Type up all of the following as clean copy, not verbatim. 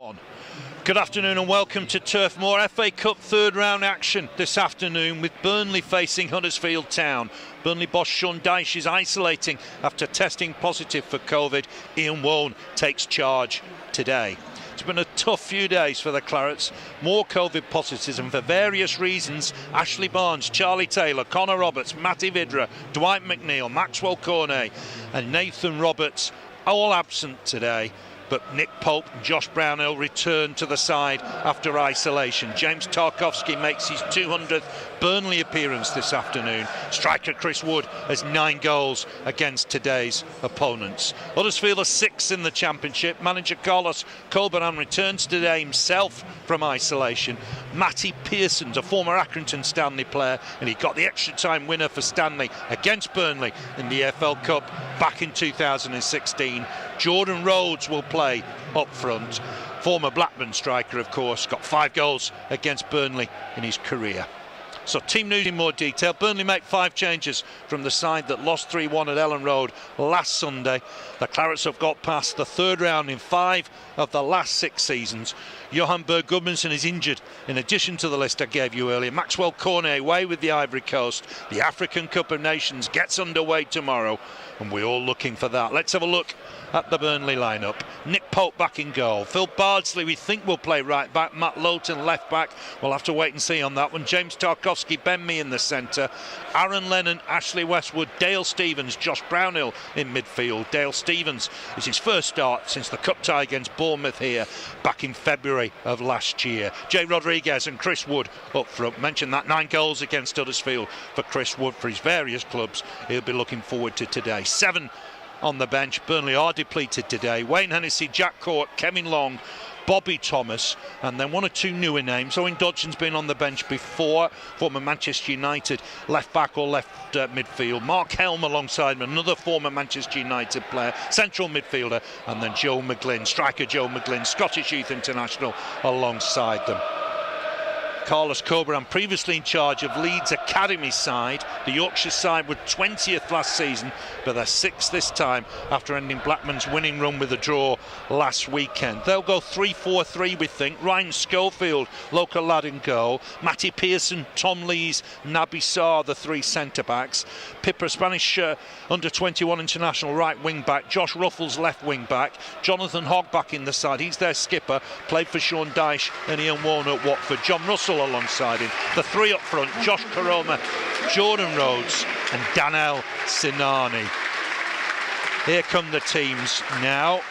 On. Good afternoon and welcome to Turf Moor. FA Cup third round action this afternoon with Burnley facing Huddersfield Town. Burnley boss Sean Dyche is isolating after testing positive for COVID. Ian Woan takes charge today. It's been a tough few days for the Clarets. More COVID positives and for various reasons. Ashley Barnes, Charlie Taylor, Connor Roberts, Matty Vidra, Dwight McNeil, Maxwell Cornet and Nathan Roberts all absent today. But Nick Pope and Josh Brownhill return to the side after isolation. James Tarkowski makes his 200th Burnley appearance this afternoon. Striker Chris Wood has 9 goals against today's opponents. Huddersfield are 6th in the Championship. Manager Carlos Colbaran returns today himself from isolation. Matty Pearson's a former Accrington Stanley player, and he got the extra time winner for Stanley against Burnley in the EFL Cup back in 2016. Jordan Rhodes will play up front. Former Blackburn striker, of course, got 5 goals against Burnley in his career. So team news in more detail. Burnley make 5 changes from the side that lost 3-1 at Ellen Road last Sunday. The Clarets have got past the third round in 5 of the last 6 seasons. Johan Berg Gudmundsson is injured, in addition to the list I gave you earlier. Maxwell Cornet away with the Ivory Coast. The African Cup of Nations gets underway tomorrow, and we're all looking for that. Let's have a look at the Burnley lineup. Nick Pope back in goal. Phil Bardsley we think will play right back. Matt Lowton left back. We'll have to wait and see on that one. James Tarkowski, Ben Mee in the centre. Aaron Lennon, Ashley Westwood, Dale Stephens, Josh Brownhill in midfield. Dale Stephens is his first start since the cup tie against Bournemouth here back in February of last year. Jay Rodriguez and Chris Wood up front. Mentioned that 9 goals against Huddersfield for Chris Wood for his various clubs. He'll be looking forward to today. 7 on the bench. Burnley are depleted today. Wayne Hennessy, Jack Court, Kevin Long, Bobby Thomas, and then 1 or 2 newer names. Owen Dodgson's been on the bench before, former Manchester United left back or left midfield. Mark Helm alongside him, another former Manchester United player, central midfielder, and then Joe McGlynn, striker Joe McGlynn, Scottish Youth International alongside them. Carlos Colbaran, previously in charge of Leeds Academy side. The Yorkshire side were 20th last season, but they're 6th this time after ending Blackburn's winning run with a draw last weekend. They'll go 3-4-3, we think. Ryan Schofield, local lad in goal. Matty Pearson, Tom Lees, Naby Sarr, the 3 centre-backs. Pippa, Spanish under-21 international right wing-back. Josh Ruffles, left wing-back. Jonathan Hogg back in the side. He's their skipper. Played for Sean Dyche and Ian Woan at Watford. John Russell alongside him. The 3 up front, Josh Koroma, Jordan Rhodes and Danel Sinani. Here come the teams now.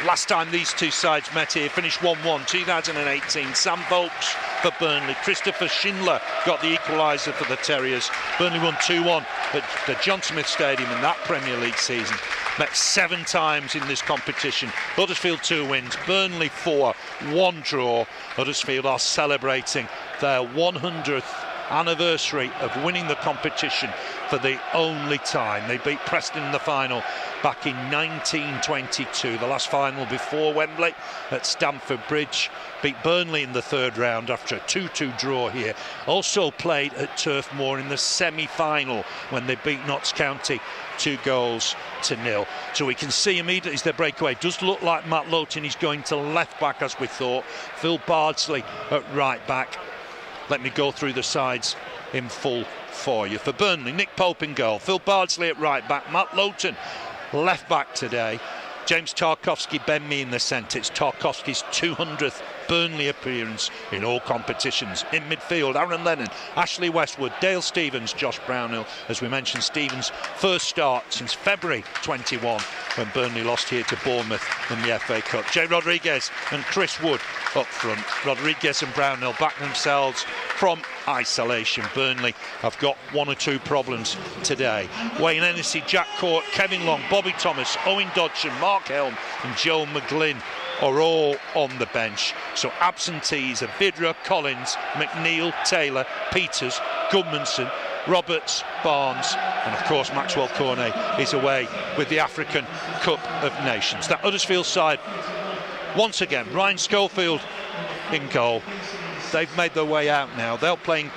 Last time these 2 sides met here, finished 1-1, 2018. Sam Vokes for Burnley. Christopher Schindler got the equaliser for the Terriers. Burnley won 2-1 at the John Smith Stadium in that Premier League season. Met 7 times in this competition. Huddersfield 2 wins, Burnley 4, 1 draw. Huddersfield are celebrating their 100th anniversary of winning the competition for the only time. They beat Preston in the final back in 1922, the last final before Wembley at Stamford Bridge. Beat Burnley in the third round after a 2-2 draw here. Also played at Turf Moor in the semi-final when they beat Notts County 2-0. So we can see immediately as they break away. Does look like Matt Lowton is going to left back as we thought. Phil Bardsley at right back. Let me go through the sides in full for you. For Burnley, Nick Pope in goal. Phil Bardsley at right back. Matt Lowton left back today. James Tarkowski, Ben Mee in the centre. It's Tarkowski's 200th Burnley appearance in all competitions. In midfield, Aaron Lennon, Ashley Westwood, Dale Stephens, Josh Brownhill. As we mentioned, Stephens' first start since February 21 when Burnley lost here to Bournemouth in the FA Cup. Jay Rodriguez and Chris Wood up front. Rodriguez and Brownhill back themselves from isolation. Burnley have got 1 or 2 problems today. Wayne Hennessy, Jack Court, Kevin Long, Bobby Thomas, Owen Dodgson, Mark Helm and Joe McGlynn are all on the bench. So absentees are Vidra, Collins, McNeil, Taylor, Peters, Gudmundsson, Roberts, Barnes and of course Maxwell Cornet is away with the African Cup of Nations. That Huddersfield side, once again, Ryan Schofield in goal. they've made their way out now. They'll play in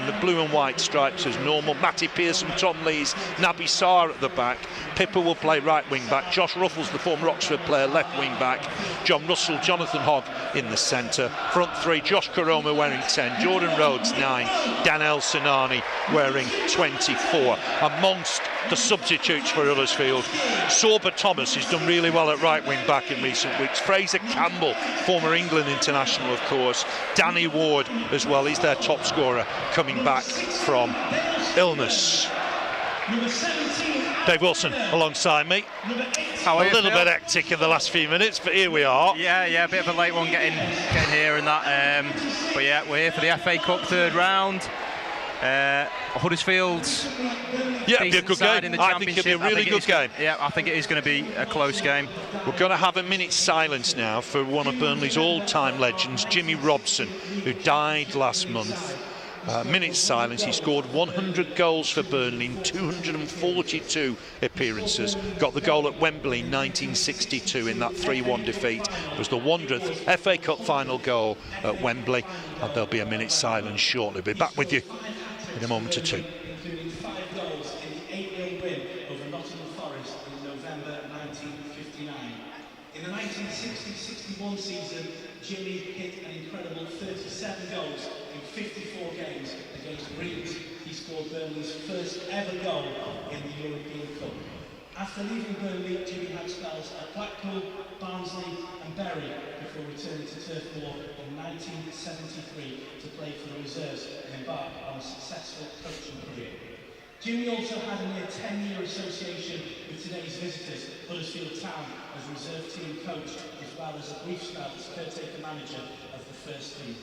the blue and white stripes as normal. Matty Pearson, Tom Lees, Naby Sarr at the back. Pippa will play right wing back. Josh Ruffles, the former Oxford player, left wing back. John Russell, Jonathan Hogg in the centre. Front three, Josh Koroma wearing 10, Jordan Rhodes 9, Dan El Sinani wearing 24. Amongst the substitutes for Huddersfield, Sorba Thomas has done really well at right wing back in recent weeks. Fraser Campbell, former England international, of course. Danny Ward as well, he's their top scorer, coming back from illness. Dave Wilson alongside me. How are you, little bit hectic in the last few minutes, but here we are. Yeah, a bit of a late one getting here and that. But yeah, we're here for the FA Cup third round. Huddersfield. Yeah, it'll be a good game. I think it'll be a really good game. Yeah, I think it is going to be a close game. We're going to have a minute's silence now for one of Burnley's all-time legends, Jimmy Robson, who died last month. Minute's silence. He scored 100 goals for Burnley in 242 appearances. Got the goal at Wembley in 1962 in that 3-1 defeat. It was the 100th FA Cup final goal at Wembley. And there'll be a minute's silence shortly. Be back with you in a moment or two. Including 5 goals in the 8-0 win over Nottingham Forest in November 1959. In the 1960-61 season, Jimmy hit an incredible 37 goals in 54 games against Greens. He scored Burnley's first ever goal in the European Cup. After leaving Burnley, Jimmy had spells at Blackpool, Barnsley and Bury before returning to Turf Moor in 1973 to play for the reserves and embark on a successful coaching career. Jimmy also had a near 10-year association with today's visitors, Huddersfield Town, as reserve team coach, as well as a brief spell as caretaker manager of the first team.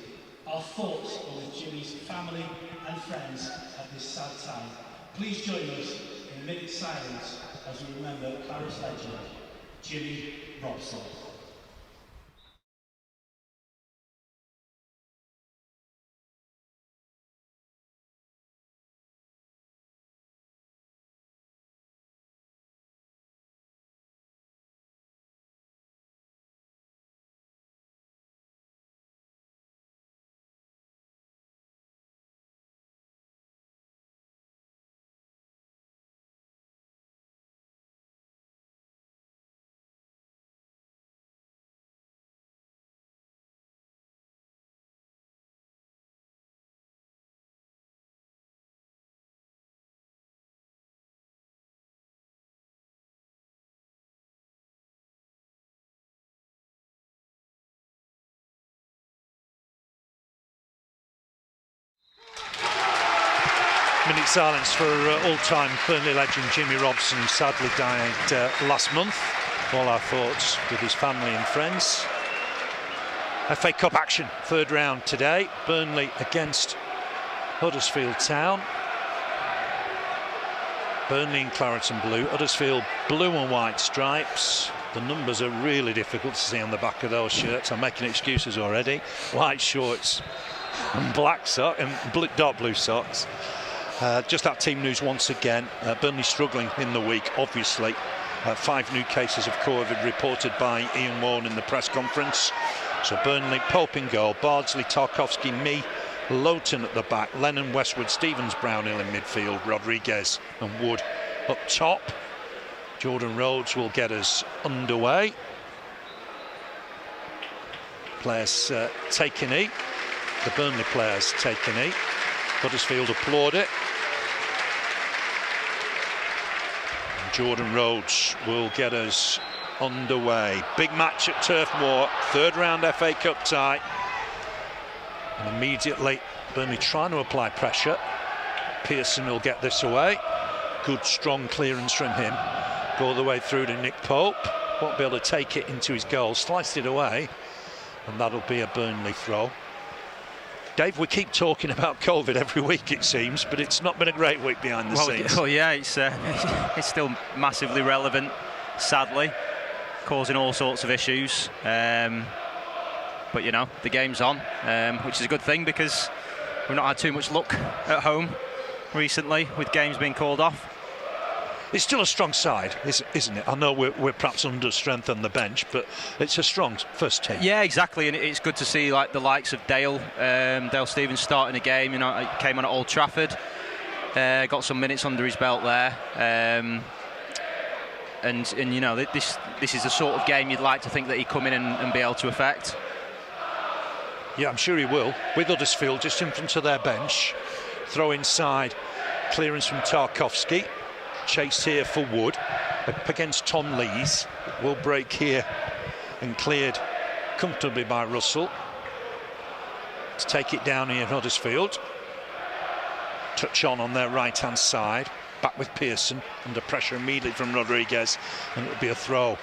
Our thoughts are with Jimmy's family and friends at this sad time. Please join us in a minute's silence as we remember Claret's legend, Jimmy Robson. Minute silence for all-time Burnley legend Jimmy Robson, who sadly died last month. All our thoughts with his family and friends. FA Cup action, third round today. Burnley against Huddersfield Town. Burnley in claret and blue, Huddersfield blue and white stripes. The numbers are really difficult to see on the back of those shirts. I'm making excuses already. White shorts and black socks and dark blue socks. Just that team news once again. Burnley struggling in the week, obviously. 5 new cases of COVID reported by Ian Warren in the press conference. So Burnley, Pope in goal, Bardsley, Tarkowski, Mee, Lowton at the back, Lennon, Westwood, Stevens, Brownhill in midfield, Rodriguez and Wood up top. Jordan Rhodes will get us underway. Players take a knee. The Burnley players take a knee. Huddersfield applaud it. And Jordan Rhodes will get us underway. Big match at Turf Moor, third round FA Cup tie. And immediately Burnley trying to apply pressure. Pearson will get this away. Good strong clearance from him. Go all the way through to Nick Pope. Won't be able to take it into his goal. Sliced it away. And that'll be a Burnley throw. Dave, we keep talking about COVID every week, it seems, but it's not been a great week behind the scenes. Well, yeah, it's still massively relevant, sadly, causing all sorts of issues. But, you know, the game's on, which is a good thing because we've not had too much luck at home recently with games being called off. It's still a strong side, isn't it? I know we're perhaps under strength on the bench, but it's a strong first team. Yeah, exactly, and it's good to see like the likes of Dale Stephens starting a game. You know, came on at Old Trafford, got some minutes under his belt there, and you know, this is the sort of game you'd like to think that he'd come in and be able to affect. Yeah, I'm sure he will. With Huddersfield just in front of their bench, throw inside, clearance from Tarkowski. Chase here for Wood, up against Tom Lees, will break here and cleared comfortably by Russell to take it down here in Huddersfield. Touch on their right hand side, back with Pearson, under pressure immediately from Rodriguez, and it'll be a throw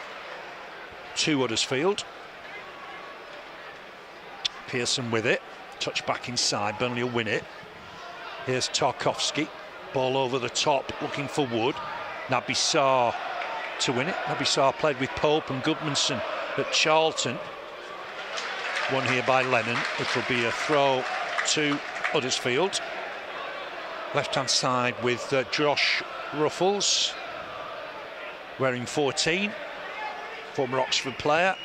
to Huddersfield. Pearson with it, touch back inside, Burnley will win it. Here's Tarkowski. Ball over the top, looking for Wood. Naby Sarr to win it. Naby Sarr played with Pope and Goodmanson at Charlton. Won here by Lennon. It will be a throw to Huddersfield. Left-hand side with Josh Ruffles, wearing 14. Former Oxford player.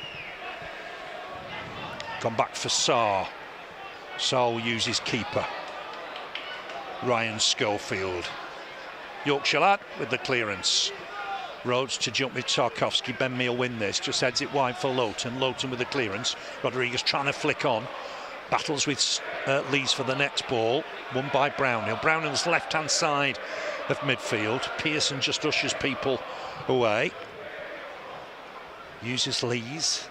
Gone back for Sarr. Sarr will use his keeper, Ryan Schofield. Yorkshire lad with the clearance. Rhodes to jump with Tarkowski. Ben Mee will win this. Just heads it wide for Lowton. Lowton with the clearance. Rodriguez trying to flick on. Battles with Lees for the next ball. Won by Brownhill. Brownhill's left-hand side of midfield. Pearson just ushers people away. Uses Lees.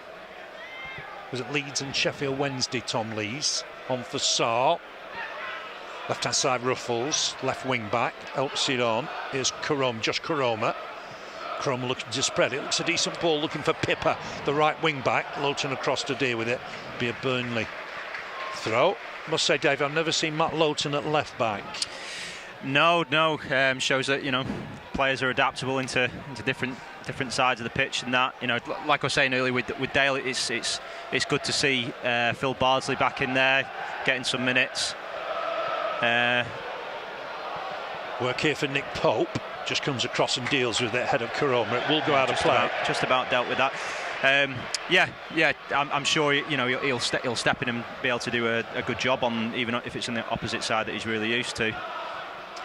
Was it Leeds and Sheffield Wednesday, Tom Lees. On for Sarr. Left-hand side Ruffles, left wing back, helps it on. Here's Josh Koroma. Koroma looking to spread it. Looks a decent ball, looking for Pippa, the right wing back. Lowton across to deal with it. Be a Burnley throw. Must say, Dave, I've never seen Matt Lowton at left back. No. Shows that, you know, players are adaptable into different sides of the pitch, and that, you know, like I was saying earlier with Dale, it's good to see Phil Bardsley back in there, getting some minutes. Work here for Nick Pope. Just comes across and deals with it ahead of Koroma. It will go out of play. Just about dealt with that. I'm sure, you know, he'll step in and be able to do a good job on, even if it's on the opposite side that he's really used to.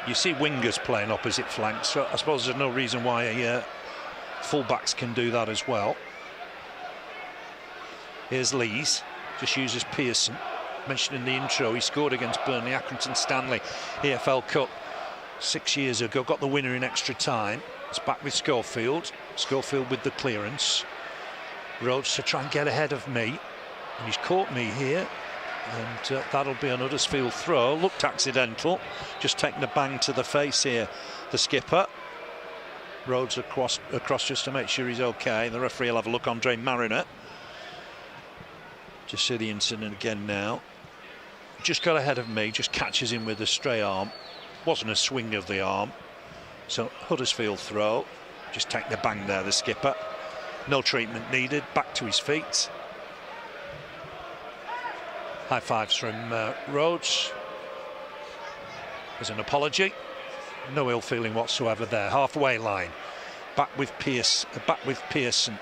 You see wingers playing opposite flanks, so I suppose there's no reason why full-backs can do that as well. Here's Lees, just uses Pearson. Mentioned in the intro, he scored against Burnley, Accrington Stanley, EFL Cup 6 years ago, got the winner in extra time. It's back with Schofield. Schofield with the clearance. Rhodes to try and get ahead of me, and he's caught me here, and that'll be an Huddersfield throw. Looked accidental, just taking a bang to the face here, the skipper. Rhodes across just to make sure he's okay. The referee will have a look. Andre Mariner. Just see the incident again now. Just got ahead of me, just catches him with a stray arm. Wasn't a swing of the arm. So Huddersfield throw. Just taking a bang there, the skipper. No treatment needed, back to his feet. High fives from Rhodes. There's an apology. No ill feeling whatsoever there. Halfway line. Back with Pearson.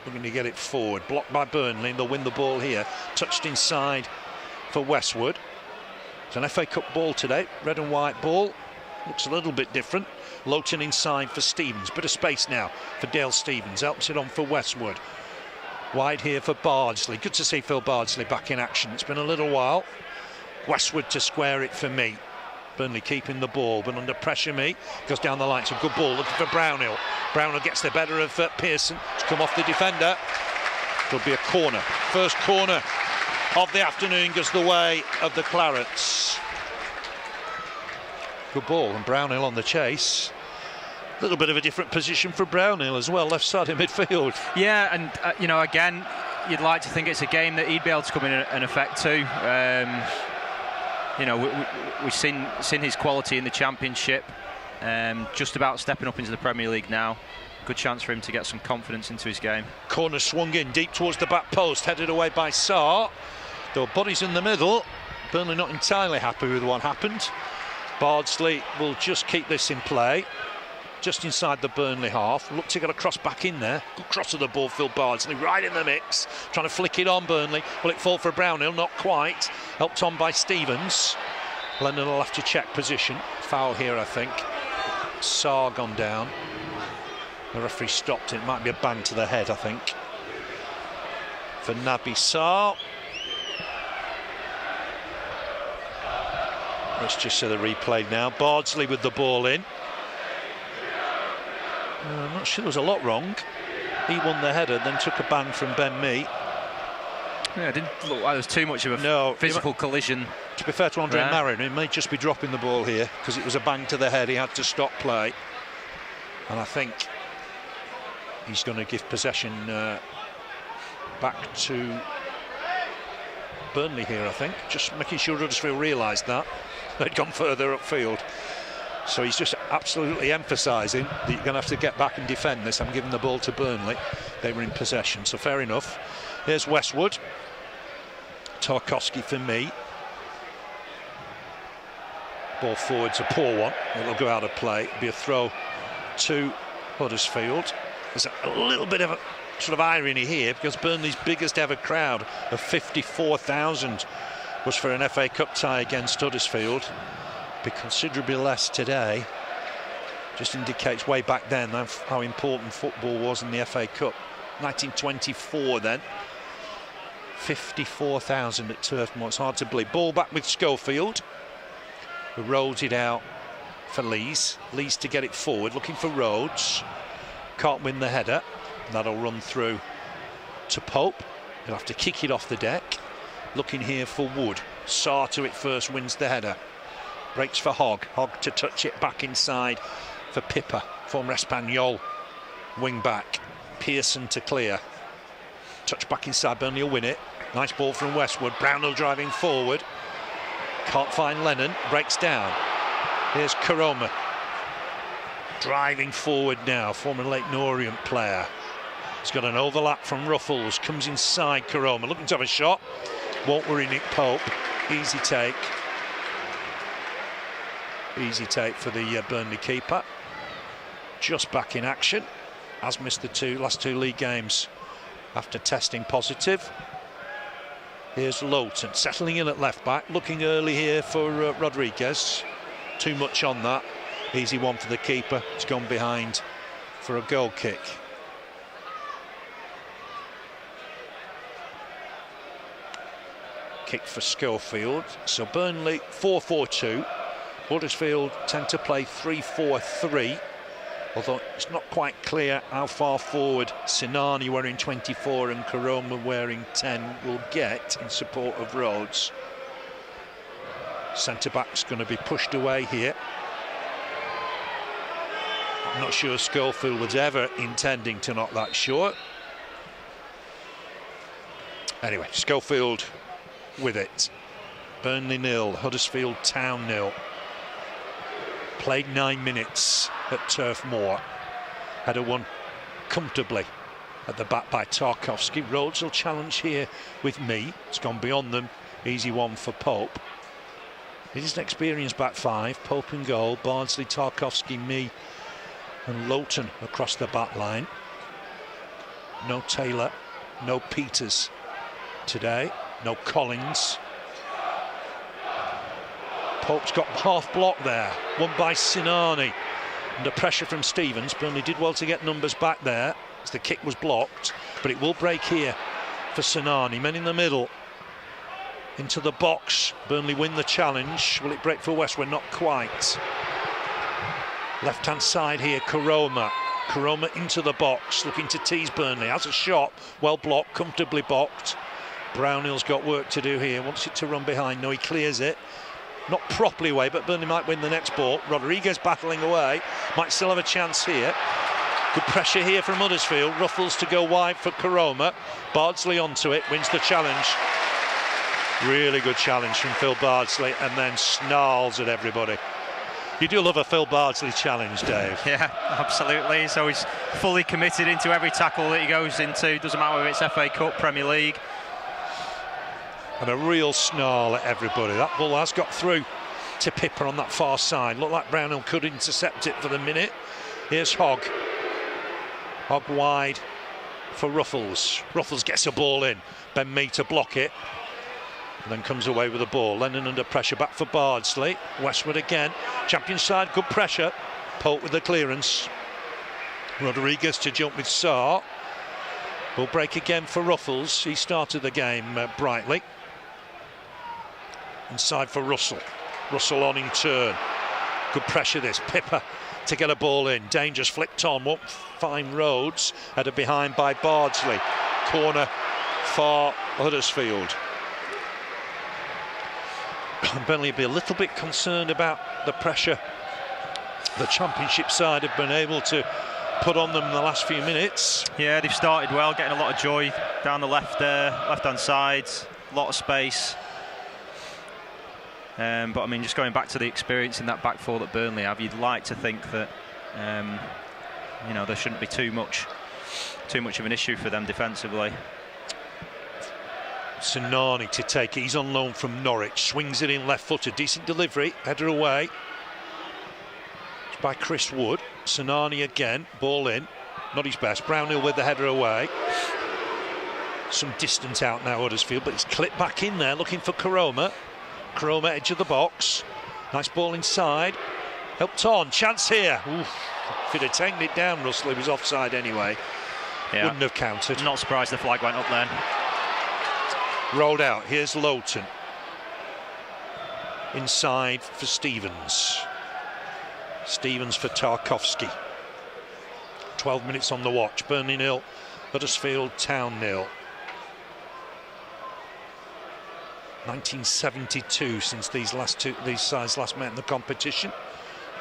Looking to get it forward. Blocked by Burnley. They'll win the ball here. Touched inside for Westwood. It's an FA Cup ball today. Red and white ball. Looks a little bit different. Lowton inside for Stephens. Bit of space now for Dale Stephens. Helps it on for Westwood. Wide here for Bardsley. Good to see Phil Bardsley back in action. It's been a little while. Westwood to square it for me. Burnley keeping the ball, but under pressure. Me goes down the line. It's a good ball. Looking for Brownhill. Brownhill gets the better of Pearson. It's come off the defender. It'll be a corner. First corner of the afternoon goes the way of the Clarets. Good ball, and Brownhill on the chase. A little bit of a different position for Brownhill as well, left side of midfield. Yeah, and you know, again, you'd like to think it's a game that he'd be able to come in and affect too. You know, we've seen his quality in the Championship. Just about stepping up into the Premier League now. Good chance for him to get some confidence into his game. Corner swung in deep towards the back post, headed away by Sarr. There were bodies in the middle. Burnley not entirely happy with what happened. Bardsley will just keep this in play. just inside the Burnley half. Look to get a cross back in there. Good cross of the ball, Phil Bardsley, right in the mix. Trying to flick it on Burnley. Will it fall for Brownhill? Not quite. Helped on by Stevens. Lennon will have to check position. Foul here, I think. Sarr gone down. The referee stopped it. It might be a bang to the head, I think, for Naby Sarr. Let's just see the replay now. Bardsley with the ball in. I'm not sure there was a lot wrong. He won the header, then took a bang from Ben Mee. Yeah, it didn't look like there was too much of a physical collision. To be fair to Andre Marin, he may just be dropping the ball here because it was a bang to the head. He had to stop play. And I think he's going to give possession back to Burnley here, I think. Just making sure Huddersfield realised that. They'd gone further upfield. So he's just absolutely emphasising that you're going to have to get back and defend this. I'm giving the ball to Burnley. They were in possession, so fair enough. Here's Westwood. Tarkowski for me. Ball forward's a poor one. It'll go out of play. It'll be a throw to Huddersfield. There's a little bit of a sort of irony here because Burnley's biggest ever crowd of 54,000 was for an FA Cup tie against Huddersfield. Be considerably less today. Just indicates way back then how important football was in the FA Cup. 1924 then. 54,000 at Turf Moor. It's hard to believe. Ball back with Schofield, who rolls it out for Lees. Lees to get it forward, looking for Rhodes. Can't win the header. That'll run through to Pope. He'll have to kick it off the deck. Looking here for Wood. Sarr to it first, wins the header. Breaks for Hogg. Hogg to touch it back inside for Pippa. Former Espanyol wing back. Pearson to clear. Touch back inside. Burnley will win it. Nice ball from Westwood. Brownhill driving forward. Can't find Lennon. Breaks down. Here's Karoma. Driving forward now. Former Leyton Orient player. He's got an overlap from Ruffles. Comes inside Karoma. Looking to have a shot. Won't worry Nick Pope. Easy take. Easy take for the Burnley keeper. Just back in action. Has missed the last two league games after testing positive. Here's Lowton settling in at left back. Looking early here for Rodriguez. Too much on that. Easy one for the keeper. It's gone behind for a goal kick. Kick for Schofield. So Burnley 4-4-2. Huddersfield tend to play 3-4-3, although it's not quite clear how far forward Sinani, wearing 24, and Karoma, wearing 10, will get in support of Rhodes. Centre-back's going to be pushed away here. I'm not sure Schofield was ever intending to knock that short. Anyway, Schofield with it. Burnley 0, Huddersfield Town 0. Played 9 minutes at Turf Moor. Header won comfortably at the back by Tarkowski. Rhodes will challenge here with me. It's gone beyond them. Easy one for Pope. It is an experienced back five. Pope in goal. Bardsley, Tarkowski, me and Lowton across the back line. No Taylor, no Peters today. No Collins. Pope's got half block there, won by Sinani. Under pressure from Stevens. Burnley did well to get numbers back there as the kick was blocked, but it will break here for Sinani. Men in the middle into the box. Burnley win the challenge. Will it break for Westwood? Not quite. Left hand side here, Karoma. Karoma into the box, looking to tease Burnley. Has a shot, well blocked, comfortably blocked. Brownhill's got work to do here. Wants it to run behind. No, he clears it. Not properly away, but Burnley might win the next ball. Rodriguez battling away. Might still have a chance here. Good pressure here from Huddersfield. Ruffles to go wide for Karoma. Bardsley onto it, wins the challenge. Really good challenge from Phil Bardsley, and then snarls at everybody. You do love a Phil Bardsley challenge, Dave. Yeah, absolutely. So he's fully committed into every tackle that he goes into. Doesn't matter whether it's FA Cup, Premier League. And a real snarl at everybody. That ball has got through to Pippa on that far side. Looked like Brownhill could intercept it for the minute. Here's Hogg. Hogg wide for Ruffles. Ruffles gets a ball in. Ben Mee to block it. And then comes away with the ball. Lennon under pressure, back for Bardsley. Westwood again. Champion side, good pressure. Pope with the clearance. Rodriguez to jump with Sarr. Will break again for Ruffles. He started the game brightly. Inside for Russell. Russell on in turn. Good pressure this. Pippa to get a ball in. Dangerous, flicked on. Won't find Rhodes. Headed behind by Bardsley. Corner for Huddersfield. Burnley will be a little bit concerned about the pressure the Championship side have been able to put on them in the last few minutes. Yeah, they've started well, getting a lot of joy down the left-hand side, a lot of space. But I mean, just going back to the experience in that back four that Burnley have, you'd like to think that you know, there shouldn't be too much of an issue for them defensively. Sinani to take it. He's on loan from Norwich. Swings it in left-footed. Decent delivery. Header away. It's by Chris Wood. Sinani again. Ball in. Not his best. Brownhill with the header away. Some distance out now, Huddersfield, but it's clipped back in there, looking for Koroma. Koroma, edge of the box. Nice ball inside. Helped on. Chance here. Oof. If he'd have taken it down, Russell, he was offside anyway. Yeah. Wouldn't have counted. Not surprised the flag went up then. Rolled out. Here's Lowton. Inside for Stevens. Stevens for Tarkowski. 12 minutes on the watch. Burnley 0, Huddersfield Town 0. 1972 since these sides last met in the competition.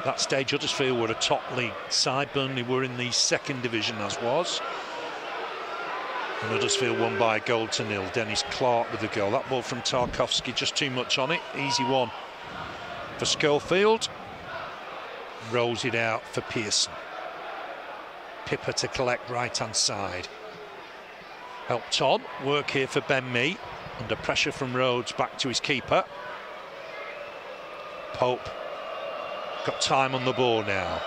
At that stage, Huddersfield were a top league side. Burnley were in the second division, as was. And Huddersfield won by a goal to nil. Dennis Clark with the goal. That ball from Tarkowski, just too much on it. Easy one for Schofield. Rolls it out for Pearson. Pippa to collect right-hand side. Helped on. Work here for Ben Mee. Under pressure from Rhodes, back to his keeper. Pope got time on the ball now.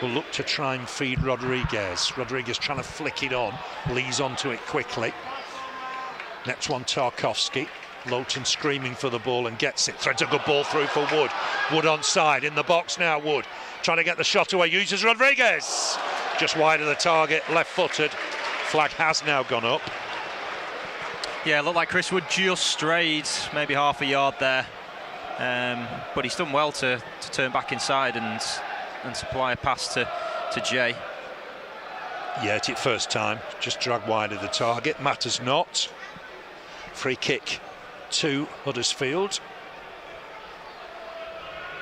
Will look to try and feed Rodriguez. Rodriguez trying to flick it on. Lee's onto it quickly. Next one, Tarkowski. Lowton screaming for the ball and gets it. Threads a good ball through for Wood. Wood onside, in the box now, Wood. Trying to get the shot away, uses Rodriguez. Just wide of the target, left-footed. Flag has now gone up. Yeah, it looked like Chris Wood just strayed, maybe half a yard there. But he's done well to turn back inside and supply a pass to Jay. Yeah, it's it first time. Just dragged wide of the target. Matters not. Free kick to Huddersfield.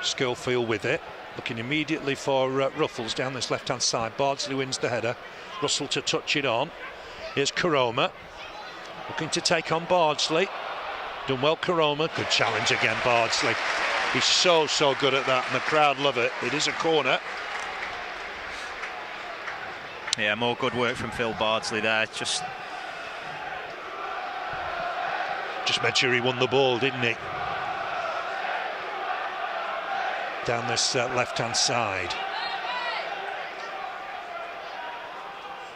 Schofield with it. Looking immediately for Ruffles down this left-hand side. Bardsley wins the header. Russell to touch it on. Here's Koroma. Looking to take on Bardsley. Done well, Koroma. Good challenge again, Bardsley. He's so good at that, and the crowd love it. It is a corner. Yeah, more good work from Phil Bardsley there. Just made sure he won the ball, didn't he? Down this left-hand side.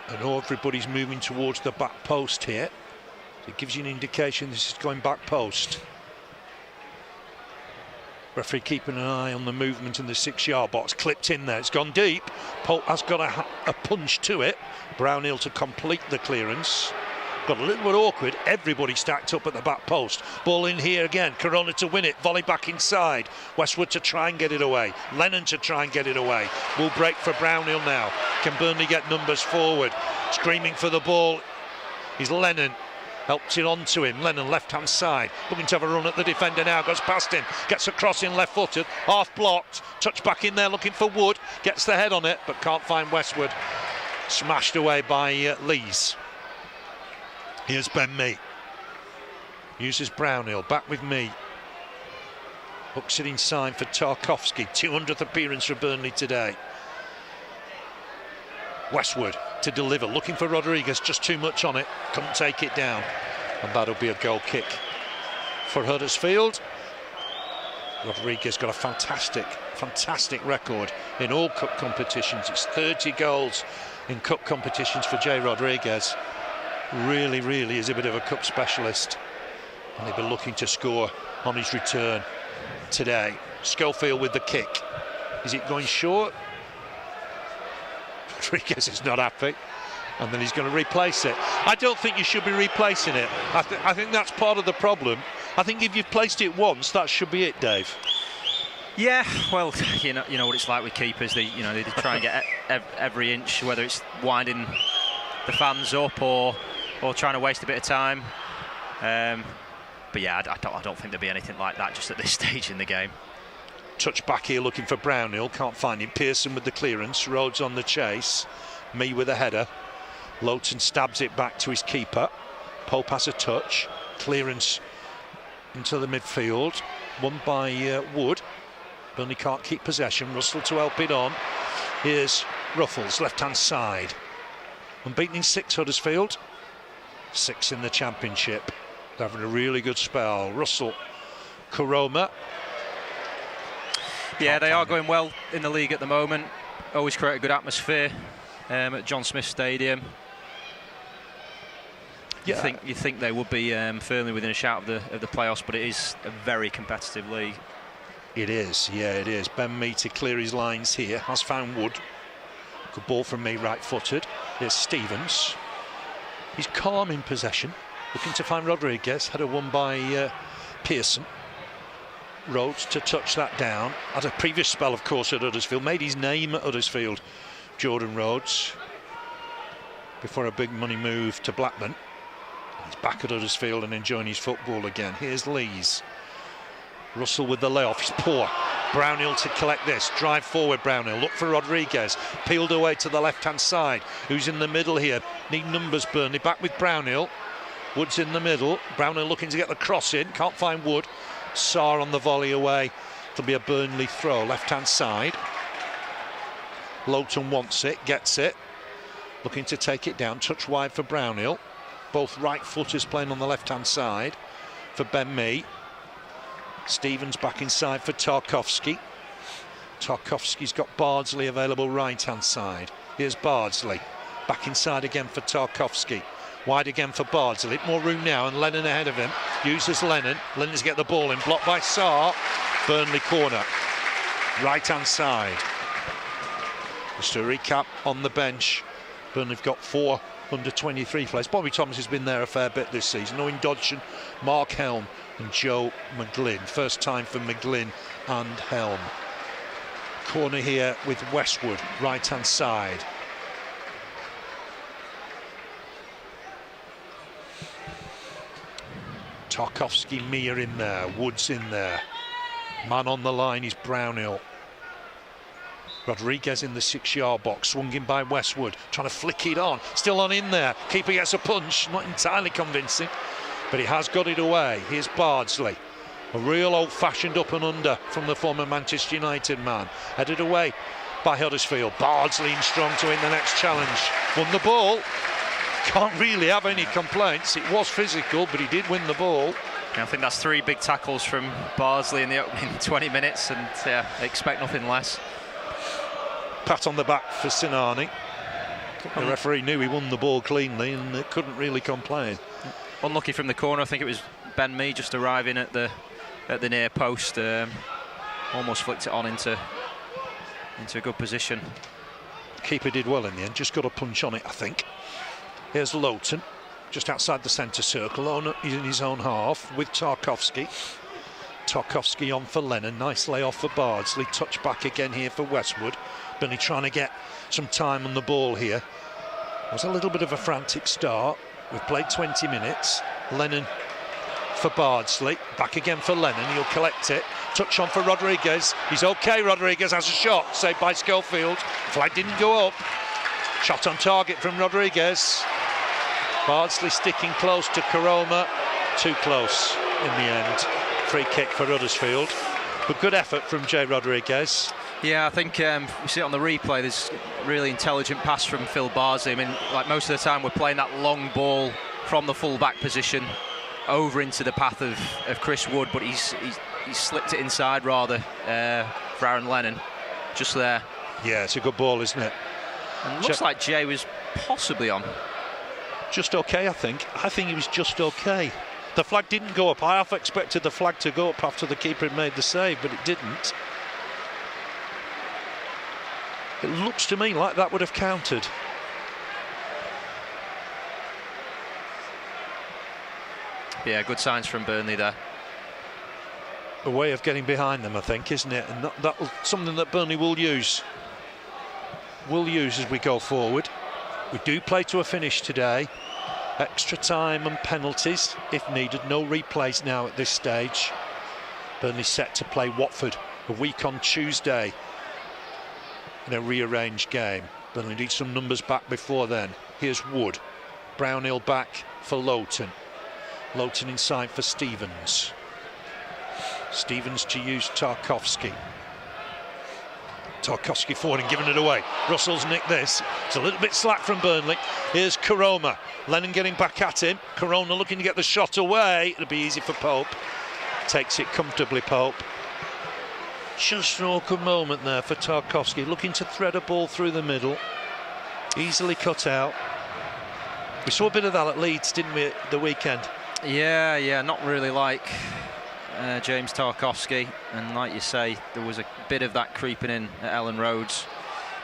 And everybody's moving towards the back post here. It gives you an indication this is going back post. Referee keeping an eye on the movement in the 6-yard box. Clipped in there. It's gone deep. Pope has got a punch to it. Brownhill to complete the clearance. Got a little bit awkward. Everybody stacked up at the back post. Ball in here again. Corona to win it. Volley back inside. Westwood to try and get it away. Lennon to try and get it away. Will break for Brownhill now. Can Burnley get numbers forward? Screaming for the ball is Lennon. Helps it on to him. Lennon left-hand side. Looking to have a run at the defender now. Goes past him. Gets across in left-footed. Half blocked. Touch back in there looking for Wood. Gets the head on it but can't find Westwood. Smashed away by Lees. Here's Ben Mee. Uses Brownhill. Back with Mee. Hooks it inside for Tarkowski. 200th appearance for Burnley today. Westwood to deliver. Looking for Rodriguez. Just too much on it. Couldn't take it down. And that'll be a goal kick for Huddersfield. Rodriguez got a fantastic fantastic record in all cup competitions. It's 30 goals in cup competitions for Jay Rodriguez. Really is a bit of a cup specialist, and he'll be looking to score on his return today. Schofield with the kick. Is it going short? Rodriguez is not happy, and then he's going to replace it. I don't think you should be replacing it. I think that's part of the problem. I think if you've placed it once, that should be it, Dave. Yeah, well, you know what it's like with keepers. They try and get every inch, whether it's winding the fans up or trying to waste a bit of time. But yeah, I don't think there'll be anything like that just at this stage in the game. Touch back here looking for Brownhill, can't find him. Pearson with the clearance, Rhodes on the chase, Me with a header. Lowton stabs it back to his keeper. Pope has a touch, clearance into the midfield, won by Wood. Burnley can't keep possession. Russell to help it on. Here's Ruffles, left hand side. Unbeaten in 6, Huddersfield, 6 in the Championship. They're having a really good spell. Russell, Koroma. Yeah, they are going well in the league at the moment. Always create a good atmosphere at John Smith Stadium. Yeah. You think they would be firmly within a shout of the playoffs, but it is a very competitive league. It is, yeah, it is. Ben Mee to clear his lines here. Has found Wood. Good ball from Mee, right-footed. Here's Stevens. He's calm in possession. Looking to find Rodriguez. Header won by Pearson. Rhodes to touch that down. Had a previous spell, of course, at Huddersfield. Made his name at Huddersfield, Jordan Rhodes. Before a big money move to Blackburn. He's back at Huddersfield and enjoying his football again. Here's Lees. Russell with the layoff. He's poor. Brownhill to collect this. Drive forward, Brownhill. Look for Rodriguez. Peeled away to the left-hand side. Who's in the middle here? Need numbers, Burnley. Back with Brownhill. Wood's in the middle. Brownhill looking to get the cross in. Can't find Wood. Sarr on the volley away. It'll be a Burnley throw. Left-hand side. Lowton wants it. Gets it. Looking to take it down. Touch wide for Brownhill. Both right-footers playing on the left-hand side for Ben Mee. Stevens back inside for Tarkowski. Tarkowski's got Bardsley available right-hand side. Here's Bardsley. Back inside again for Tarkowski. Wide again for Bardsley. More room now, and Lennon ahead of him. Uses Lennon. Lennon's get the ball in. Blocked by Sarr. Burnley corner. Right-hand side. Just a recap on the bench. Burnley have got 4 under-23 players. Bobby Thomas has been there a fair bit this season. Owen Dodson, Mark Helm and Joe McGlynn. First time for McGlynn and Helm. Corner here with Westwood, right-hand side. Tarkowski, Mia in there, Woods in there. Man on the line is Brownhill. Rodriguez in the 6-yard box, swung in by Westwood, trying to flick it on, still on in there. Keeper gets a punch, not entirely convincing, but he has got it away. Here's Bardsley, a real old-fashioned up and under from the former Manchester United man. Headed away by Huddersfield. Bardsley in strong to win the next challenge. Won the ball. Can't really have any complaints. It was physical, but he did win the ball. Yeah, I think that's 3 big tackles from Bardsley in the opening 20 minutes, and expect nothing less. Pat on the back for Sinani. The referee knew he won the ball cleanly and couldn't really complain. Unlucky from the corner. I think it was Ben Mee just arriving at the near post. Almost flicked it on into a good position. Keeper did well in the end. Just got a punch on it, I think. Here's Lowton, just outside the centre circle. He's in his own half with Tarkowski. Tarkowski on for Lennon. Nice layoff for Bardsley. Touch back again here for Westwood. Burnley trying to get some time on the ball here. It was a little bit of a frantic start. We've played 20 minutes. Lennon for Bardsley. Back again for Lennon. He'll collect it. Touch on for Rodriguez. He's okay. Rodriguez has a shot. Saved by Schofield. Flag didn't go up. Shot on target from Rodriguez. Bardsley sticking close to Koroma. Too close in the end. Free kick for Huddersfield. But good effort from Jay Rodriguez. Yeah, I think we see it on the replay. There's a really intelligent pass from Phil Bardsley. I mean, like most of the time, we're playing that long ball from the full-back position over into the path of Chris Wood, but he's slipped it inside rather. for Aaron Lennon, just there. Yeah, it's a good ball, isn't it? And looks like Jay was possibly on. Just okay, I think. I think he was just okay. The flag didn't go up. I half expected the flag to go up after the keeper had made the save, but it didn't. It looks to me like that would have counted. Yeah, good signs from Burnley there. A way of getting behind them, I think, isn't it? And that's something that Burnley will use. Will use as we go forward. We do play to a finish today. Extra time and penalties if needed. No replays now at this stage. Burnley set to play Watford a week on Tuesday in a rearranged game. Burnley need some numbers back before then. Here's Wood. Brownhill back for Lowton. Lowton inside for Stevens. Stevens to use Tarkowski. Tarkowski forward and giving it away. Russell's nicked this. It's a little bit slack from Burnley. Here's Koroma. Lennon getting back at him. Corona looking to get the shot away. It'll be easy for Pope. Takes it comfortably, Pope. Just an awkward moment there for Tarkowski. Looking to thread a ball through the middle. Easily cut out. We saw a bit of that at Leeds, didn't we, at the weekend? Yeah, not really like James Tarkowski, and like you say, there was a bit of that creeping in at Ellen Roads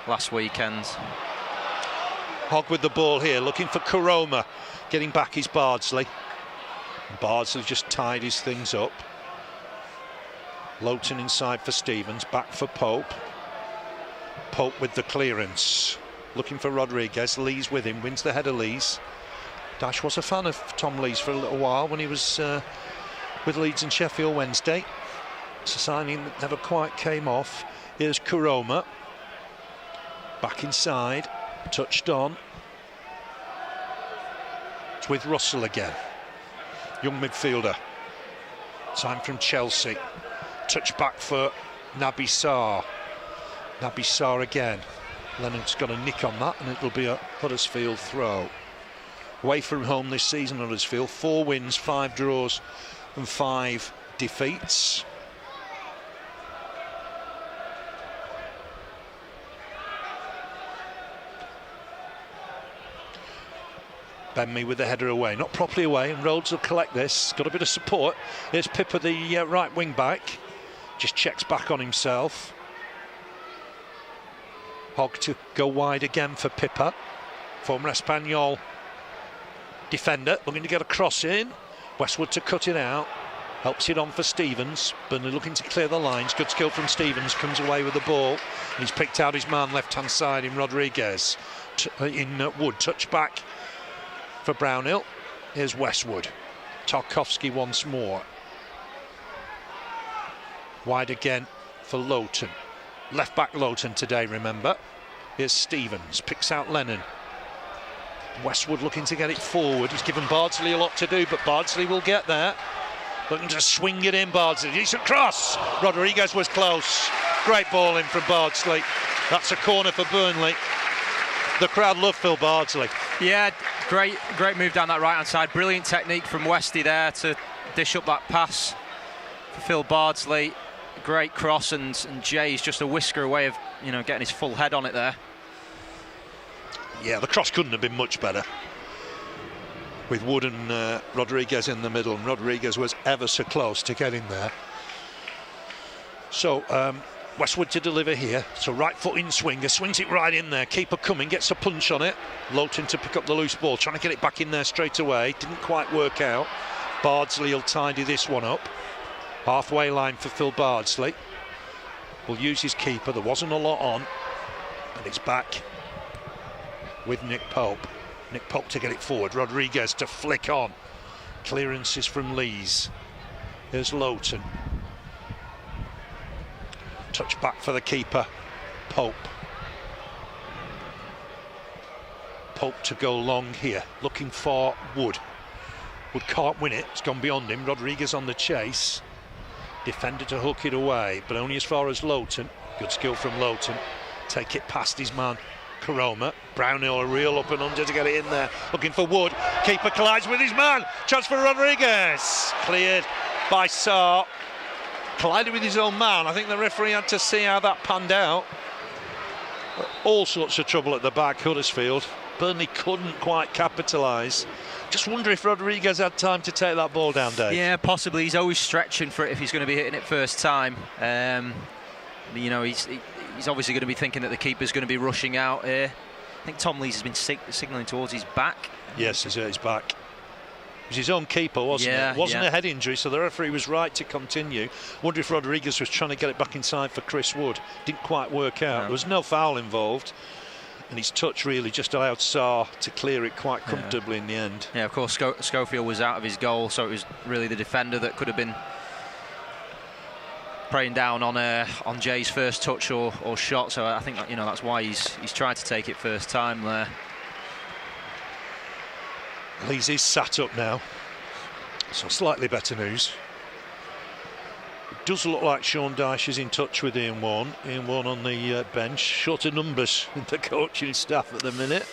last weekend. Hogg with the ball here, looking for Koroma. Getting back is Bardsley. Bardsley just tidies things up. Lowton inside for Stevens, back for Pope. Pope with the clearance. Looking for Rodriguez, Lee's with him, wins the header Lee's. Dash was a fan of Tom Lee's for a little while when he was with Leeds and Sheffield Wednesday. It's a signing that never quite came off. Here's Koroma. Back inside, touched on. It's with Russell again. Young midfielder. Time from Chelsea. Touch back for Naby Sarr. Naby Sarr again. Lennon's got a nick on that and it'll be a Huddersfield throw. Away from home this season, Huddersfield. 4 wins, 5 draws and 5 defeats. Benme with the header away, not properly away, and Rhodes will collect this. Got a bit of support. Here's Pippa, the right wing back. Just checks back on himself. Hogg to go wide again for Pippa. Former Espanyol defender looking to get a cross in. Westwood to cut it out. Helps it on for Stevens. Burnley looking to clear the lines. Good skill from Stevens. Comes away with the ball. He's picked out his man left hand side in Rodriguez. Wood. Touch back for Brownhill. Here's Westwood. Tarkowski once more. Wide again for Lowton. Left back Lowton today, remember. Here's Stevens. Picks out Lennon. Westwood looking to get it forward. He's given Bardsley a lot to do, but Bardsley will get there. Looking to swing it in, Bardsley. Decent cross. Rodriguez was close. Great ball in from Bardsley. That's a corner for Burnley. The crowd love Phil Bardsley. Yeah, great move down that right-hand side. Brilliant technique from Westy there to dish up that pass for Phil Bardsley. Great cross, and Jay's just a whisker away of getting his full head on it there. Yeah, the cross couldn't have been much better. With Wood and Rodriguez in the middle, and Rodriguez was ever so close to getting there. So Westwood to deliver here. So right foot in swinger, swings it right in there. Keeper coming, gets a punch on it. Lowton to pick up the loose ball, trying to get it back in there straight away. Didn't quite work out. Bardsley will tidy this one up. Halfway line for Phil Bardsley. Will use his keeper. There wasn't a lot on, and it's back with Nick Pope. Nick Pope to get it forward. Rodriguez to flick on. Clearances from Lees. Here's Lowton. Touch back for the keeper. Pope. Pope to go long here. Looking for Wood. Wood can't win it. It's gone beyond him. Rodriguez on the chase. Defender to hook it away, but only as far as Lowton. Good skill from Lowton. Take it past his man, Koroma. Brownhill a reel up and under to get it in there. Looking for Wood. Keeper collides with his man. Chance for Rodriguez. Cleared by Sarr. collided with his own man. I think the referee had to see how that panned out. All sorts of trouble at the back, Huddersfield. Burnley couldn't quite capitalise. Just wonder if Rodriguez had time to take that ball down, Dave. Yeah, possibly. He's always stretching for it if he's going to be hitting it first time. You know, he's obviously going to be thinking that the keeper's going to be rushing out here. I think Tom Lees has been signalling towards his back. Yes, he's at his back. It was his own keeper, wasn't it? It wasn't a head injury, so the referee was right to continue. Wonder if Rodriguez was trying to get it back inside for Chris Wood. Didn't quite work out. There was no foul involved. And his touch really just allowed Sarr to clear it quite comfortably in the end. Yeah, of course, Schofield was out of his goal, so it was really the defender that could have been preying down on Jay's first touch or shot. So I think that, that's why he's tried to take it first time there. Lees is sat up now, so slightly better news. It does look like Sean Dyche is in touch with Ian Warne. Ian Warne on the bench, short of numbers in the coaching staff at the minute.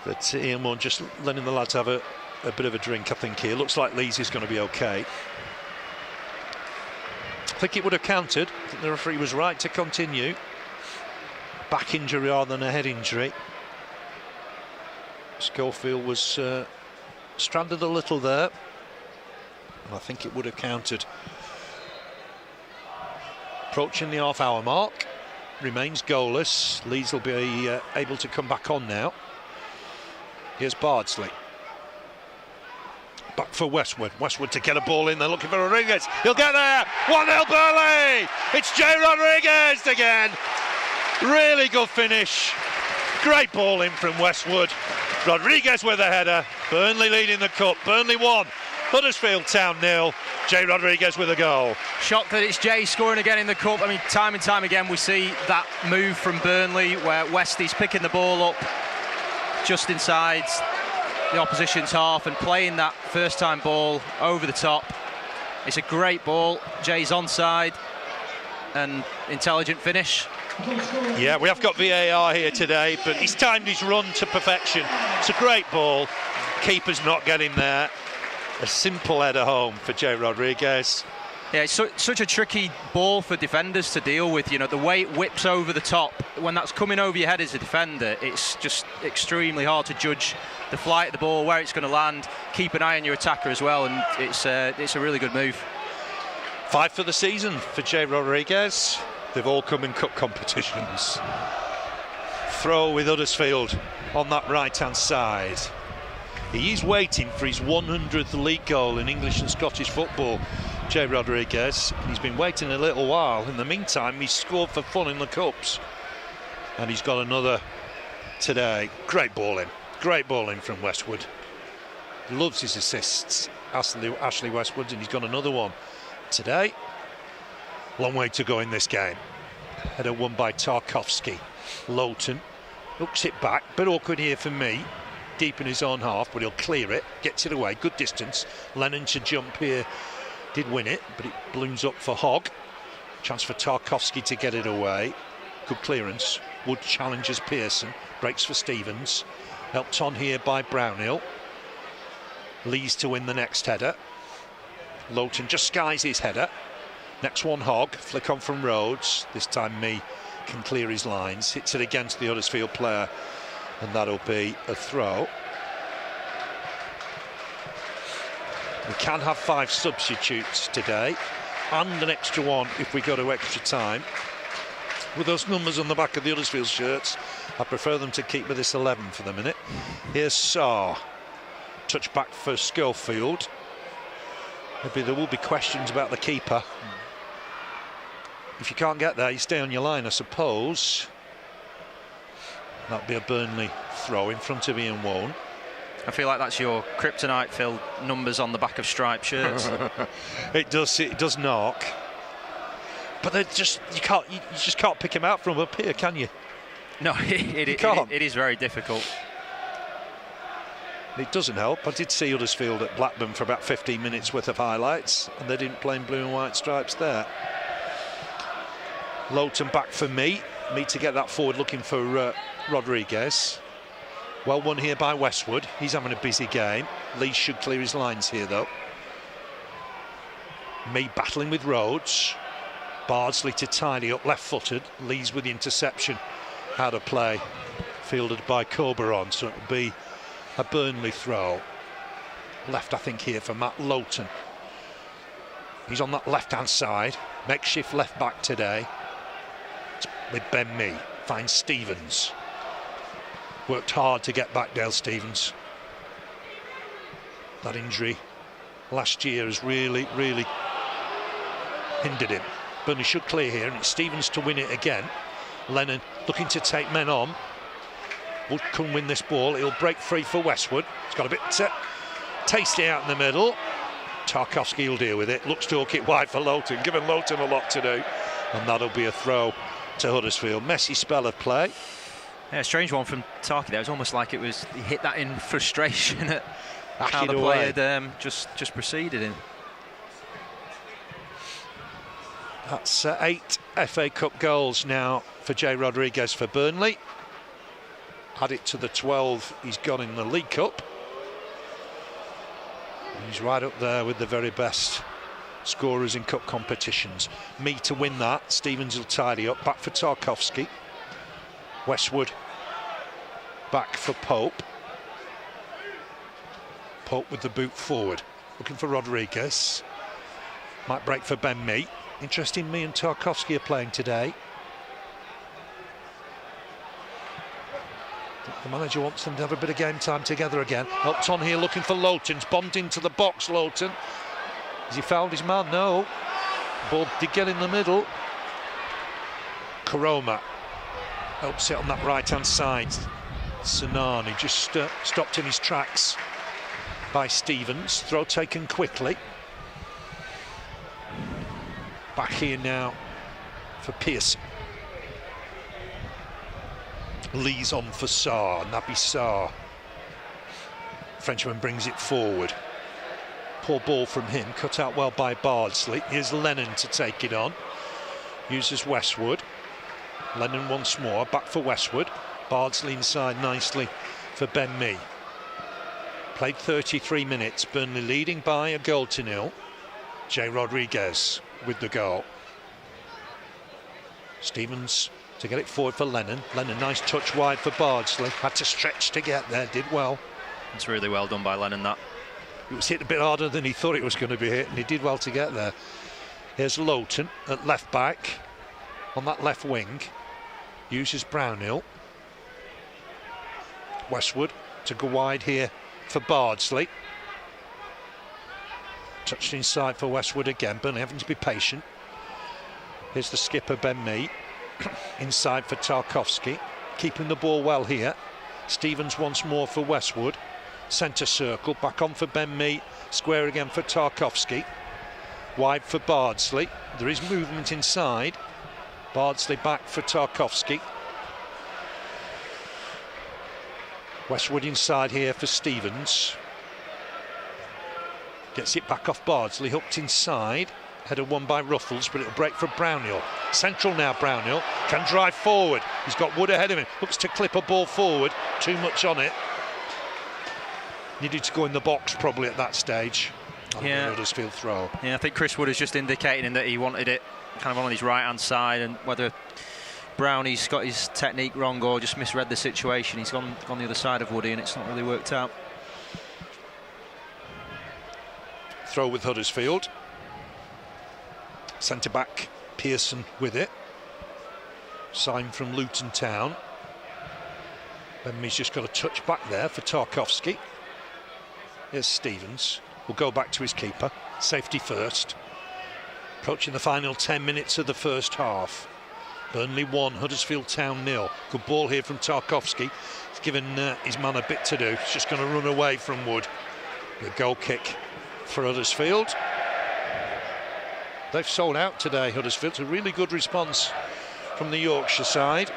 But Ian Warne just letting the lads have a bit of a drink, I think, here. Looks like Lees is going to be okay. I think it would have counted. I think the referee was right to continue. Back injury rather than a head injury. Schofield was stranded a little there, and I think it would have counted. Approaching the half-hour mark, remains goalless. Leeds will be able to come back on now. Here's Bardsley. Back for Westwood. Westwood to get a ball in. They're looking for Rodriguez. He'll get there. 1-0 Burnley. It's Jay Rodriguez again. Really good finish. Great ball in from Westwood. Rodriguez with a header. Burnley leading the cup. Burnley 1, Huddersfield Town 0. Jay Rodriguez with a goal. Shocked that it's Jay scoring again in the cup. I mean, time and time again we see that move from Burnley where Westie's picking the ball up just inside the opposition's half and playing that first time ball over the top. It's a great ball. Jay's onside and intelligent finish. Yeah, we have got VAR here today, but he's timed his run to perfection. It's a great ball. Keeper's not getting there. A simple header home for Jay Rodriguez. Yeah, it's such a tricky ball for defenders to deal with. You know, the way it whips over the top, when that's coming over your head as a defender, it's just extremely hard to judge the flight of the ball, where it's going to land, keep an eye on your attacker as well, and it's a really good move. 5 for the season for Jay Rodriguez. They've all come in cup competitions. Throw with Huddersfield on that right-hand side. He is waiting for his 100th league goal in English and Scottish football, Jay Rodriguez. He's been waiting a little while. In the meantime, he's scored for fun in the cups. And he's got another today. Great ball in from Westwood. Loves his assists, Ashley Westwood, and he's got another one today. Long way to go in this game. Header won by Tarkowski. Lowton hooks it back. Bit awkward here for me. Deep in his own half, but he'll clear it. Gets it away. Good distance. Lennon should jump here. Did win it, but it blooms up for Hogg. Chance for Tarkowski to get it away. Good clearance. Wood challenges Pearson. Breaks for Stevens. Helped on here by Brownhill. Lees to win the next header. Lowton just skies his header. Next one, Hogg. Flick on from Rhodes. This time Mee can clear his lines. Hits it against the Huddersfield player, and that'll be a throw. We can have 5 substitutes today, and an extra one if we go to extra time. With those numbers on the back of the Huddersfield shirts, I prefer them to keep with this 11 for the minute. Here's Sarr. Touch back for Schofield. Maybe there will be questions about the keeper. If you can't get there, you stay on your line, I suppose. That'll be a Burnley throw in front of Ian Warne. I feel like that's your kryptonite, Phil. Numbers on the back of striped shirts. It does knock. But they're just you just can't pick him out from up here, can you? No, it is very difficult. It doesn't help. I did see Huddersfield at Blackburn for about 15 minutes worth of highlights, and they didn't play in blue and white stripes there. Lowton back for Mee to get that forward, looking for Rodriguez. Well won here by Westwood. He's having a busy game. Lee should clear his lines here though. Me battling with Rhodes. Bardsley to tidy up, left-footed. Lees with the interception. Out of play. Fielded by Corberon, so it'll be a Burnley throw. Left, I think, here for Matt Lowton. He's on that left-hand side. Makeshift left-back today. It's with Ben Mee. Finds Stevens. Worked hard to get back, Dale Stevens. That injury last year has really hindered him. Burnley should clear here, and it's Stevens to win it again. Lennon looking to take men on. Wood can win this ball. He'll break free for Westwood. It's got a bit tasty out in the middle. Tarkowski will deal with it. Looks to hook it wide for Lowton, giving Lowton a lot to do, and that'll be a throw to Huddersfield. Messy spell of play. Yeah, a strange one from Tarky there. It was almost like he hit that in frustration at how the away. play had just proceeded in. That's 8 FA Cup goals now for Jay Rodriguez for Burnley. Add it to the 12 he's got in the League Cup. He's right up there with the very best scorers in cup competitions. Me to win that. Stevens will tidy up. Back for Tarkowski. Westwood back for Pope. Pope with the boot forward. Looking for Rodriguez. Might break for Ben Mee. Interesting, Me and Tarkowski are playing today. The manager wants them to have a bit of game time together again. Helps on here looking for Lowton's bombed into the box. Lowton, has he fouled his man? No. Ball did get in the middle. Karoma helps it on that right hand side. Sanani just stopped in his tracks by Stevens. Throw taken quickly. Back here now for Pearson. Lee's on for Sarr, Naby Sarr. Frenchman brings it forward. Poor ball from him, cut out well by Bardsley. Here's Lennon to take it on. Uses Westwood. Lennon once more, back for Westwood. Bardsley inside nicely for Ben Mee. Played 33 minutes, Burnley leading by a goal to nil. Jay Rodriguez with the goal. Stevens to get it forward for Lennon. Lennon, nice touch wide for Bardsley. Had to stretch to get there, did well. It's really well done by Lennon, that. It was hit a bit harder than he thought it was going to be hit, and he did well to get there. Here's Lowton at left back on that left wing. Uses Brownhill. Westwood to go wide here for Bardsley. Touched inside for Westwood again. Burnley having to be patient. Here's the skipper, Ben Mee. Inside for Tarkowski. Keeping the ball well here. Stevens once more for Westwood. Centre circle. Back on for Ben Mee. Square again for Tarkowski. Wide for Bardsley. There is movement inside. Bardsley back for Tarkowski. Westwood inside here for Stevens. Gets it back off Bardsley, hooked inside. Header won by Ruffles, but it'll break for Brownhill. Central now, Brownhill can drive forward. He's got Wood ahead of him. Looks to clip a ball forward. Too much on it. Needed to go in the box probably at that stage. Yeah. Huddersfield throw. Yeah, I think Chris Wood is just indicating that he wanted it kind of on his right-hand side, and whether Brownie's got his technique wrong or just misread the situation, he's gone the other side of Woody, and it's not really worked out. Throw with Huddersfield. Centre back Pearson with it. Sign from Luton Town. Benmee's just got a touch back there for Tarkowski. Here's Stevens. Will go back to his keeper. Safety first. Approaching the final 10 minutes of the first half. Burnley 1, Huddersfield Town 0. Good ball here from Tarkowski. He's given his man a bit to do. He's just going to run away from Wood. The goal kick for Huddersfield. They've sold out today, Huddersfield. It's a really good response from the Yorkshire side.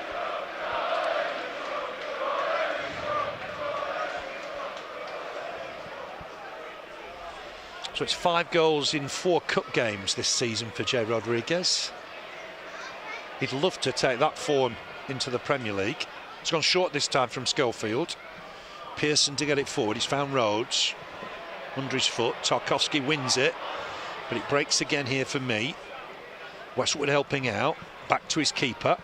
So it's 5 goals in 4 cup games this season for Jay Rodriguez. He'd love to take that form into the Premier League. It's gone short this time from Schofield. Pearson to get it forward. He's found Rhodes under his foot. Tarkowski wins it. but it breaks again here for me. Westwood helping out, back to his keeper.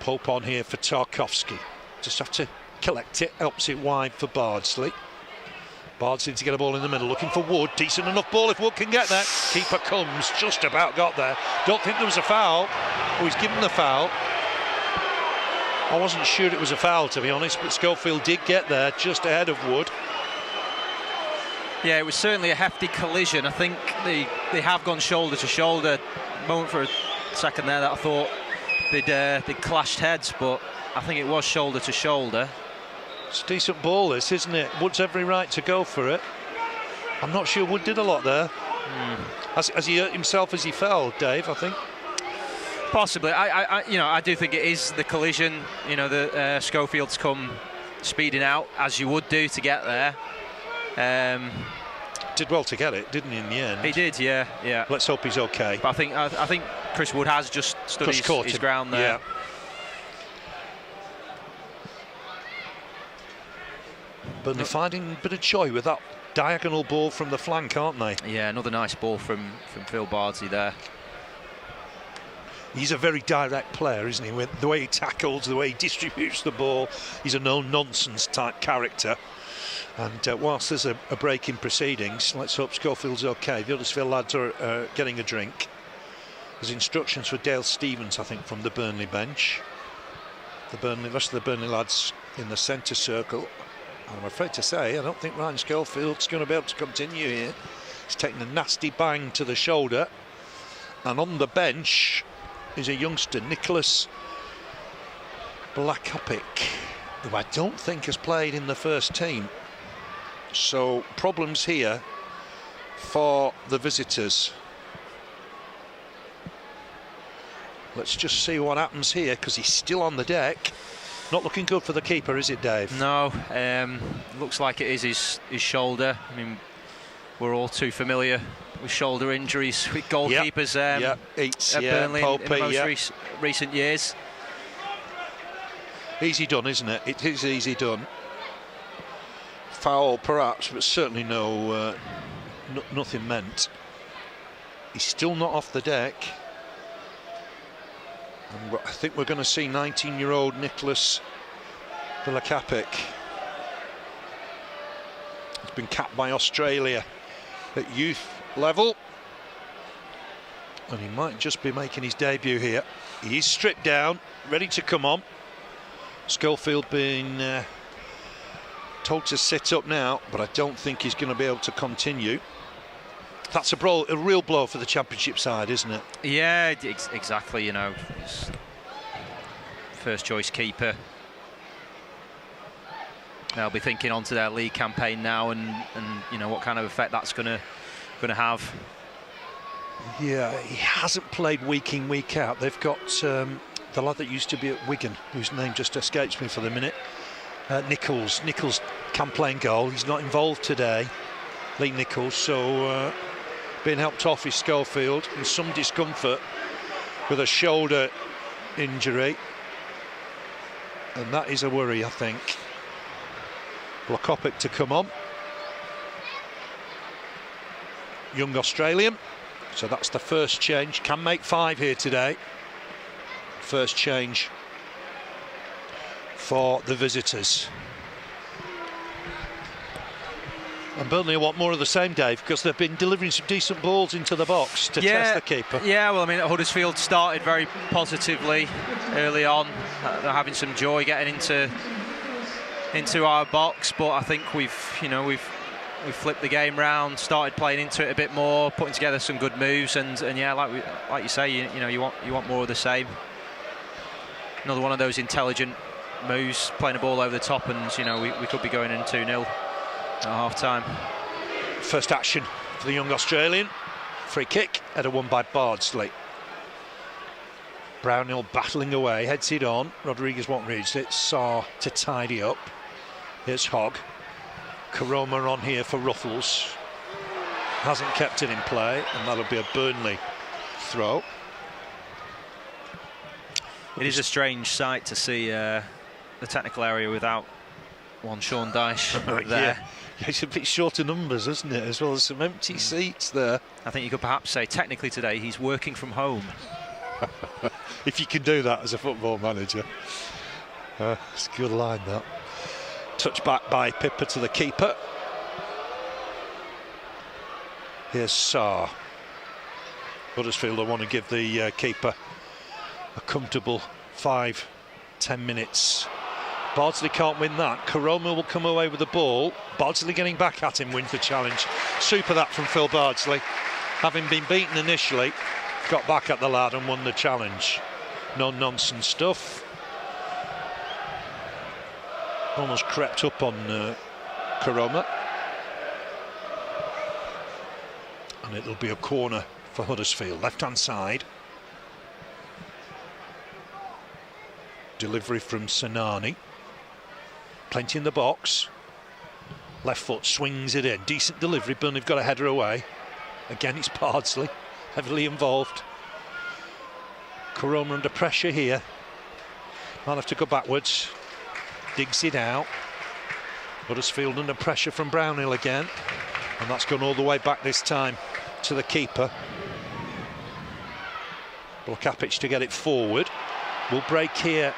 Pope on here for Tarkowski. Just have to collect it, helps it wide for Bardsley. Bardsley to get a ball in the middle, looking for Wood. Decent enough ball if Wood can get there. Keeper comes, just about got there. Don't think there was a foul. Oh, he's given the foul. I wasn't sure it was a foul, to be honest, but Schofield did get there just ahead of Wood. Yeah, it was certainly a hefty collision. I think they have gone shoulder to shoulder. Moment for a second there that I thought they'd clashed heads, but I think it was shoulder to shoulder. It's a decent ball, this, isn't it? Wood's every right to go for it. I'm not sure Wood did a lot there. Has he hurt himself as he fell, Dave, I think? Possibly. I do think it is the collision. You know, the Schofield's come speeding out, as you would do to get there. Did well to get it, didn't he, in the end? He did, yeah. Let's hope he's okay. But I think Chris Wood has just stood his ground there. Yeah. Burnley finding a bit of joy with that diagonal ball from the flank, aren't they? Yeah, another nice ball from Phil Bardsley there. He's a very direct player, isn't he? With the way he tackles, the way he distributes the ball, he's a no-nonsense type character. And whilst there's a break in proceedings, let's hope Schofield's okay. The Huddersfield lads are getting a drink. There's instructions for Dale Stevens, I think, from the Burnley bench. The rest of the Burnley lads in the centre circle. And I'm afraid to say, I don't think Ryan Schofield's going to be able to continue here. He's taken a nasty bang to the shoulder. And on the bench is a youngster, Nicholas Blackopik, who I don't think has played in the first team. So problems here for the visitors. Let's just see what happens here, because he's still on the deck. Not looking good for the keeper, is it, Dave? No, looks like it is his shoulder. I mean, we're all too familiar with shoulder injuries with goalkeepers at Burnley in the most recent years. Easy done, isn't it? It is easy done. Foul, perhaps, but certainly nothing meant. He's still not off the deck. And I think we're going to see 19-year-old Nicholas Blackopik. He's been capped by Australia at youth level. And he might just be making his debut here. He is stripped down, ready to come on. Schofield being told to sit up now, but I don't think he's going to be able to continue. That's a real blow for the Championship side, isn't it? Yeah, exactly. You know, first choice keeper. They'll be thinking onto their league campaign now, and you know what kind of effect that's going to have. Yeah, he hasn't played week in, week out. They've got the lad that used to be at Wigan, whose name just escapes me for the minute. Nichols. Nichols can play in goal. He's not involved today, Lee Nichols. So being helped off is Schofield, in some discomfort with a shoulder injury, and that is a worry, I think. Blackopik to come on. Young Australian. So that's the first change. Can make 5 here today. First change for the visitors. And Burnley want more of the same, Dave, because they've been delivering some decent balls into the box to test the keeper. Yeah, well, I mean, Huddersfield started very positively early on. They're having some joy getting into our box, but I think we've flipped the game round, started playing into it a bit more, putting together some good moves, and yeah, like you say, you want more of the same. Another one of those intelligent moves, playing a ball over the top, and we could be going in 2-0 at half-time. First action for the young Australian. Free kick, header won by Bardsley. Brownhill battling away, heads it on. Rodriguez won't reach it. Saar to tidy up. Here's Hogg. Karoma on here for Ruffles. Hasn't kept it in play, and that'll be a Burnley throw. It is a strange sight to see the technical area without one Sean Dyche there. Yeah, it's a bit short of numbers, isn't it? As well as some empty seats there. I think you could perhaps say technically today he's working from home. If you can do that as a football manager. It's a good line, that. Touch back by Pippa to the keeper. Here's Sarr. Huddersfield want to give the keeper a comfortable 5-10 minutes. Bardsley can't win that. Koroma will come away with the ball. Bardsley getting back at him wins the challenge. Super that from Phil Bardsley. Having been beaten initially, got back at the lad and won the challenge. No nonsense stuff. Almost crept up on Koroma. And it'll be a corner for Huddersfield. Left hand side. Delivery from Sinani. Plenty in the box. Left foot swings it in. Decent delivery. Burnley have got a header away. Again, it's Bardsley. Heavily involved. Koroma under pressure here. Might have to go backwards. Digs it out. Huddersfield under pressure from Brownhill again. And that's gone all the way back this time to the keeper. Blakapic to get it forward. Will break here.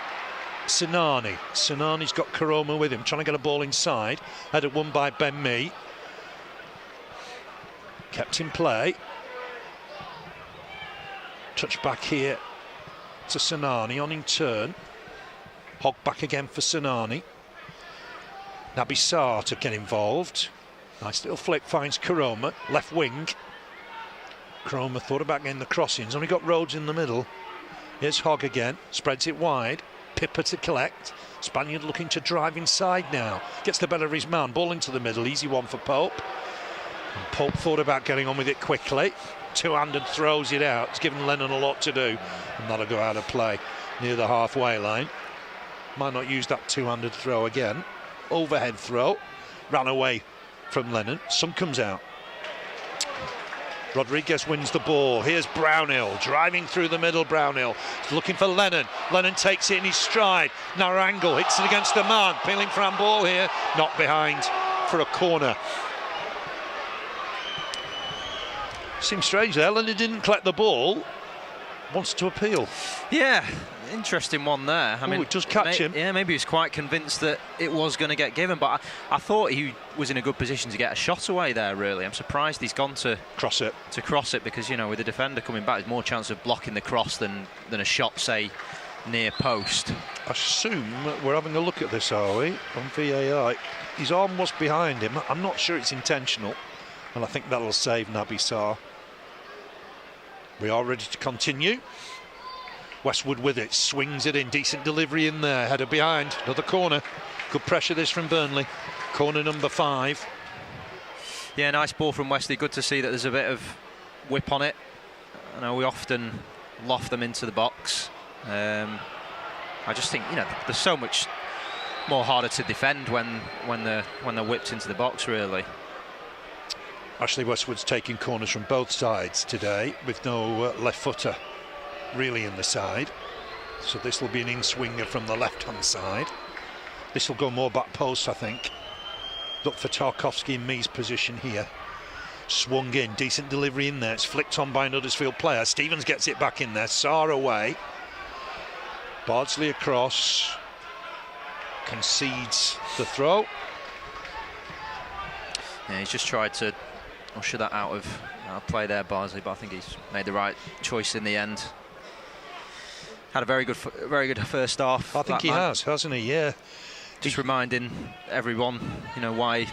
Sinani. Sinani's got Koroma with him, trying to get a ball inside. Headed won by Ben Mee. Kept in play. Touch back here to Sinani on in turn. Hog back again for Sinani. Naby Sarr to get involved. Nice little flick, finds Koroma. Left wing. Koroma thought about getting the crossings. Only got Rhodes in the middle. Here's Hogg again. Spreads it wide. Pippa to collect. Spaniard looking to drive inside now. Gets the better of his man. Ball into the middle. Easy one for Pope. And Pope thought about getting on with it quickly. Two-handed throws it out. It's given Lennon a lot to do. And that'll go out of play near the halfway line. Might not use that two-handed throw again. Overhead throw. Ran away from Lennon. Sun comes out. Rodriguez wins the ball. Here's Brownhill driving through the middle. Brownhill looking for Lennon. Lennon takes it in his stride. Narrow angle, hits it against the man. Peeling for handball here. Not behind for a corner. Seems strange there. Lennon didn't collect the ball. Wants to appeal. Yeah, interesting one there. I mean, it does catch him. Yeah, maybe he was quite convinced that it was going to get given, but I thought he was in a good position to get a shot away there, really. I'm surprised he's gone to cross it. Because, you know, with the defender coming back, there's more chance of blocking the cross than a shot, say, near post. I assume we're having a look at this, are we, on VAR? His arm was behind him. I'm not sure it's intentional, and I think that'll save Naby Sarr. We are ready to continue. Westwood with it, swings it in, decent delivery in there, header behind, another corner. Good pressure this from Burnley. Corner number 5. Yeah, nice ball from Wesley. Good to see that there's a bit of whip on it. I know we often loft them into the box. I just think, you know, there's so much more harder to defend when they're whipped into the box, really. Ashley Westwood's taking corners from both sides today with no left footer really in the side, so this will be an in-swinger from the left-hand side. This will go more back post, I think. Look for Tarkowski in Mee's position here. Swung in, decent delivery in there. It's flicked on by an Huddersfield player. Stevens gets it back in there. Sarr away. Bardsley across. Concedes the throw. Yeah, he's just tried to usher that out of play there, Bardsley, but I think he's made the right choice in the end. Had a very good first half. I think he has, hasn't he? Yeah. Just reminding everyone, you know, why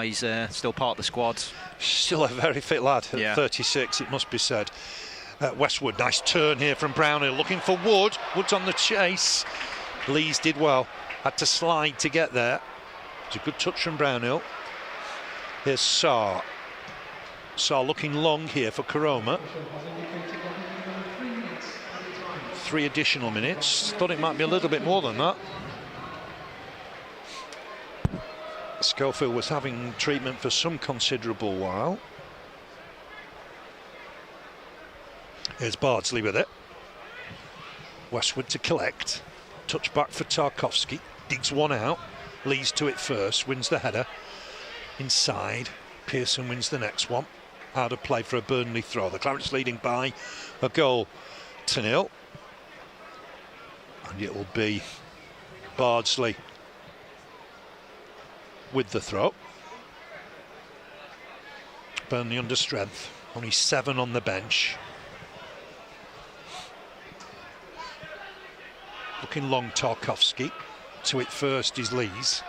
he's still part of the squad. Still a very fit lad at yeah. 36, it must be said. Westwood, nice turn here from Brownhill, looking for Wood. Wood's on the chase. Lees did well, had to slide to get there. It's a good touch from Brownhill. Here's Sarr. Sarr looking long here for Koroma. 3 additional minutes. Thought it might be a little bit more than that. Schofield was having treatment for some considerable while. Here's Bardsley with it. Westwood to collect. Touch back for Tarkowski. Digs one out. Leads to it first. Wins the header. inside. Pearson wins the next one. Out of play for a Burnley throw. The Clarets leading by a goal to nil. And it will be Bardsley with the throw. Burnley under strength. Only 7 on the bench. Looking long, Tarkovsky. To it first is Lees.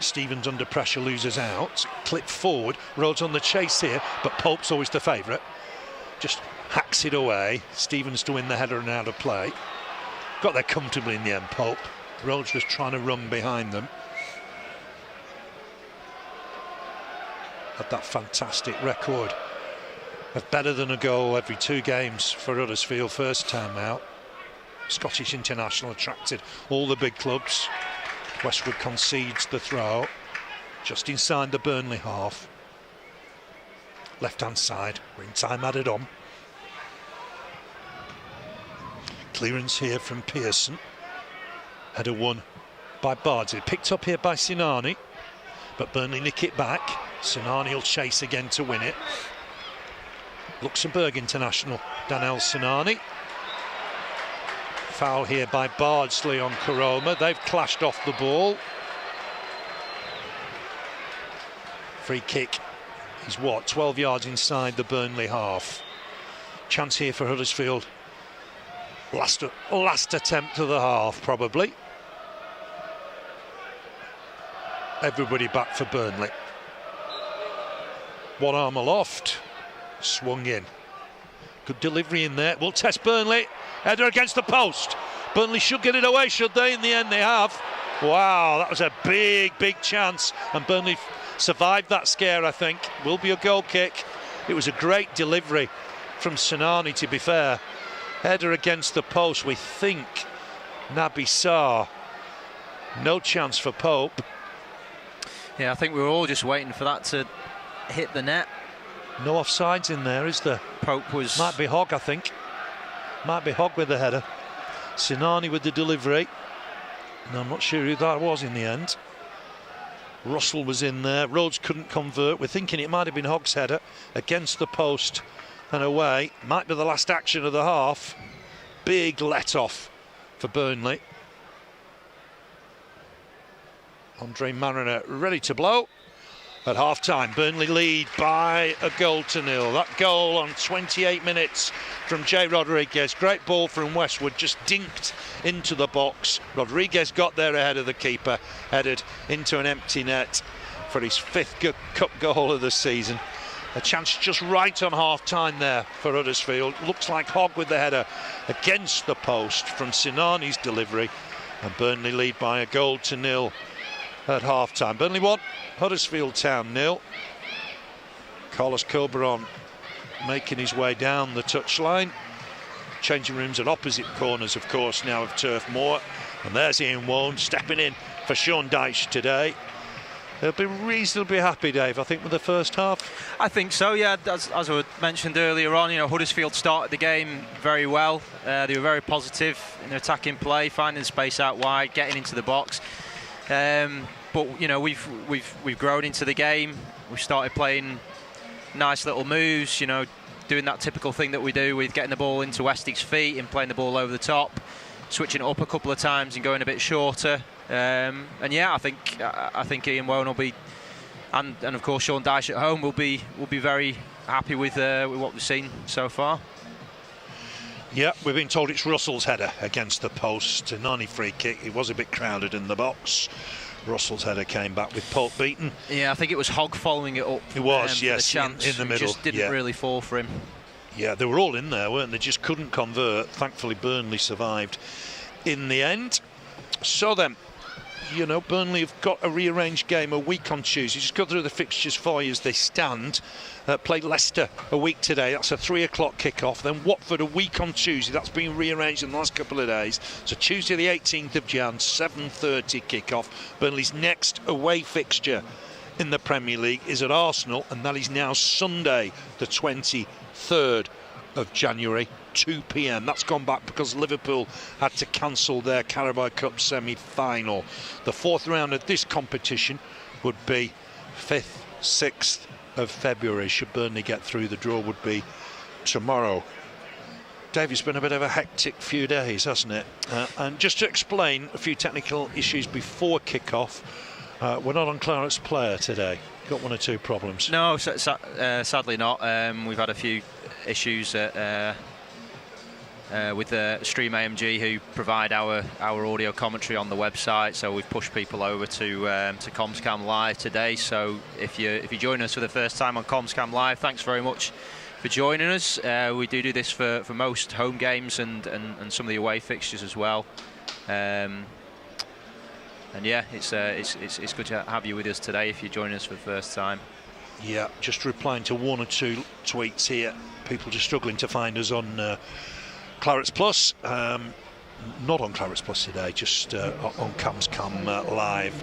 Stevens under pressure, loses out. Clip forward. Rhodes on the chase here, but Pope's always the favourite. Just hacks it away. Stevens to win the header and out of play. Got there comfortably in the end, Pope. Rhodes was trying to run behind them. Had that fantastic record of better than a goal every 2 games for Huddersfield first time out. Scottish international attracted all the big clubs. Westwood concedes the throw just inside the Burnley half. Left hand side, ring time added on. Clearance here from Pearson. Header won by Bardsley. Picked up here by Sinani, but Burnley nick it back. Sinani will chase again to win it. Luxembourg international Danel Sinani. Foul here by Bardsley on Koroma. They've clashed off the ball. Free kick is 12 yards inside the Burnley half. Chance here for Huddersfield. Last attempt of the half, probably. Everybody back for Burnley. One arm aloft. Swung in. Good delivery in there. We'll test Burnley. Header against the post. Burnley should get it away, should they? In the end, they have. Wow, that was a big chance. And Burnley survived that scare, I think. Will be a goal kick. It was a great delivery from Sinani, to be fair. Header against the post. We think Naby Sarr. No chance for Pope. Yeah, I think we were all just waiting for that to hit the net. No offsides in there, is there? Pope was... Might be Hogg, I think. Might be Hogg with the header. Sinani with the delivery. And I'm not sure who that was in the end. Russell was in there. Rhodes couldn't convert. We're thinking it might have been Hogg's header against the post and away. Might be the last action of the half. Big let-off for Burnley. Andre Mariner ready to blow. At half-time, Burnley lead by a goal to nil. That goal on 28 minutes from Jay Rodriguez. Great ball from Westwood, just dinked into the box. Rodriguez got there ahead of the keeper, headed into an empty net for his 5th cup goal of the season. A chance just right on half-time there for Huddersfield. Looks like Hogg with the header against the post from Sinani's delivery. And Burnley lead by a goal to nil at half-time. Burnley 1, Huddersfield Town 0. Carlos Coberon making his way down the touchline. Changing rooms at opposite corners, of course, now of Turf Moor. And there's Ian Woan stepping in for Sean Dyche today. They'll be reasonably happy, Dave, I think, with the first half. I think so, yeah. As I mentioned earlier on, Huddersfield started the game very well. They were very positive in their attacking play, finding space out wide, getting into the box. But we've grown into the game. We've started playing nice little moves, doing that typical thing that we do with getting the ball into Westig's feet and playing the ball over the top, switching it up a couple of times and going a bit shorter. And yeah, I think Ian Woan will be, and of course Sean Dyche at home will be very happy with what we've seen so far. Yeah, we've been told it's Russell's header against the post. A 90 free kick. It was a bit crowded in the box. Russell's header came back with Pope beaten. Yeah, I think it was Hogg following it up. It was, yes, the chance. in the middle. Just didn't really fall for him. Yeah, they were all in there, weren't they? Just couldn't convert. Thankfully, Burnley survived in the end. So then, Burnley have got a rearranged game a week on Tuesday. Just go through the fixtures for you as they stand. Play Leicester a week today. That's a 3 o'clock kick-off. Then Watford a week on Tuesday. That's been rearranged in the last couple of days. So Tuesday the 18th of Jan, 7:30 kick-off. Burnley's next away fixture in the Premier League is at Arsenal, and that is now Sunday the 23rd of January, 2 p.m. That's gone back because Liverpool had to cancel their Carabao Cup semi-final. The 4th round of this competition would be 5th, 6th of February. Should Burnley get through, the draw would be tomorrow. Dave, it's been a bit of a hectic few days, hasn't it? And just to explain a few technical issues before kick-off, we're not on Clarets Player today. Got one or two problems. No, sadly not. We've had a few issues with Stream AMG, who provide our audio commentary on the website. So we've pushed people over to COMMS Live today. So if you join us for the first time on COMMS Live, thanks very much for joining us. We do this for most home games and some of the away fixtures as well. And yeah, it's good to have you with us today if you're joining us for the first time. Yeah, just replying to one or two tweets here. People just struggling to find us on Clarets Plus. Not on Clarets Plus today, just on COMMS Live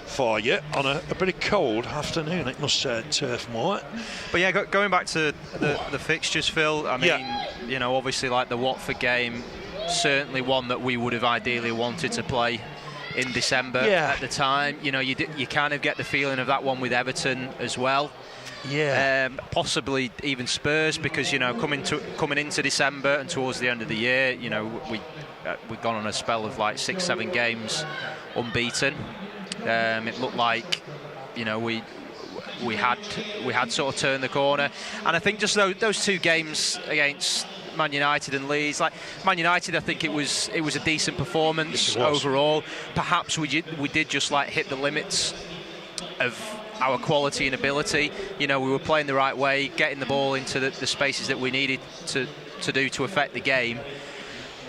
for you on a pretty cold afternoon, it must say, Turf Moor. But yeah, going back to the fixtures, Phil, I mean, you know, obviously like the Watford game, certainly one that we would have ideally wanted to play in December at the time. You know, you kind of get the feeling of that one with Everton as well. Yeah. Possibly even Spurs, because, you know, coming into December and towards the end of the year, you know, we've gone on a spell of like 6-7 games unbeaten. It looked like, you know, we had sort of turned the corner, and I think just those two games against Man United and Leeds, like Man United, I think it was a decent performance overall. Perhaps we did just like hit the limits of our quality and ability. You know, we were playing the right way, getting the ball into the spaces that we needed to do to affect the game.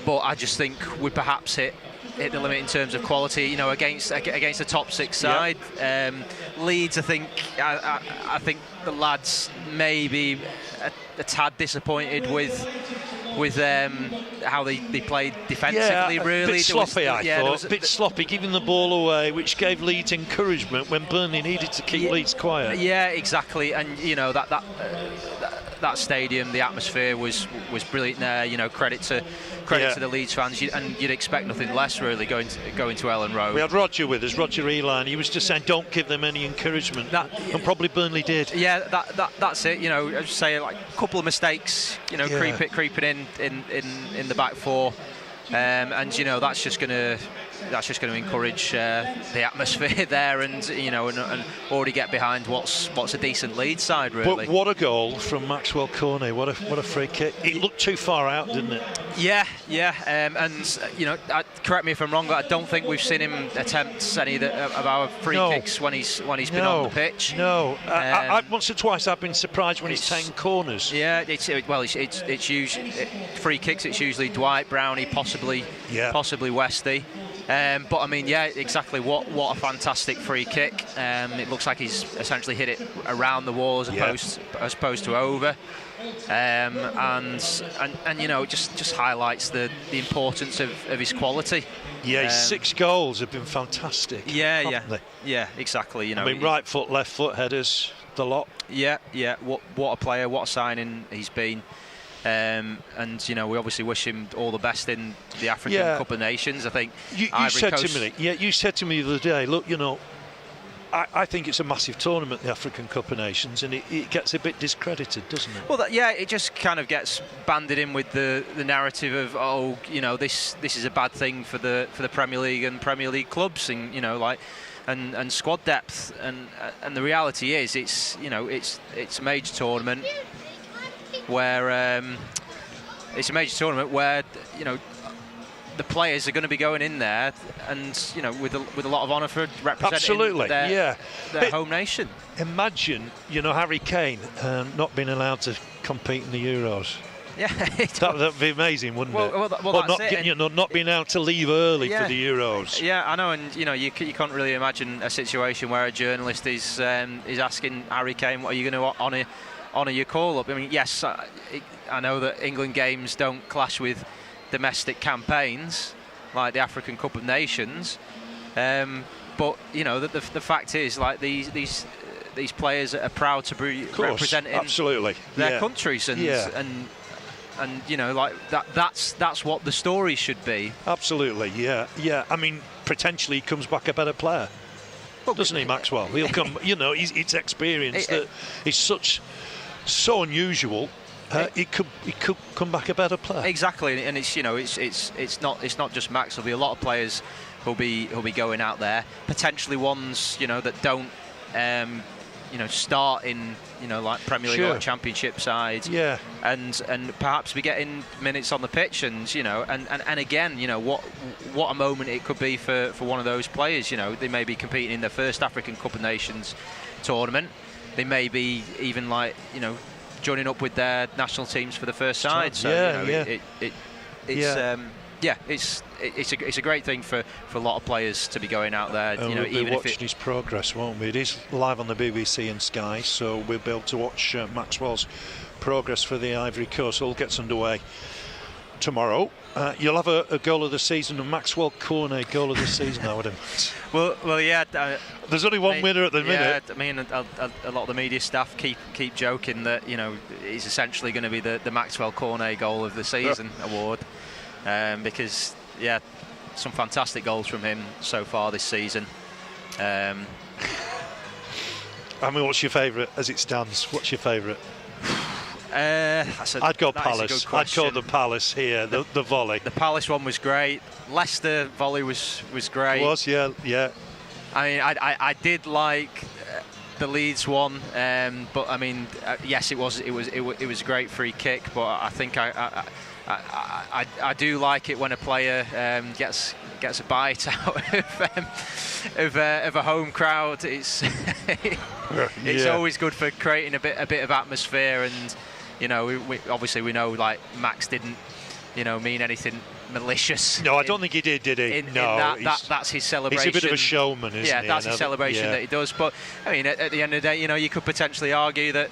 But I just think we perhaps hit the limit in terms of quality, you know, against the top six side. Leeds, I think the lads may be a tad disappointed with how they played defensively. Really, a bit sloppy. I thought a bit sloppy, giving the ball away, which gave Leeds encouragement when Burnley needed to keep Leeds quiet. Yeah, exactly. And you know that stadium, the atmosphere was brilliant there. You know, credit to the Leeds fans, and you'd expect nothing less really going to Ellen Road. We had Roger with us, Roger Eli, and he was just saying don't give them any encouragement, and probably Burnley did. Yeah, that's it. You know, as say, like a couple of mistakes, you know, creeping in the back four, and you know that's just going to encourage the atmosphere there, and you know, and already get behind what's a decent Leeds side, really. But what a goal from Maxwell Cornet! What a free kick! It looked too far out, didn't it? Yeah. And you know, correct me if I'm wrong, but I don't think we've seen him attempt any of our free kicks when he's been on the pitch. No, once or twice I've been surprised when he's taken corners. Yeah, it's usually free kicks. It's usually Dwight, Brownie, possibly Westy. But I mean, yeah, exactly. What a fantastic free kick! It looks like he's essentially hit it around the wall as opposed to over, and you know, just highlights the importance of his quality. Yeah, his 6 goals have been fantastic. Yeah, exactly. You know, I mean, right foot, left foot headers, the lot. Yeah. What a player! What a signing he's been. And you know, we obviously wish him all the best in the African Cup of Nations. I think you said to me the other day, look, you know, I think it's a massive tournament, the African Cup of Nations, and it gets a bit discredited, doesn't it? Well, it just kind of gets banded in with the narrative of, oh, you know, this is a bad thing for the Premier League and Premier League clubs, and you know, like. And squad depth, and the reality is, it's a major tournament where you know, the players are going to be going in there, and you know, with a lot of honour for representing their home nation. Imagine, you know, Harry Kane not being allowed to compete in the Euros. Yeah, that'd be amazing, wouldn't it? Well, not being able to leave early for the Euros. Yeah, I know, and you know, you can't really imagine a situation where a journalist is asking Harry Kane, "What are you going to honour your call up?" I mean, yes, I know that England games don't clash with domestic campaigns like the African Cup of Nations, but you know, the fact is, like, these players are proud to be representing their countries, and you know, like that's what the story should be. Absolutely, yeah. I mean, potentially he comes back a better player. doesn't he, Maxwell? He'll come. It's experience that is so unusual. It could come back a better player. Exactly, and it's not just Max. There'll be a lot of players who'll be going out there. Potentially ones that don't start in like Premier League or Championship sides. Yeah. And perhaps be getting minutes on the pitch, and again, what a moment it could be for one of those players. They may be competing in their first African Cup of Nations tournament. They may be even joining up with their national teams for the first side. So it's a great thing for a lot of players to be going out there. We'll be watching his progress, won't we? It is live on the BBC and Sky, so we'll be able to watch Maxwell's progress for the Ivory Coast. All gets underway tomorrow. You'll have a goal of the season, a Maxwell Cornet goal of the season, I would imagine. Well, yeah. There's only one winner at the minute. I mean, a lot of the media staff keep joking that he's essentially going to be the Maxwell Cornet goal of the season award, because some fantastic goals from him so far this season. I mean, what's your favourite as it stands? What's your favourite? I'd go Palace. I'd call the Palace here, the volley. The Palace one was great. Leicester volley was great. It was, yeah. I mean, I did like the Leeds one, but I mean, yes, it was a great free kick. But I think I do like it when a player gets a bite out of a home crowd. It's always good for creating a bit of atmosphere, and we obviously we know like Max didn't mean anything malicious. No, I don't think he did he? That's his celebration. He's a bit of a showman, isn't he? Yeah, that's his celebration that he does. But I mean, at the end of the day, you could potentially argue that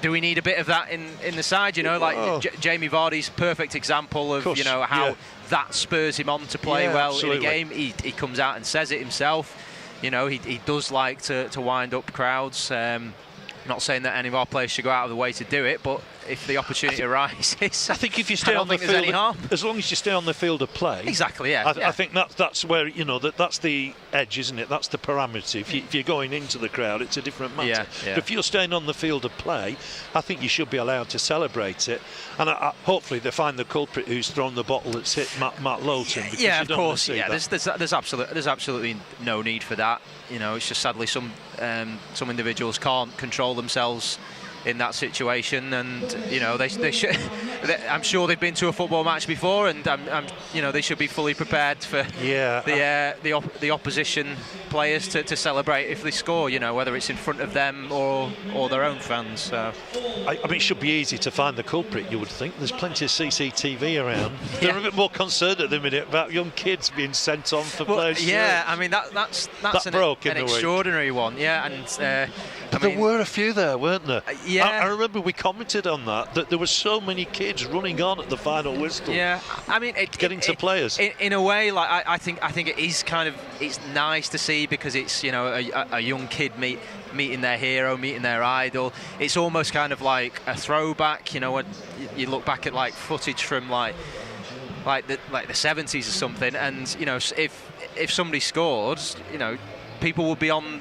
do we need a bit of that in the side? Jamie Vardy's perfect example of how that spurs him on to play well absolutely. In a game. He comes out and says it himself. He does like to wind up crowds. Not saying that any of our players should go out of the way to do it, but if the opportunity arises, I think if you stay on the field, as long as you stay on the field of play, exactly. Yeah, I think that's where that's the edge, isn't it? That's the parameter. If you're going into the crowd, it's a different matter. Yeah. But if you're staying on the field of play, I think you should be allowed to celebrate it. And hopefully they find the culprit who's thrown the bottle that's hit Matt Lowton. Yeah, of course. Yeah, there's absolutely no need for that. It's just sadly some individuals can't control themselves in that situation, and they should. I'm sure they've been to a football match before, and they should be fully prepared for the opposition players to celebrate if they score. Whether it's in front of them or their own fans. So. I mean, it should be easy to find the culprit. You would think there's plenty of CCTV around. They're a bit more concerned at the minute about young kids being sent on for players. Yeah, I mean that's an extraordinary one. Yeah, and. There were a few there, weren't there? Yeah. I remember we commented on that there were so many kids running on at the final whistle. Yeah, I mean, getting to players. In a way, like I think it is it's nice to see, because it's a young kid meeting their hero, meeting their idol. It's almost kind of like a throwback. When you look back at like footage from like the 70s or something, and if somebody scored, people would be on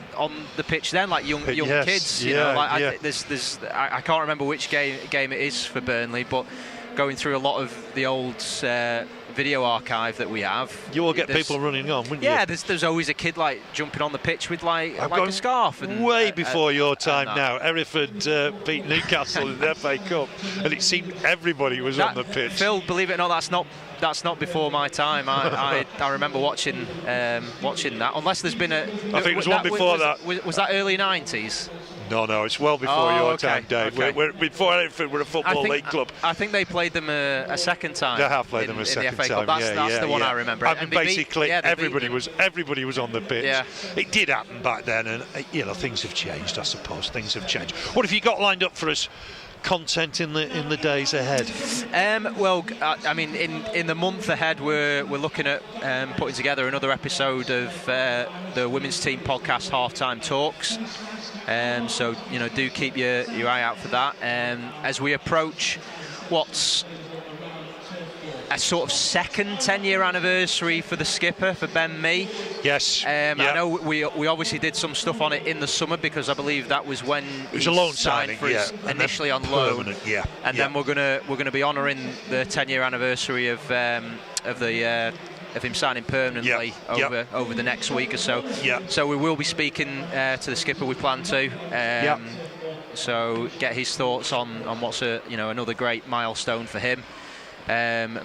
the pitch then, like young kids. I can't remember which game it is for Burnley, but going through a lot of the old video archive that we have, you will get people running on, wouldn't you? Yeah, there's always a kid like jumping on the pitch with like a scarf. And, way before your time now. Hereford beat Newcastle in the FA Cup, and it seemed everybody was on the pitch. Phil, believe it or not, that's not before my time. I remember watching that. Unless there's been I think it was one before that. Was that early 90s? No, it's well before your time, Dave. Okay. We're before Hereford, we're a football league club. I think they played them a second time. They have played them a second time. That's the one I remember. I mean, basically, everybody was on the pitch. Yeah. It did happen back then, and things have changed. I suppose things have changed. What have you got lined up for us? Content in the days ahead? I mean, in the month ahead, we're looking at putting together another episode of the women's team podcast, Halftime Talks. So do keep your eye out for that. As we approach what's sort of second 10-year anniversary for the skipper, for Ben Mee. Yes. I know we obviously did some stuff on it in the summer, because I believe that was when it was a loan signed signing, for his initially on loan. Then we're gonna be honouring the 10-year anniversary of him signing permanently over the next week or so. So we will be speaking to the skipper. We plan to. So get his thoughts on what's another great milestone for him.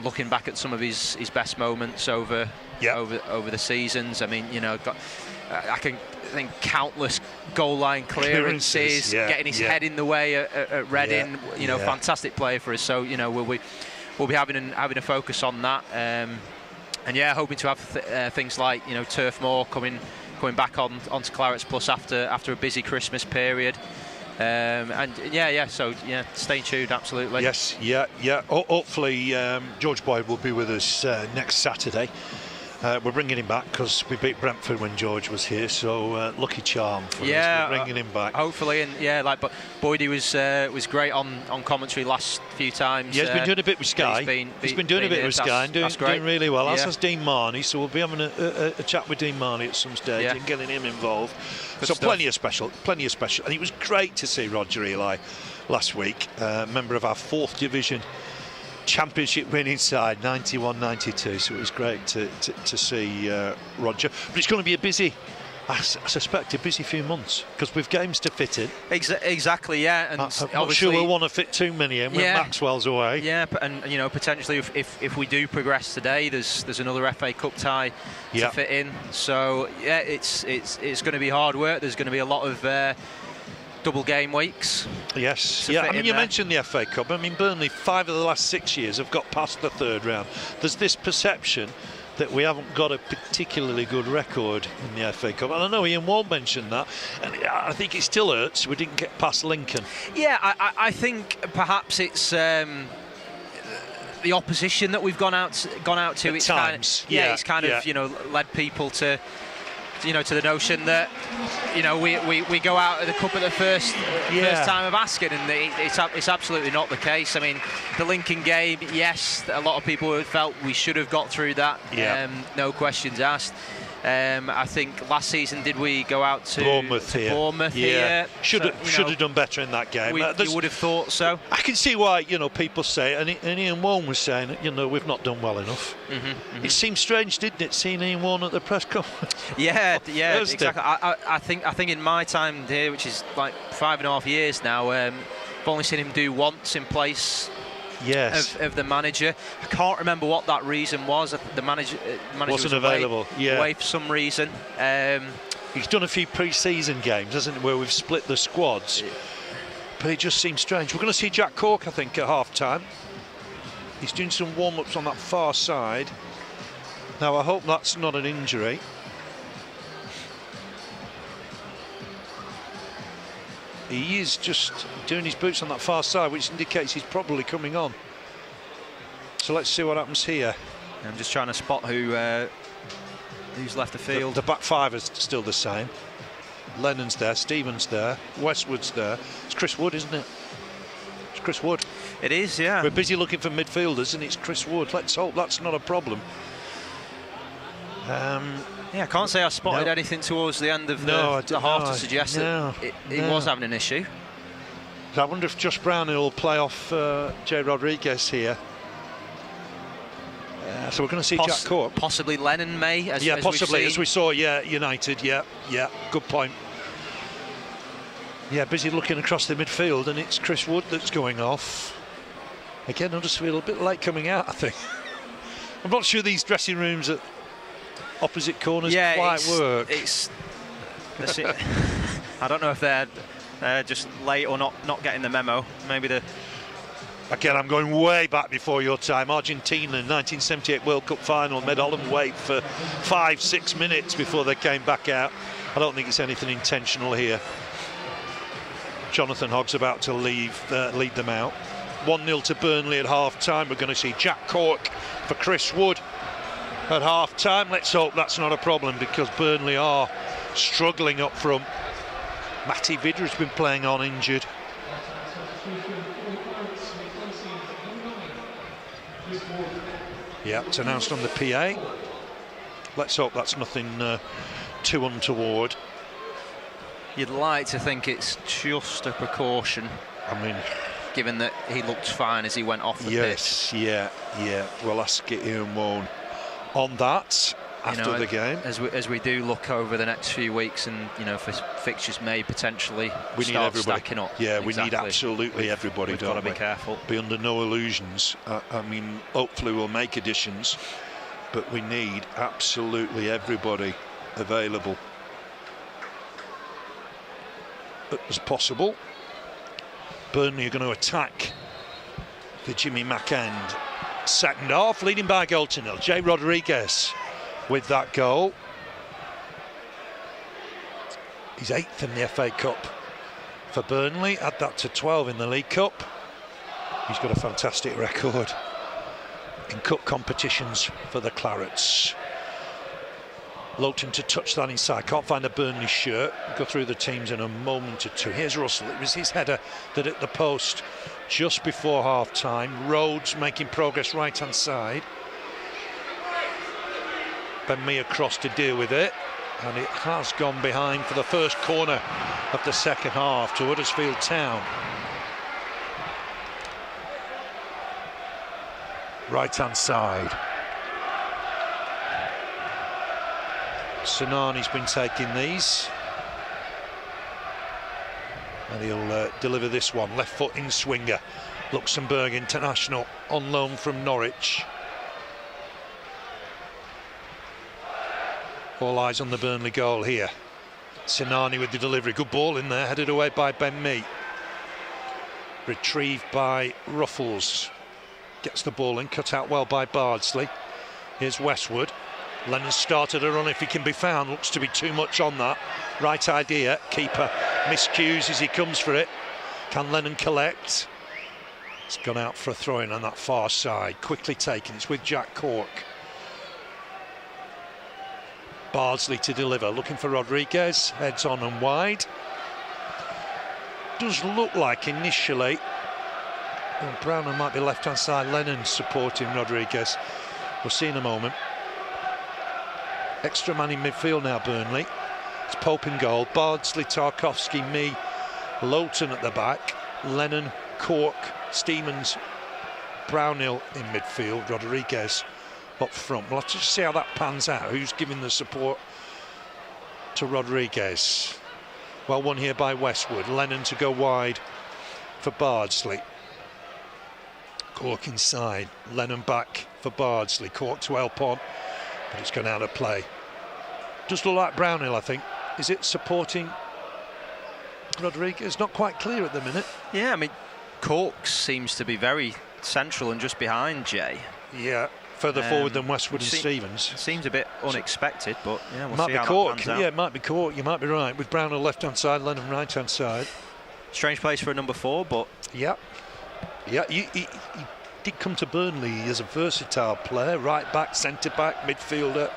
Looking back at some of his best moments over the seasons. I mean, I can think countless goal line clearances, getting his head in the way at Reading. Fantastic player for us. So we'll be having a focus on that. Hoping to have things like Turf Moor coming back onto Clarets Plus after a busy Christmas period. So stay tuned, absolutely. Yes, hopefully George Boyd will be with us next Saturday. We're bringing him back because we beat Brentford when George was here, so lucky charm for us. We're bringing him back. Hopefully, and but Boydie was great on commentary last few times. Yeah, he's been doing a bit with Sky. He's been doing a bit with Sky and doing really well. As has Dean Marney, so we'll be having a chat with Dean Marney at some stage and getting him involved. So plenty of special. And it was great to see Roger Eli last week, member of our 4th division championship winning side, 91-92. So it was great to see Roger. But it's going to be a busy, I suspect, a busy few months, because we've games to fit in. Exactly, yeah. And I'm not sure we'll want to fit too many in when Maxwell's away. Yeah, and potentially if we do progress today, there's another FA Cup tie to fit in. So it's going to be hard work. There's going to be a lot of double game weeks. Yes, I mean, you mentioned the FA Cup. I mean, Burnley, 5 of the last 6 years have got past the 3rd round. There's this perception that we haven't got a particularly good record in the FA Cup, and I know Ian Wall mentioned that, and I think it still hurts we didn't get past Lincoln. Yeah, I think perhaps it's the opposition that we've gone out to. At it's times, it's kind of led people to the notion that we go out of the cup at the first time of asking, and it's absolutely not the case. I mean, the Lincoln game, yes, a lot of people felt we should have got through that. No questions asked. I think last season, did we go out to Bournemouth here? Should have done better in that game. You would have thought so. I can see why people say, and Ian Warren was saying, we've not done well enough. It seemed strange, didn't it, seeing Ian Warren at the press conference? Exactly. I think in my time here, which is like 5.5 years now, I've only seen him do once in place. Of the manager. I can't remember what that reason was. The manager wasn't available. Away for some reason. He's done a few pre-season games, hasn't he, where we've split the squads. But it just seems strange. We're going to see Jack Cork, I think, at half-time. He's doing some warm-ups on that far side. Now, I hope that's not an injury. He is just doing his boots on that far side, which indicates he's probably coming on. So let's see what happens here. I'm just trying to spot who's left the field. The back 5 is still the same. Lennon's there, Stevens there, Westwood's there. It's Chris Wood, isn't it? It's Chris Wood. It is, yeah. We're busy looking for midfielders, and it's Chris Wood. Let's hope that's not a problem. I can't say I spotted anything towards the end of the half to suggest that it was having an issue. I wonder if Josh Brown will play off Jay Rodriguez here. So we're going to see Jack Cork. Possibly Lennon may. As we saw. United. Good point. Busy looking across the midfield, and it's Chris Wood that's going off. Again, Huddersfield a bit late coming out, I think. I'm not sure these dressing rooms at opposite corners quite work. I don't know if they're just late or not getting the memo. Maybe the. Again, I'm going way back before your time. Argentina, 1978 World Cup final, made Holland wait for 5-6 minutes before they came back out. I don't think it's anything intentional here. Jonathan Hogg's about to lead them out. 1-0 to Burnley at half-time. We're going to see Jack Cork for Chris Wood at half-time. Let's hope that's not a problem, because Burnley are struggling up front. Matty Vidra's been playing on injured. Yeah, it's announced on the PA. Let's hope that's nothing too untoward. You'd like to think it's just a precaution. I mean, given that he looked fine as he went off the pitch. Yeah. We'll ask Ian Wone on that after the game. As we do look over the next few weeks, and fixtures may potentially start stacking up. Yeah, exactly. We need absolutely everybody. We've got to be careful. Be under no illusions. I mean, hopefully we'll make additions, but we need absolutely everybody available as possible. Burnley are going to attack the Jimmy Mack end. Second half, leading by a goal to nil. Jay Rodriguez with that goal. He's 8th in the FA Cup for Burnley. Add that to 12 in the League Cup. He's got a fantastic record in cup competitions for the Clarets. Lowton to touch that inside. Can't find a Burnley shirt. We'll go through the teams in a moment or two. Here's Russell. It was his header that hit the post just before half-time. Rhodes making progress right-hand side. Ben Mee across to deal with it. And it has gone behind for the first corner of the second half to Huddersfield Town. Right-hand side. Sinani's been taking these, and he'll deliver this one. Left foot in swinger. Luxembourg international on loan from Norwich. All eyes on the Burnley goal here. Sinani with the delivery. Good ball in there, headed away by Ben Mee. Retrieved by Ruffles. Gets the ball in, cut out well by Bardsley. Here's Westwood. Lennon started a run if he can be found. Looks to be too much on that. Right idea. Keeper miscues as he comes for it. Can Lennon collect? It's gone out for a throw-in on that far side. Quickly taken. It's with Jack Cork. Bardsley to deliver. Looking for Rodriguez. Heads on and wide. Does look like initially Brownhill might be left-hand side. Lennon supporting Rodriguez. We'll see in a moment. Extra man in midfield now, Burnley. It's Pope in goal. Bardsley, Tarkowski, Mee, Lowton at the back. Lennon, Cork, Stephens, Brownhill in midfield. Rodriguez up front. We'll have to see how that pans out. Who's giving the support to Rodriguez? Well won here by Westwood. Lennon to go wide for Bardsley. Cork inside. Lennon back for Bardsley. Cork to help on. But it's gone out of play. Does look like Brownhill, I think. Is it supporting Rodriguez? Not quite clear at the minute. Yeah, I mean, Cork seems to be very central and just behind Jay. Yeah, further forward than Westwood and Stephens. Seems a bit unexpected, but yeah, we'll might see be how Cork. that pans out. Yeah, it might be Cork. You might be right. With Brownhill left-hand side, Lennon right-hand side. Strange place for a number 4, but yeah, he did come to Burnley as a versatile player, right back, centre back, midfielder.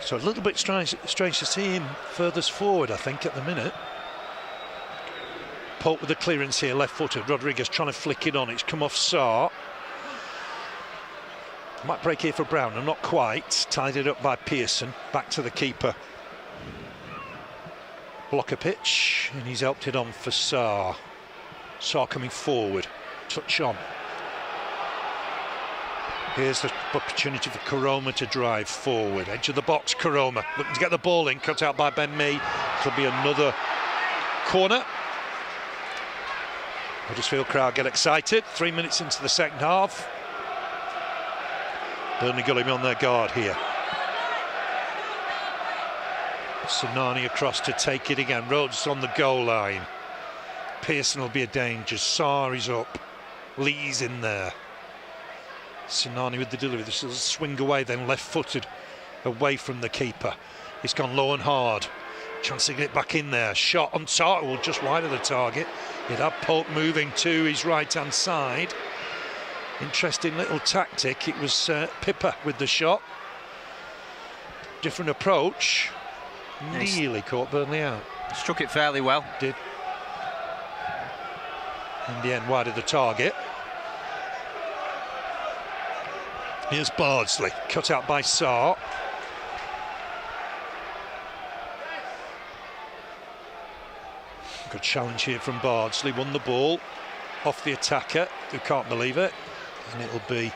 So a little bit strange to see him furthest forward, I think, at the minute. Pope with the clearance here, left-footed. Rodriguez trying to flick it on. It's come off Sarr. Might break here for Brown, and not quite. Tied it up by Pearson. Back to the keeper. Blocker pitch, and he's helped it on for Sarr. Sarr coming forward. Touch on. Here's the opportunity for Koroma to drive forward. Edge of the box, Koroma looking to get the ball in, cut out by Ben Mee. Could be another corner. Huddersfield crowd get excited. 3 minutes into the second half. Burnley got him on their guard here. Sinani across to take it again. Rhodes on the goal line. Pearson will be a danger. Sarr is up. Lee's in there. Sinani with the delivery. This will swing away, then left-footed away from the keeper. He's gone low and hard. Chance to get it back in there. Shot on target, well, just wide of the target. He'd have Pope moving to his right-hand side. Interesting little tactic. It was Pippa with the shot. Different approach. Nearly caught Burnley out. Struck it fairly well. Did. In the end, wide of the target. Here's Bardsley, cut out by Sarr. Good challenge here from Bardsley, won the ball off the attacker, who can't believe it, and it'll be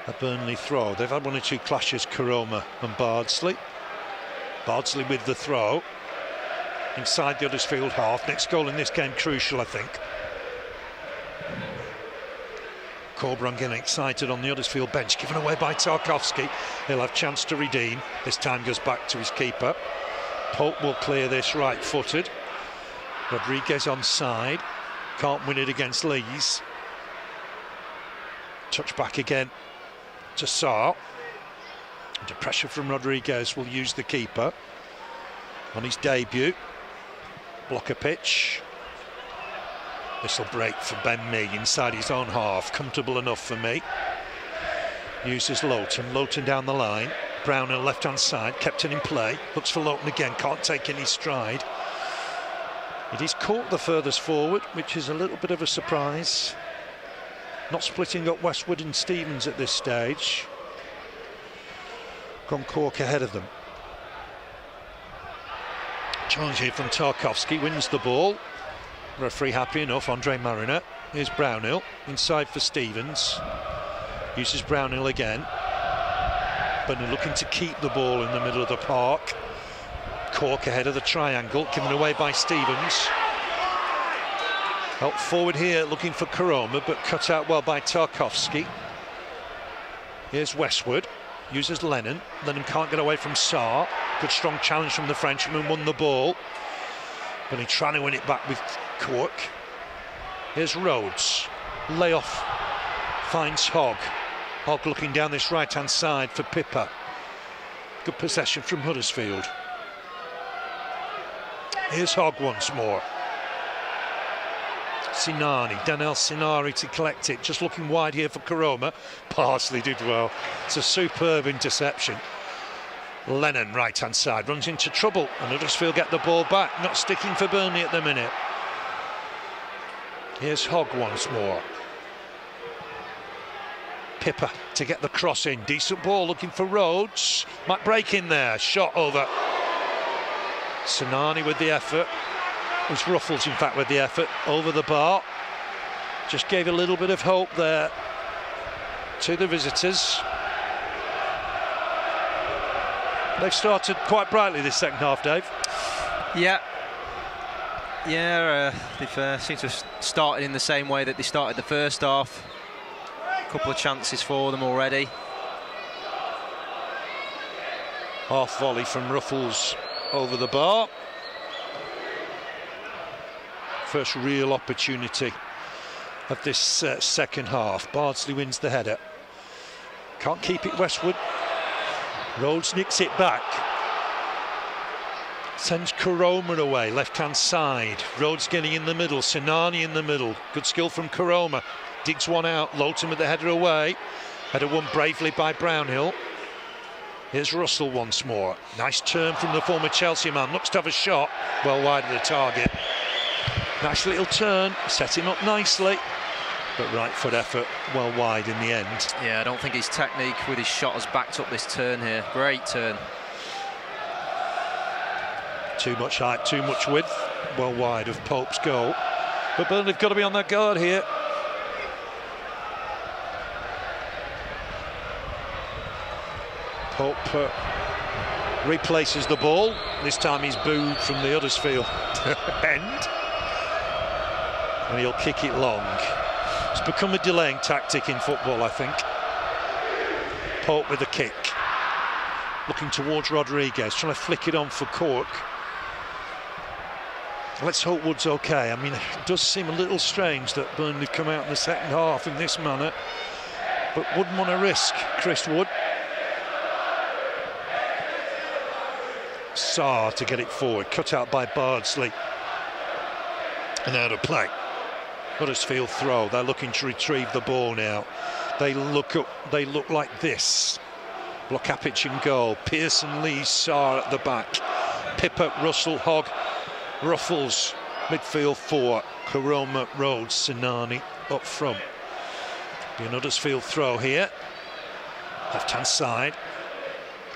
a Burnley throw. They've had one or two clashes, Koroma and Bardsley. Bardsley with the throw inside the Huddersfield half. Next goal in this game crucial, I think. Corberan getting excited on the Huddersfield bench, given away by Tarkowski. He'll have chance to redeem. This time goes back to his keeper. Pope will clear this right-footed. Rodriguez onside. Can't win it against Lees. Touch back again to Sarr. Under pressure from Rodriguez, will use the keeper on his debut. Blocker pitch. This will break for Ben Mee inside his own half. Comfortable enough for me. Uses Lowton down the line. Brownhill left hand side, kept it in play. Looks for Lowton again, can't take any stride. It is caught the furthest forward, which is a little bit of a surprise. Not splitting up Westwood and Stevens at this stage. Gone Cork ahead of them. Challenge here from Tarkowski, wins the ball. Referee happy enough, Andre Mariner. Here's Brownhill, inside for Stevens. Uses Brownhill again. Burnley looking to keep the ball in the middle of the park. Cork ahead of the triangle, given away by Stevens. Help forward here, looking for Koroma, but cut out well by Tarkowski. Here's Westwood, uses Lennon. Lennon can't get away from Sarr. Good strong challenge from the Frenchman, won the ball. But he's trying to win it back with Cork. Here's Rhodes, layoff, finds Hogg. Hogg looking down this right-hand side for Pippa. Good possession from Huddersfield. Here's Hogg once more. Sinani, Danel Sinari to collect it, just looking wide here for Koroma. Parsley did well. It's a superb interception. Lennon, right-hand side, runs into trouble, and Huddersfield get the ball back. Not sticking for Burnley at the minute. Here's Hogg once more. Pippa to get the cross in. Decent ball, looking for Rhodes. Might break in there. Shot over. Sinani with the effort. It was Ruffles, in fact, with the effort. Over the bar. Just gave a little bit of hope there to the visitors. They've started quite brightly this second half, Dave. Yeah, they've seemed to have started in the same way that they started the first half. A couple of chances for them already. Half volley from Ruffles over the bar. First real opportunity of this second half. Bardsley wins the header. Can't keep it, Westwood. Rhodes nicks it back. Sends Koroma away, left-hand side. Rhodes getting in the middle, Sinani in the middle. Good skill from Koroma. Digs one out, Lowton with the header away. Header won bravely by Brownhill. Here's Russell once more. Nice turn from the former Chelsea man. Looks to have a shot, well wide of the target. Nice little turn, set him up nicely. But right foot effort, well wide in the end. Yeah, I don't think his technique with his shot has backed up this turn here. Great turn. Too much height, too much width. Well wide of Pope's goal. But Burnley have got to be on their guard here. Pope replaces the ball. This time he's booed from the Huddersfield end. And he'll kick it long. It's become a delaying tactic in football, I think. Pope with the kick. Looking towards Rodriguez, trying to flick it on for Cork. Let's hope Wood's okay. I mean, it does seem a little strange that Burnley come out in the second half in this manner. But wouldn't want to risk Chris Wood. Sarr to get it forward, cut out by Bardsley. And out of play. Huddersfield throw. They're looking to retrieve the ball now. They look up. They look like this. Blokapic in goal. Pearson, Lee, Sarr at the back. Pippa, Russell, Hogg, Ruffles. Midfield four. Koroma, Rhodes, Sinani up front. Be an Huddersfield throw here. Left-hand side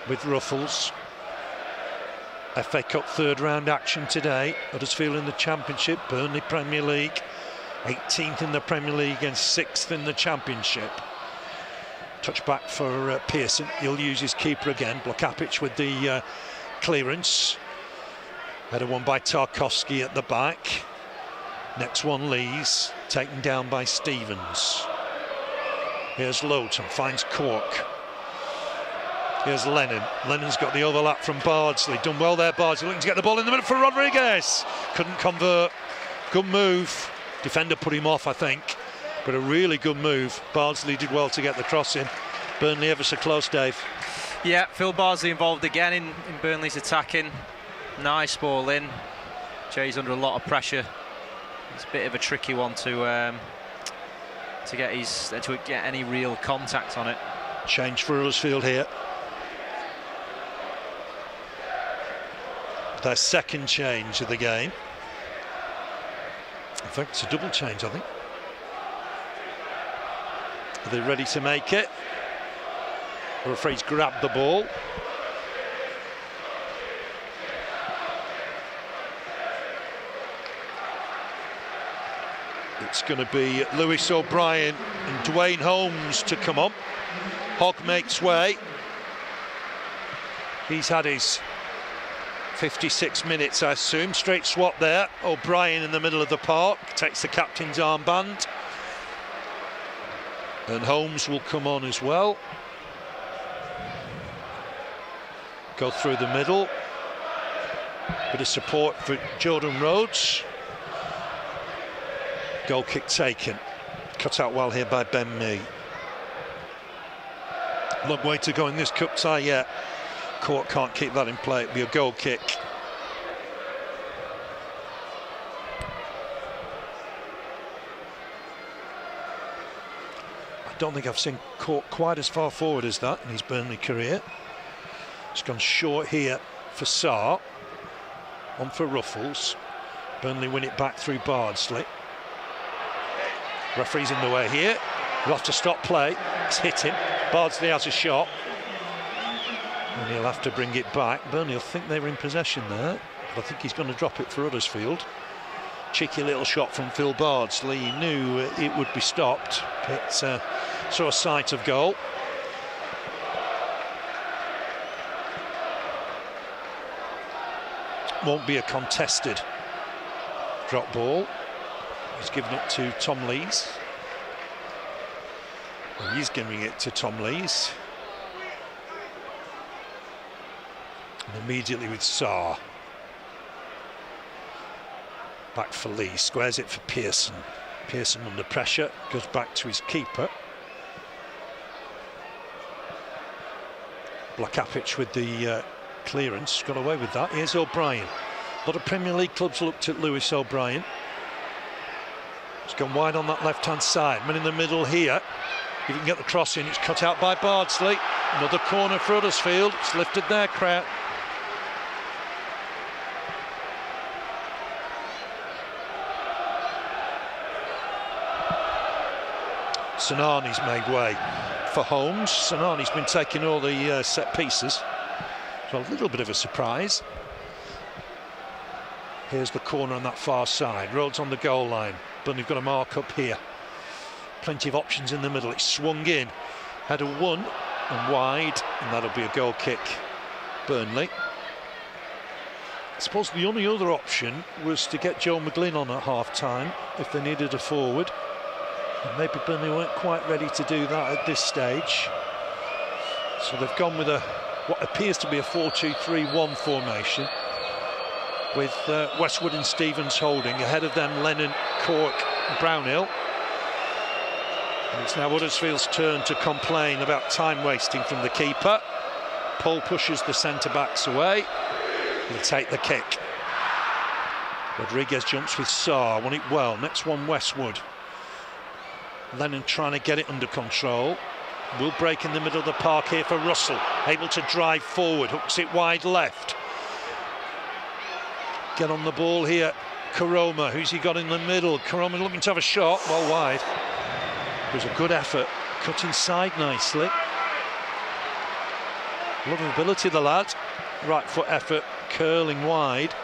with Ruffles. FA Cup third round action today. Huddersfield in the Championship, Burnley Premier League. 18th in the Premier League and 6th in the Championship. Touch back for Pearson. He'll use his keeper again. Blakapic with the clearance. Header won by Tarkowski at the back. Next one, Lees, taken down by Stevens. Here's Lowton, finds Cork. Here's Lennon. Lennon's got the overlap from Bardsley. Done well there, Bardsley looking to get the ball in the middle for Rodriguez. Couldn't convert. Good move. Defender put him off, I think. But a really good move. Bardsley did well to get the cross in. Burnley ever so close, Dave. Yeah, Phil Bardsley involved again in Burnley's attacking. Nice ball in. Jay's under a lot of pressure. It's a bit of a tricky one to get any real contact on it. Change for Huddersfield here. Their second change of the game. In fact, it's a double change, I think. Are they ready to make it? The referee's grabbed the ball. It's going to be Lewis O'Brien and Dwayne Holmes to come on. Hogg makes way. He's had his 56 minutes, I assume. Straight swap there. O'Brien in the middle of the park. Takes the captain's armband. And Holmes will come on as well. Go through the middle. Bit of support for Jordan Rhodes. Goal kick taken. Cut out well here by Ben Mee. Long way to go in this cup tie yet. Court can't keep that in play. It'll be a goal kick. I don't think I've seen Court quite as far forward as that in his Burnley career. It's gone short here for Sarr. On for Ruffles. Burnley win it back through Bardsley. Referee's in the way here. He'll have to stop play. It's hit him. Bardsley has a shot. And he'll have to bring it back. Burnley will think they were in possession there. But I think he's going to drop it for Huddersfield. Cheeky little shot from Phil Bardsley. He knew it would be stopped. But saw a sight of goal. Won't be a contested drop ball. He's given it to Tom Lees. Well, he's giving it to Tom Lees. And immediately with Sarr. Back for Lees. Squares it for Pearson. Pearson under pressure. Goes back to his keeper. Blakapic with the clearance. Got away with that. Here's O'Brien. A lot of Premier League clubs looked at Lewis O'Brien. It's gone wide on that left-hand side. Man in the middle here. If he can get the cross in, it's cut out by Bardsley. Another corner for Huddersfield. It's lifted there, Kraut. Sinani's made way for Holmes. Sinani's been taking all the set pieces. So a little bit of a surprise. Here's the corner on that far side. Rhodes on the goal line. Burnley've got a mark up here. Plenty of options in the middle. It's swung in. Header one and wide, and that'll be a goal kick. Burnley. I suppose the only other option was to get Joe McGlynn on at half-time if they needed a forward. And maybe Burnley weren't quite ready to do that at this stage. So they've gone with what appears to be a 4-2-3-1 formation, with Westwood and Stevens holding. Ahead of them, Lennon, Cork, Brownhill. And it's now Huddersfield's turn to complain about time wasting from the keeper. Paul pushes the centre-backs away. He'll take the kick. Rodriguez jumps with Sarr, won it well. Next one, Westwood. Lennon trying to get it under control. Will break in the middle of the park here for Russell. Able to drive forward, hooks it wide left. Get on the ball here, Karoma. Who's he got in the middle? Karoma looking to have a shot, well wide. It was a good effort, cut inside nicely. A lot of ability, the lad. Right foot effort, curling wide.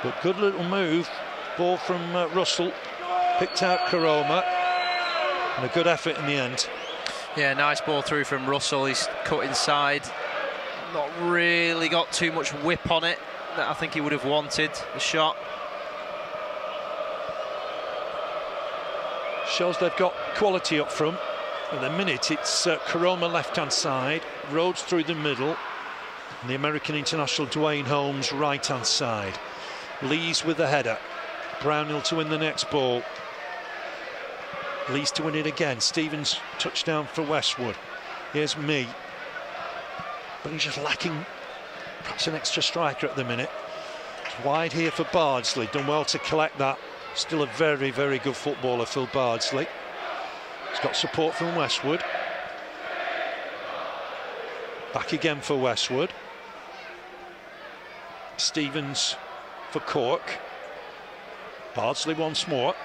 But good little move. Ball from Russell, picked out Karoma, and a good effort in the end. Yeah, nice ball through from Russell. He's cut inside. Not really got too much whip on it that I think he would have wanted, the shot. Shows they've got quality up front. At the minute, it's Karoma left-hand side, Rhodes through the middle, and the American international Dwayne Holmes right-hand side. Lees with the header. Brownhill to win the next ball. Lees to win it again. Stevens touchdown for Westwood. Here's me. But he's just lacking perhaps an extra striker at the minute. It's wide here for Bardsley. Done well to collect that. Still a very, very good footballer, Phil Bardsley. He's got support from Westwood. Back again for Westwood. Stevens for Cork. Bardsley once more.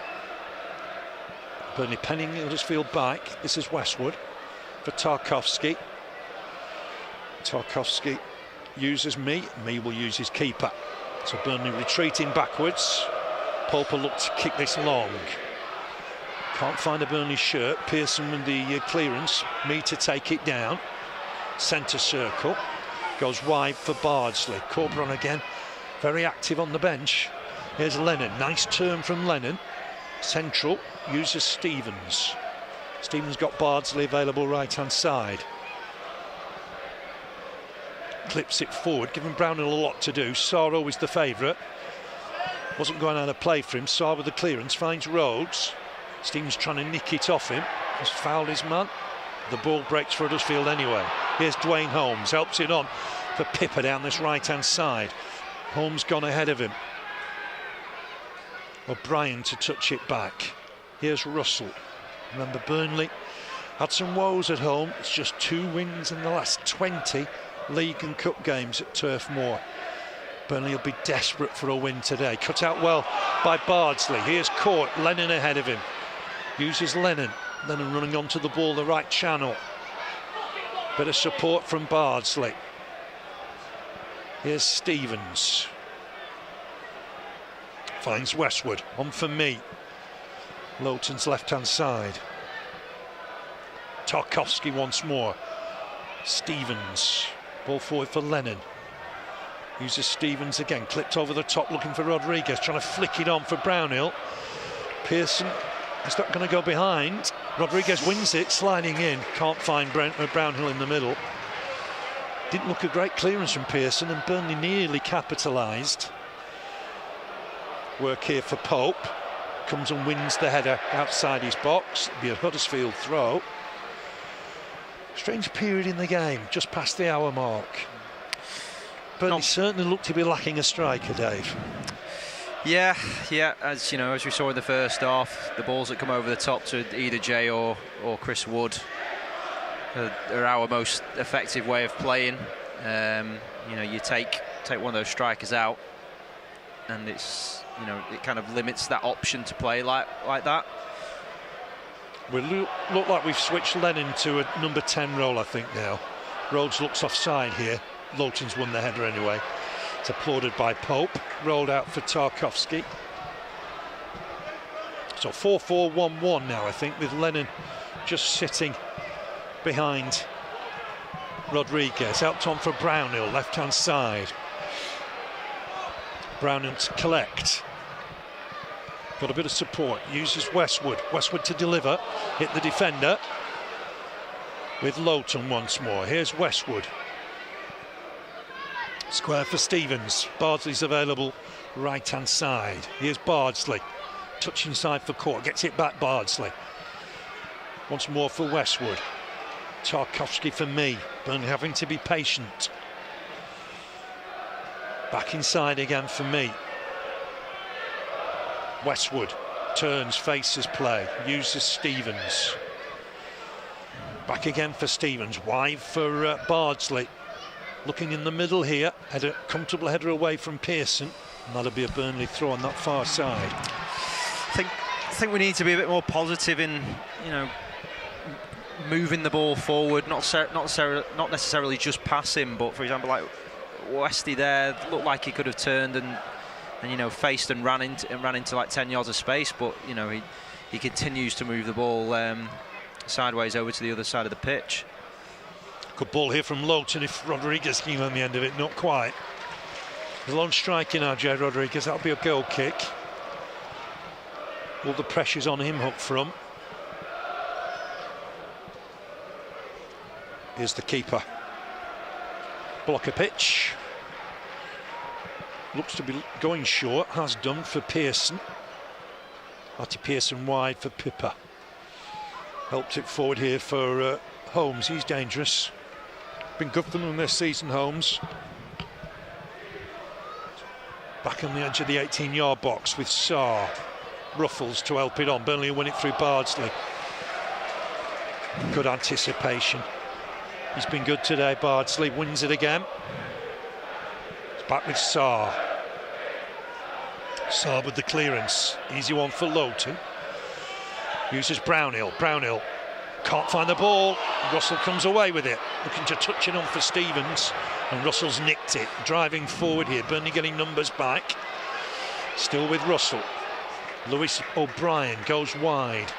Burnley penning Huddersfield back. This is Westwood for Tarkowski. Tarkowski uses me. Me will use his keeper. So Burnley retreating backwards. Pope will look to kick this long. Can't find a Burnley shirt. Pearson with the clearance. Me to take it down. Centre circle. Goes wide for Bardsley. Corbron again. Very active on the bench. Here's Lennon. Nice turn from Lennon. Central. Uses Stevens. Stevens got Bardsley available right-hand side. Clips it forward, giving Brownhill a lot to do. Sarr always the favourite. Wasn't going out of play for him. Sarr with the clearance, finds Rhodes. Stevens trying to nick it off him. Has fouled his man. The ball breaks for Huddersfield anyway. Here's Dwayne Holmes, helps it on for Pippa down this right-hand side. Holmes gone ahead of him. O'Brien to touch it back. Here's Russell. Remember, Burnley had some woes at home. It's just 2 wins in the last 20 league and cup games at Turf Moor. Burnley will be desperate for a win today. Cut out well by Bardsley. Here's Court, Lennon ahead of him. Uses Lennon. Lennon running onto the ball, the right channel. Bit of support from Bardsley. Here's Stevens. Finds Westwood. On for me. Lowton's left-hand side. Tarkowski once more. Stevens. Ball forward for Lennon. Uses Stevens again. Clipped over the top looking for Rodriguez. Trying to flick it on for Brownhill. Pearson is not going to go behind. Rodriguez wins it, sliding in. Can't find Brownhill in the middle. Didn't look a great clearance from Pearson, and Burnley nearly capitalised. Work here for Pope. Comes and wins the header outside his box. It'll be a Huddersfield throw. Strange period in the game, just past the hour mark. Burnley certainly looked to be lacking a striker, Dave. Yeah, as you know, as we saw in the first half, the balls that come over the top to either Jay or Chris Wood are our most effective way of playing. You know, you take one of those strikers out, and it's, you know, it kind of limits that option to play like that. We look like we've switched Lennon to a number 10 role, I think, now. Rhodes looks offside here. Lowton's won the header anyway. It's applauded by Pope. Rolled out for Tarkowski. So 4-4-1-1 now, I think, with Lennon just sitting behind Rodriguez. Helped on for Brownhill, left-hand side. Brownhill to collect. Got a bit of support. Uses Westwood. Westwood to deliver. Hit the defender. With Lowton once more. Here's Westwood. Square for Stevens. Bardsley's available right-hand side. Here's Bardsley. Touch inside for Court. Gets it back, Bardsley. Once more for Westwood. Tarkowski for me. Burnley having to be patient. Back inside again for me. Westwood turns, faces play, uses Stevens. Back again for Stevens, wide for Bardsley. Looking in the middle here, had a comfortable header away from Pearson, and that'll be a Burnley throw on that far side. I think we need to be a bit more positive in, you know, moving the ball forward, not necessarily just passing, but for example, like Westy there looked like he could have turned and you know, faced and ran into like 10 yards of space, but you know, he continues to move the ball sideways over to the other side of the pitch. Good ball here from Lowton if Rodriguez came on the end of it. Not quite. There's a long strike in RJ Rodriguez. That'll be a goal kick. All the pressure's on him up front. Here's the keeper. Blocker pitch. Looks to be going short. Has done for Pearson. Matty Pearson wide for Pippa. Helped it forward here for Holmes. He's dangerous. Been good for them this season, Holmes. Back on the edge of the 18-yard box with Sarr. Ruffles to help it on. Burnley win it through Bardsley. Good anticipation. He's been good today, Bardsley. Wins it again. It's back with Sarr. Sarr with the clearance. Easy one for Lowton. Uses Brownhill. Brownhill can't find the ball. Russell comes away with it. Looking to touch it on for Stevens. And Russell's nicked it. Driving forward here. Burnley getting numbers back. Still with Russell. Lewis O'Brien goes wide.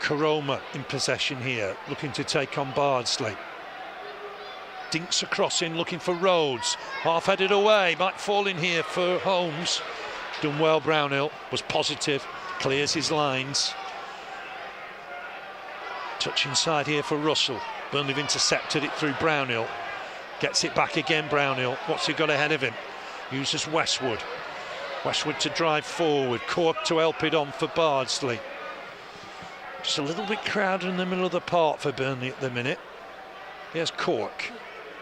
Karoma in possession here, looking to take on Bardsley. Dinks across in, looking for Rhodes. Half-headed away, might fall in here for Holmes. Done well, Brownhill, was positive, clears his lines. Touch inside here for Russell. Burnley have intercepted it through Brownhill. Gets it back again, Brownhill. What's he got ahead of him? Uses Westwood. Westwood to drive forward. Cork to help it on for Bardsley. Just a little bit crowded in the middle of the park for Burnley at the minute. Here's Cork.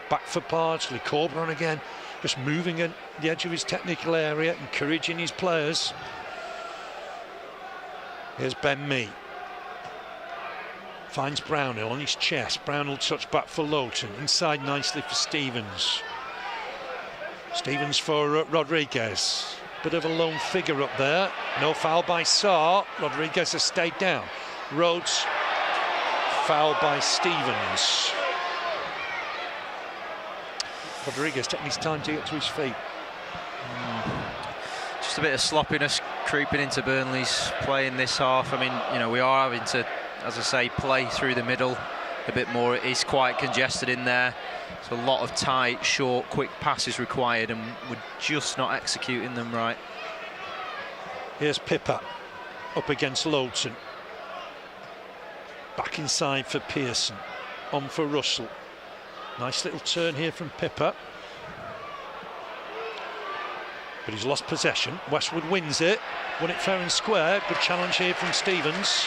Back for Bardsley. Corberon again. Just moving at the edge of his technical area, encouraging his players. Here's Ben Mee. Finds Brownhill on his chest. Brownhill touch back for Lowton. Inside nicely for Stevens. Stevens for Rodriguez. Bit of a lone figure up there. No foul by Sarr. Rodriguez has stayed down. Rhodes. Foul by Stevens. Rodriguez taking his time to get to his feet. Just a bit of sloppiness creeping into Burnley's play in this half. I mean, you know, we are having to, as I say, play through the middle a bit more. It is quite congested in there. So a lot of tight, short, quick passes required, and we're just not executing them right. Here's Pippa up against Lowton. Back inside for Pearson. On for Russell. Nice little turn here from Pippa. But he's lost possession. Westwood wins it. Won it fair and square. Good challenge here from Stevens.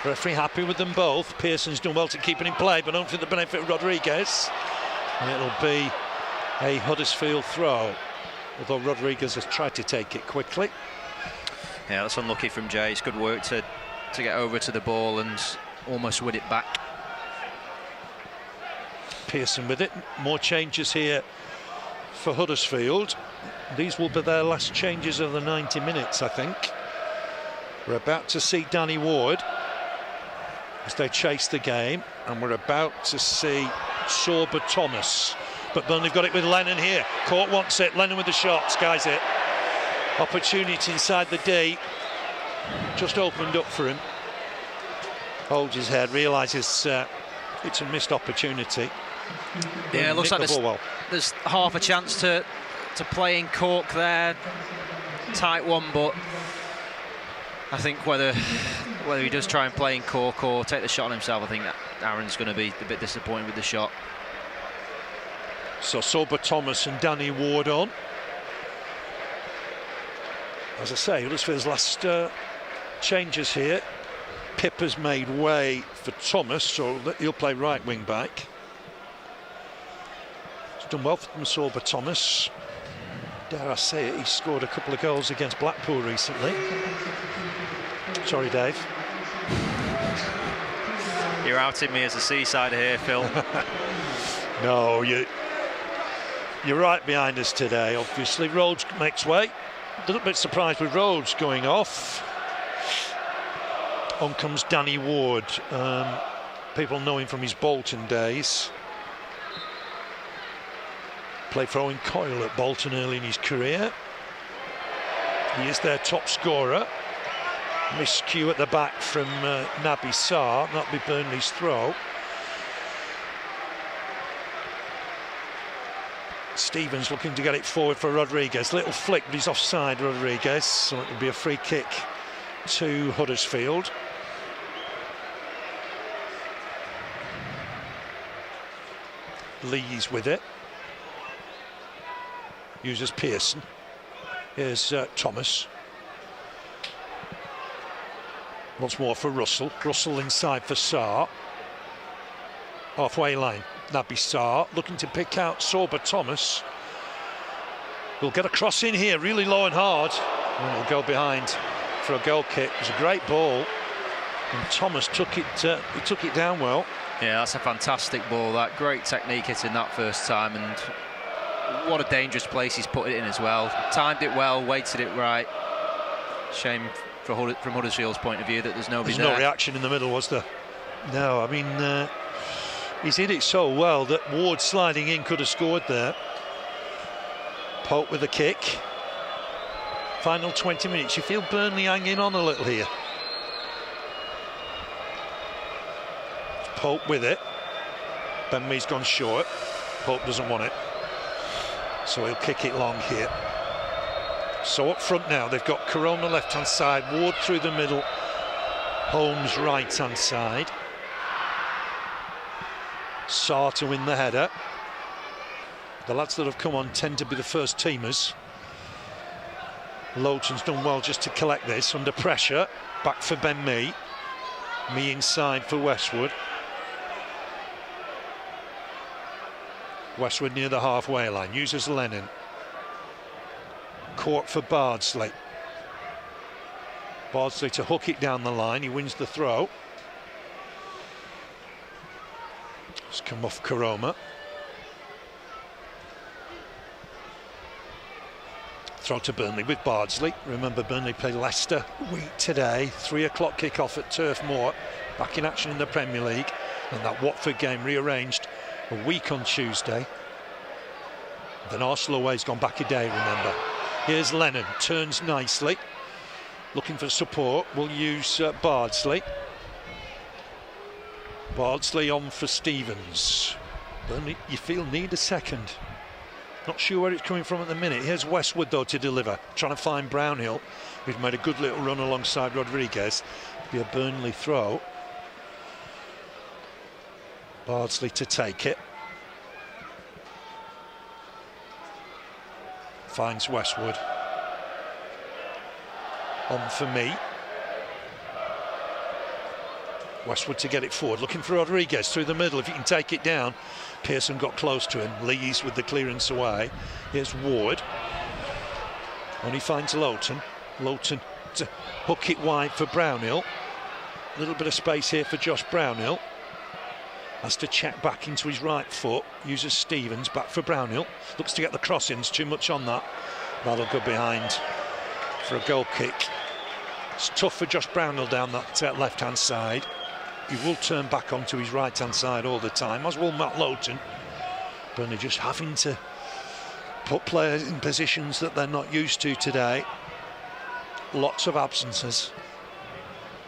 Referee happy with them both. Pearson's done well to keep it in play, but don't think the benefit of Rodriguez. And it'll be a Huddersfield throw. Although Rodriguez has tried to take it quickly. Yeah, that's unlucky from Jay. It's good work to get over to the ball and almost win it back. Pearson with it. More changes here for Huddersfield. These will be their last changes of the 90 minutes, I think. We're about to see Danny Ward as they chase the game, and we're about to see Sorba Thomas. But Burnley have got it with Lennon here. Court wants it. Lennon with the shot. Skies it. Opportunity inside the D. Just opened up for him. Holds his head. Realises it's a missed opportunity. Yeah, it looks like there's half a chance to play in Cork there. Tight one, but I think whether he does try and play in Cork or take the shot on himself, I think that Aaron's going to be a bit disappointed with the shot. So Sorba Thomas and Danny Ward on. As I say, Huddersfield's last changes here. Pippa's made way for Thomas, so he'll play right wing back. He's done well from Sorba Thomas. Dare I say it, he scored a couple of goals against Blackpool recently. Sorry, Dave. You're outing me as a Seasider here, Phil. No, you're right behind us today, obviously. Rhodes makes way. A little bit surprised with Rhodes going off. On comes Danny Ward. People know him from his Bolton days. Played for Owen Coyle at Bolton early in his career. He is their top scorer. Miscue at the back from Naby Sarr. That'll be Burnley's throw. Stevens looking to get it forward for Rodriguez. Little flick, but he's offside, Rodriguez. So it'll be a free kick to Huddersfield. Lee's with it. Uses Pearson. Here's Thomas. Once more for Russell. Russell inside for Sarr. Halfway line. Naby Sarr looking to pick out Sorba Thomas. We'll get a cross in here, really low and hard. And it'll go behind for a goal kick. It was a great ball. And Thomas took it down well. Yeah, that's a fantastic ball. That great technique hitting that first time, and what a dangerous place he's put it in as well. Timed it well, weighted it right. Shame from Huddersfield's point of view that there's nobody there. No reaction in the middle, was there? No, I mean, he's hit it so well that Ward sliding in could have scored there. Pope with a kick. Final 20 minutes. You feel Burnley hanging on a little here. Pope with it. Ben Mee's gone short. Pope doesn't want it, so he'll kick it long here. So up front now, they've got Corona left hand side, Ward through the middle, Holmes right hand side. Sarr to win the header. The lads that have come on tend to be the first teamers. Lowton's done well just to collect this under pressure. Back for Ben Mee. Mee inside for Westwood. Westwood near the halfway line, uses Lennon. Court for Bardsley. Bardsley to hook it down the line, he wins the throw. It's come off Koroma. Throw to Burnley with Bardsley. Remember, Burnley play Leicester week today. 3 o'clock kick-off at Turf Moor. Back in action in the Premier League. And that Watford game rearranged a week on Tuesday. Then Arsenal away's gone back a day, remember. Here's Lennon, turns nicely. Looking for support, we'll use Bardsley. Bardsley on for Stevens. Burnley, you feel, need a second. Not sure where it's coming from at the minute. Here's Westwood though to deliver. Trying to find Brownhill, who's made a good little run alongside Rodriguez. Be a Burnley throw. Bardsley to take it. Finds Westwood. On for me. Westwood to get it forward, looking for Rodriguez through the middle. If he can take it down. Pearson got close to him. Lees with the clearance away. Here's Ward. Only finds Lowton. Lowton to hook it wide for Brownhill. A little bit of space here for Josh Brownhill. Has to check back into his right foot. Uses Stevens, back for Brownhill. Looks to get the crossings, too much on that. That'll go behind for a goal kick. It's tough for Josh Brownhill down that left-hand side. He will turn back onto his right-hand side all the time, as will Matt Lowton. Burnley just having to put players in positions that they're not used to today. Lots of absences.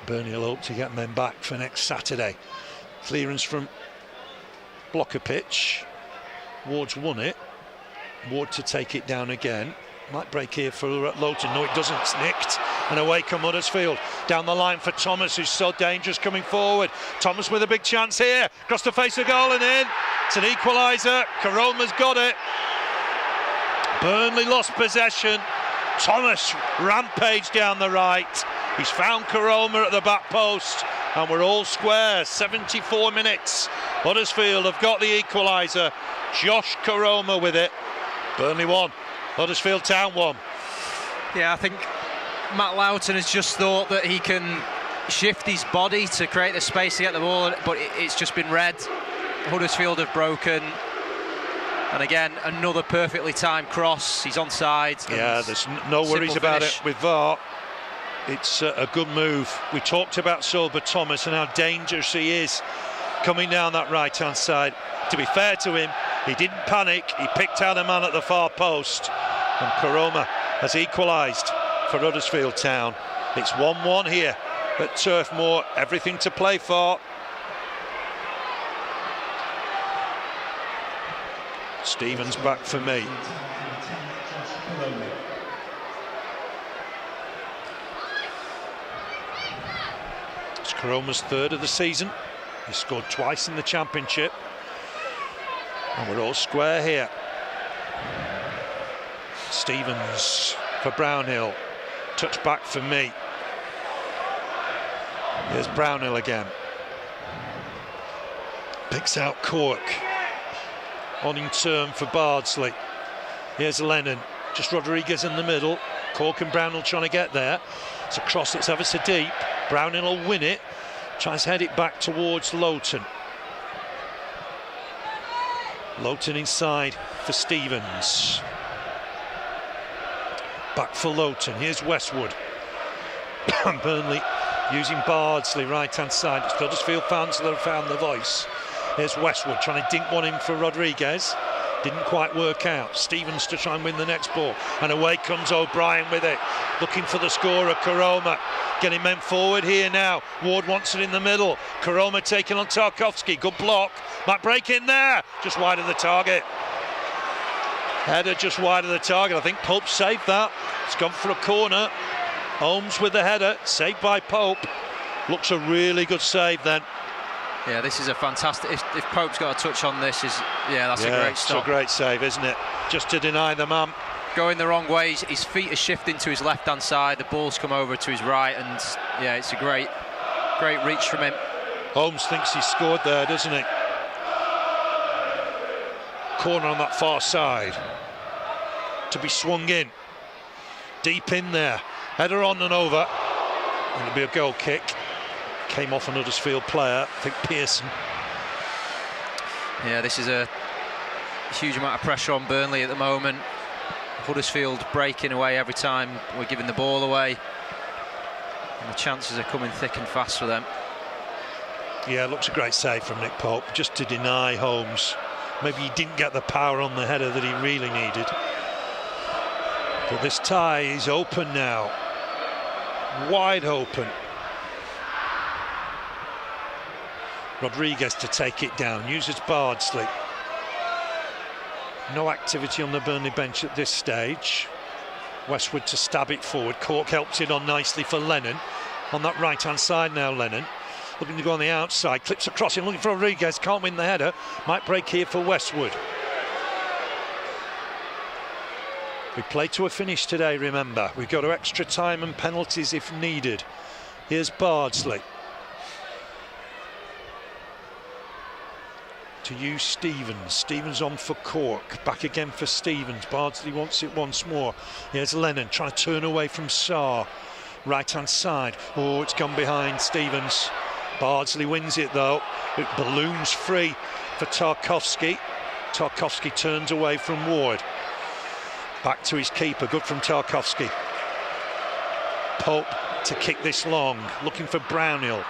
Burnley will hope to get men back for next Saturday. Clearance from blocker pitch. Ward's won it. Ward to take it down again. Might break here for Lowton. No, it doesn't. It's nicked. And away come Huddersfield. Down the line for Thomas, who's so dangerous coming forward. Thomas with a big chance here. Across the face of goal and in. It's an equaliser. Koroma's got it. Burnley lost possession. Thomas rampaged down the right. He's found Koroma at the back post. And we're all square. 74 minutes. Huddersfield have got the equaliser. Josh Koroma with it. Burnley 1. Huddersfield Town 1. Yeah, I think Matt Lowton has just thought that he can shift his body to create the space to get the ball, but it's just been read. Huddersfield have broken. And again, another perfectly timed cross. He's onside. Yeah, there's no worries about it with VAR. It's a good move. We talked about Sober Thomas and how dangerous he is coming down that right-hand side. To be fair to him, he didn't panic. He picked out a man at the far post, and Koroma has equalised for Huddersfield Town. It's 1-1 here at Turf Moor. Everything to play for. Stevens back for me. It's Koroma's third of the season. He scored twice in the Championship. And we're all square here. Stevens for Brownhill. Touch back for me. Here's Brownhill again. Picks out Cork. On in turn for Bardsley. Here's Lennon. Just Rodriguez in the middle. Cork and Brownhill trying to get there. It's a cross that's ever so deep. Brownhill will win it. Tries to head it back towards Lowton. Lowton inside for Stevens. Back for Lowton. Here's Westwood. Burnley using Bardsley right-hand side. It's Huddersfield fans that have found the voice. Here's Westwood trying to dink one in for Rodriguez. Didn't quite work out. Stevens to try and win the next ball. And away comes O'Brien with it. Looking for the scorer, Koroma. Getting men forward here now. Ward wants it in the middle. Koroma taking on Tarkowski. Good block. Might break in there. Just wide of the target. Header just wide of the target. I think Pope saved that. It's gone for a corner. Holmes with the header. Saved by Pope. Looks a really good save then. Yeah, this is a fantastic. If Pope's got a touch on this, that's a great stop. It's a great save, isn't it? Just to deny the man. Going the wrong way. His feet are shifting to his left-hand side. The ball's come over to his right, and yeah, it's a great reach from him. Holmes thinks he scored there, doesn't he? Corner on that far side. To be swung in. Deep in there. Header on and over. It'll be a goal kick. Came off an Huddersfield player, I think Pearson. Yeah, this is a huge amount of pressure on Burnley at the moment. Huddersfield breaking away every time we're giving the ball away. And the chances are coming thick and fast for them. Yeah, looks a great save from Nick Pope, just to deny Holmes. Maybe he didn't get the power on the header that he really needed. But this tie is open now. Wide open. Rodriguez to take it down, uses Bardsley. No activity on the Burnley bench at this stage. Westwood to stab it forward. Cork helps it on nicely for Lennon. On that right-hand side now, Lennon. Looking to go on the outside, clips across him, looking for Rodriguez, can't win the header. Might break here for Westwood. We play to a finish today, remember. We go to extra time and penalties if needed. Here's Bardsley. To use Stevens. Stevens on for Cork. Back again for Stevens. Bardsley wants it once more. Here's Lennon trying to turn away from Sarr. Right-hand side. Oh, it's gone behind Stevens. Bardsley wins it though. It balloons free for Tarkowski. Tarkowski turns away from Ward. Back to his keeper. Good from Tarkowski. Pope to kick this long. Looking for Brownhill.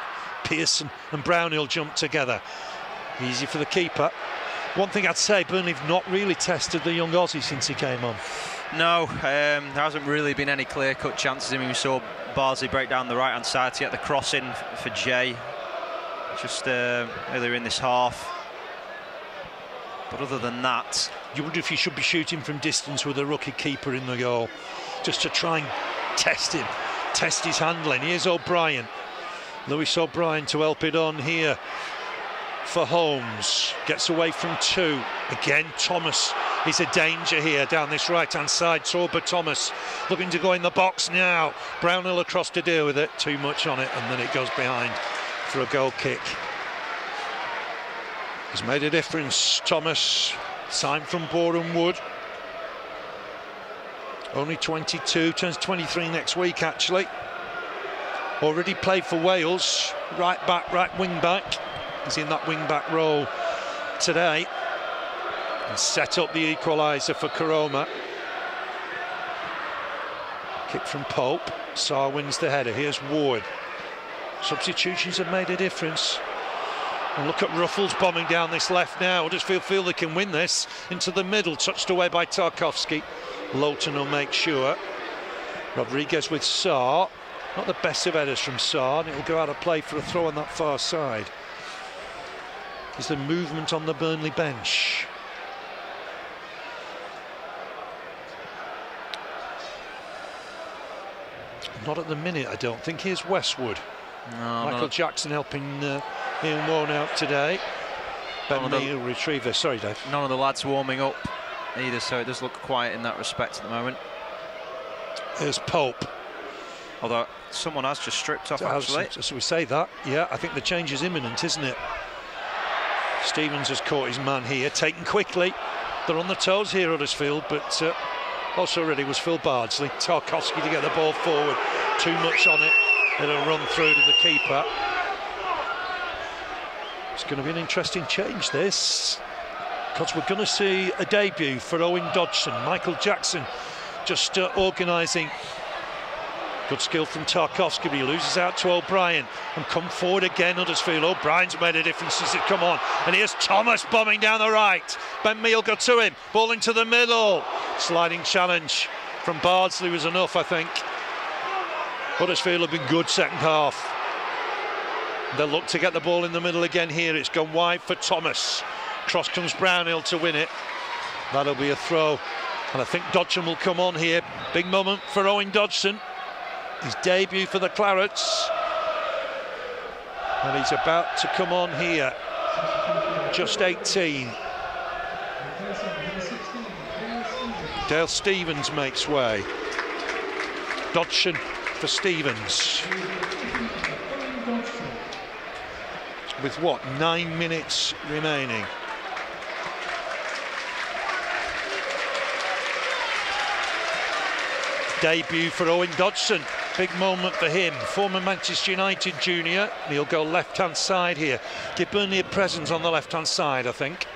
Pearson and Brownhill jump together. Easy for the keeper. One thing I'd say, Burnley have not really tested the young Aussie since he came on. No, there hasn't really been any clear-cut chances. I mean, we saw Bardsley break down the right-hand side to get the cross in for Jay just earlier in this half. But other than that, you wonder if you should be shooting from distance with a rookie keeper in the goal, just to try and test him, test his handling. Here's O'Brien. Lewis O'Brien to help it on here for Holmes. Gets away from two. Again, Thomas is a danger here down this right-hand side. Sorba Thomas looking to go in the box now. Brownhill across to deal with it. Too much on it, and then it goes behind for a goal kick. He's made a difference, Thomas. Signed from Boreham Wood. Only 22, turns 23 next week actually. Already played for Wales. Right back, right wing back. He's in that wing back role today. and set up the equaliser for Koroma. Kick from Pope. Sarr wins the header. Here's Ward. Substitutions have made a difference. And look at Ruffles bombing down this left now. Huddersfield feel they can win this. Into the middle, touched away by Tarkowski. Lowton will make sure. Rodriguez with Sarr. Not the best of headers from Sarr, and it will go out of play for a throw on that far side. Is the movement on the Burnley bench? Not at the minute, I don't think. Here's Westwood. No, Michael Jackson helping Ian Warne out today. Ben Neal, retriever. Sorry, Dave. None of the lads warming up either, so it does look quiet in that respect at the moment. Here's Pope. Although someone has just stripped off, actually. So we say that. Yeah, I think the change is imminent, isn't it? Stevens has caught his man here, taken quickly. They're on the toes here, Huddersfield, but also ready was Phil Bardsley. Tarkowski to get the ball forward. Too much on it. It'll run through to the keeper. It's going to be an interesting change, this, because we're going to see a debut for Owen Dodson. Michael Jackson just organising. Good skill from Tarkowski, but he loses out to O'Brien and come forward again. Huddersfield. O'Brien's made a difference as it come on, and here's Thomas bombing down the right. Ben Meal got to him, ball into the middle. Sliding challenge from Bardsley was enough, I think. Huddersfield have been good second half. They'll look to get the ball in the middle again here. It's gone wide for Thomas. Cross comes Brownhill to win it. That'll be a throw, and I think Dodson will come on here. Big moment for Owen Dodson. His debut for the Clarets, and he's about to come on here. Just 18. Dale Stevens makes way. Dodson for Stevens. With what, 9 minutes remaining. Debut for Owen Dodson. Big moment for him, former Manchester United junior. He'll go left-hand side here. Give Burnley a presence on the left-hand side, I think.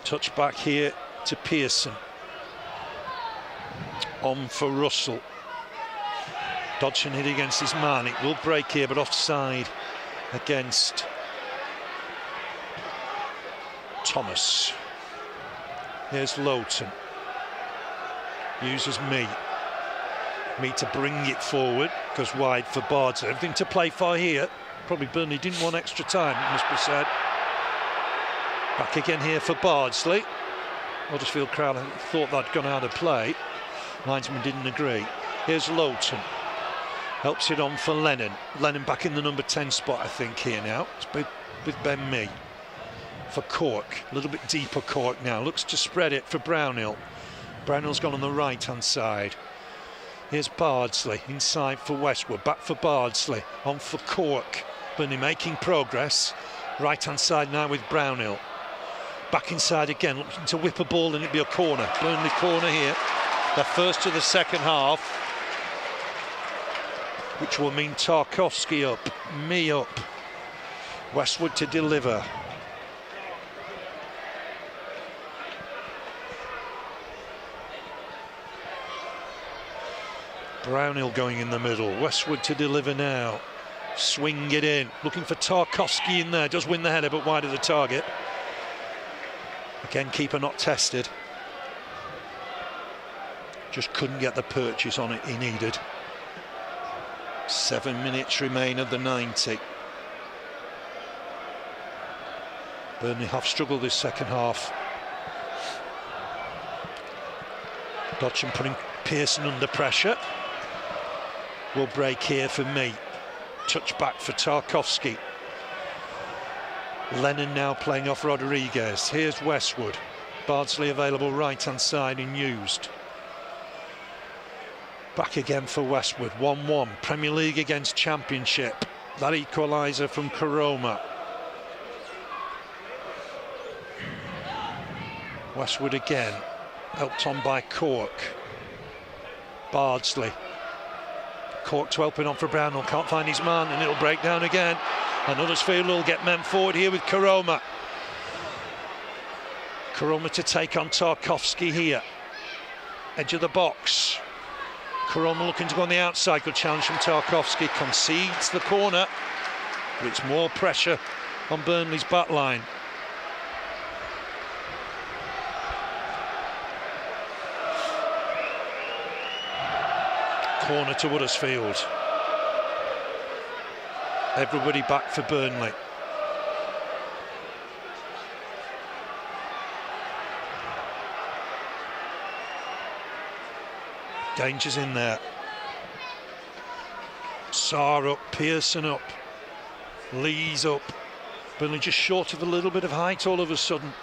Touch back here to Pearson. On for Russell. Dodson hit against his man. It will break here, but offside against Thomas. Here's Lowton. Uses me to bring it forward, goes wide for Bardsley. Everything to play for here. Probably Burnley didn't want extra time, it must be said. Back again here for Bardsley. Huddersfield crowd thought that'd gone out of play. Linesman didn't agree. Here's Lowton. Helps it on for Lennon. Lennon back in the number 10 spot, I think, here now. It's with Ben Mee. For Cork, a little bit deeper Cork now, looks to spread it for Brownhill. Brownhill's gone on the right hand side. Here's Bardsley inside for Westwood, back for Bardsley, on for Cork. Burnley making progress. Right hand side now with Brownhill. Back inside again, looking to whip a ball and it'd be a corner. Burnley corner here, the first of the second half, which will mean Tarkowski up, Mee up, Westwood to deliver. Brownhill going in the middle, Westwood to deliver now. Swing it in, looking for Tarkowski in there, does win the header but wide of the target. Again, keeper not tested. Just couldn't get the purchase on it he needed. 7 minutes remain of the 90. Burnley have struggled this second half. Dodson putting Pearson under pressure. Will break here for me. Touch back for Tarkowski. Lennon now playing off Rodriguez. Here's Westwood. Bardsley available right hand side and used. Back again for Westwood. 1-1. Premier League against Championship. That equaliser from Koroma. Westwood again. Helped on by Cork. Bardsley. Cork to open on for Brownhill, can't find his man and it'll break down again. And Huddersfield will get men forward here with Karoma. Karoma to take on Tarkowski here. Edge of the box. Karoma looking to go on the outside. Good challenge from Tarkowski. Concedes the corner. But it's more pressure on Burnley's back line. Corner to Huddersfield. Everybody back for Burnley. Danger's in there. Sarr up, Pearson up, Lee's up. Burnley just short of a little bit of height all of a sudden.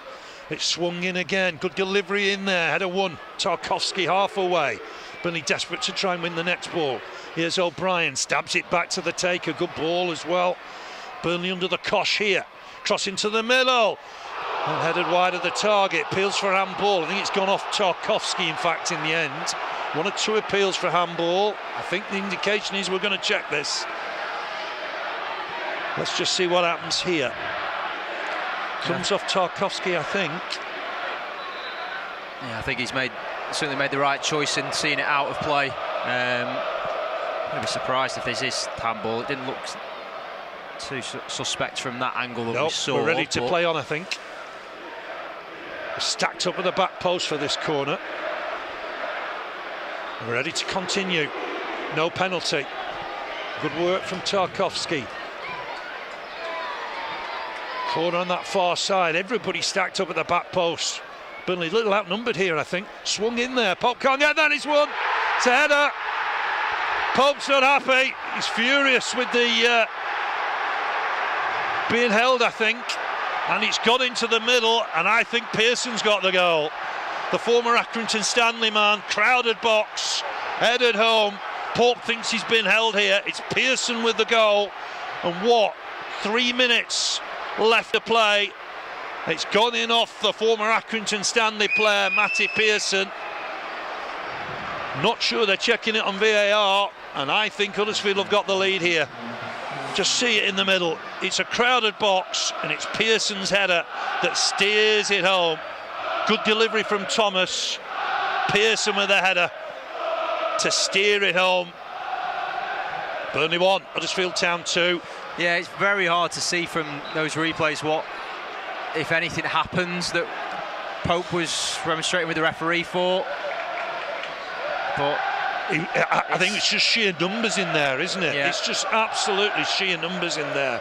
It's swung in again. Good delivery in there. Header one. Tarkowski half away. Burnley desperate to try and win the next ball. Here's O'Brien, stabs it back to the taker. Good ball as well. Burnley under the cosh here. Cross into the middle. And headed wide of the target. Appeals for handball. I think it's gone off Tarkowski, in fact, in the end. 1 or 2 appeals for handball. I think the indication is we're going to check this. Let's just see what happens here. Comes off Tarkowski, I think. Yeah, I think he's certainly made the right choice in seeing it out of play. I'd be surprised if this is handball. It didn't look too suspect from that angle that we saw. We're ready to play on, I think. We're stacked up at the back post for this corner. We're ready to continue. No penalty. Good work from Tarkowski. Corner on that far side. Everybody stacked up at the back post. Burnley a little outnumbered here, I think. Swung in there. Pope can't get that. He's won. It's a header. Pope's not happy. He's furious with the being held, I think. And it's got into the middle, and I think Pearson's got the goal. The former Accrington Stanley man, crowded box, headed home. Pope thinks he's been held here. It's Pearson with the goal. And what? 3 minutes left to play. It's gone in off the former Accrington Stanley player, Matty Pearson. Not sure they're checking it on VAR, and I think Huddersfield have got the lead here. Just see it in the middle. It's a crowded box, and it's Pearson's header that steers it home. Good delivery from Thomas. Pearson with a header to steer it home. Burnley 1, Huddersfield Town 2. Yeah, it's very hard to see from those replays what, if anything, happens that Pope was remonstrating with the referee for. But I think it's just sheer numbers in there, isn't it? Yeah. It's just absolutely sheer numbers in there.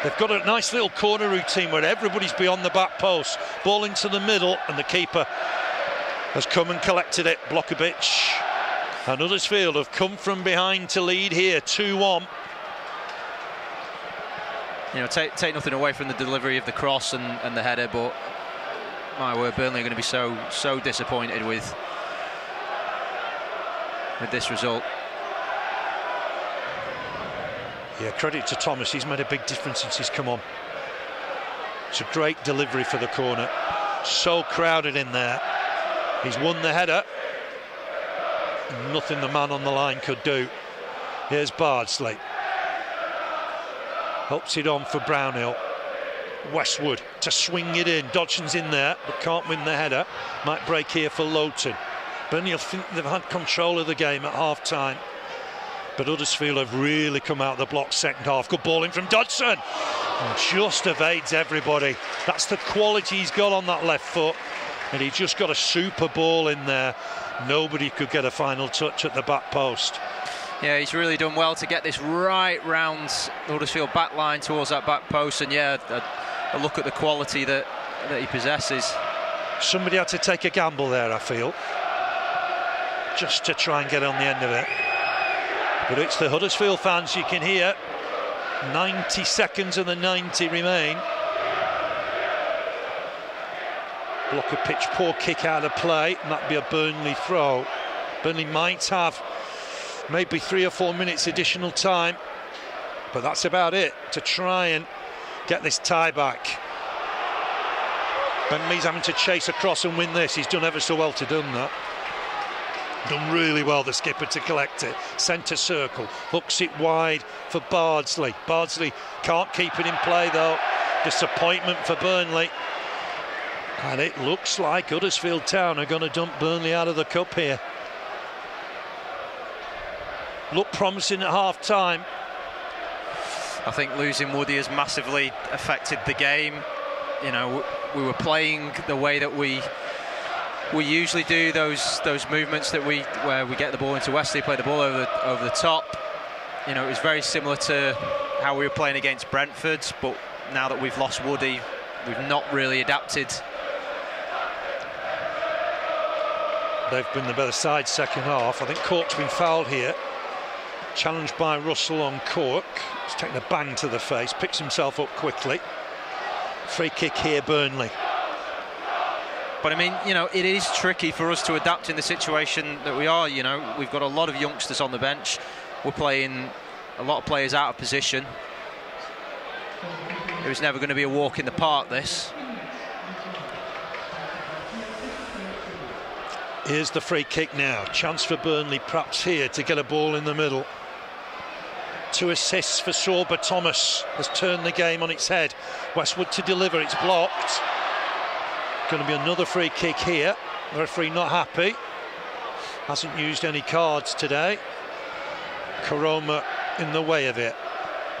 They've got a nice little corner routine where everybody's beyond the back post. Ball into the middle, and the keeper has come and collected it. Blokovic. And Huddersfield have come from behind to lead here, 2-1. You know, take nothing away from the delivery of the cross and the header, but my word, Burnley are going to be so disappointed with this result. Yeah, credit to Thomas. He's made a big difference since he's come on. It's a great delivery for the corner. So crowded in there. He's won the header. Nothing the man on the line could do. Here's Bardsley. Helps it on for Brownhill. Westwood to swing it in. Dodgson's in there, but can't win the header. Might break here for Lowton. Burnley think they've had control of the game at half-time. But Huddersfield have really come out of the block second half. Good ball in from Dodson. And just evades everybody. That's the quality he's got on that left foot. And he just got a super ball in there. Nobody could get a final touch at the back post. Yeah, he's really done well to get this right round the Huddersfield back line towards that back post. And yeah, a look at the quality that he possesses. Somebody had to take a gamble there, I feel, just to try and get on the end of it. But it's the Huddersfield fans, you can hear. 90 seconds and the 90 remain. Block of pitch, poor kick out of play, and that'd be a Burnley throw. Burnley might have maybe 3 or 4 minutes additional time, but that's about it to try and get this tie back. Ben Mee's having to chase across and win this. He's done ever so well to do that. Done really well, the skipper, to collect it. Centre circle, hooks it wide for Bardsley. Bardsley can't keep it in play though. Disappointment for Burnley. And it looks like Huddersfield Town are going to dump Burnley out of the cup here. Looked promising at half-time. I think losing Woody has massively affected the game. You know, we were playing the way that we usually do, those movements that where we get the ball into Wesley, play the ball over the top. You know, it was very similar to how we were playing against Brentford, but now that we've lost Woody, we've not really adapted. They've been the better side second half. I think Cork's been fouled here. Challenged by Russell on Cork. He's taken a bang to the face, picks himself up quickly. Free kick here, Burnley. But I mean, you know, it is tricky for us to adapt in the situation that we are. You know, we've got a lot of youngsters on the bench. We're playing a lot of players out of position. It was never going to be a walk in the park, this. Here's the free kick now. Chance for Burnley perhaps here to get a ball in the middle. 2 assists for Sorba. Thomas has turned the game on its head. Westwood to deliver, it's blocked. Going to be another free kick here. The referee not happy. Hasn't used any cards today. Koroma in the way of it.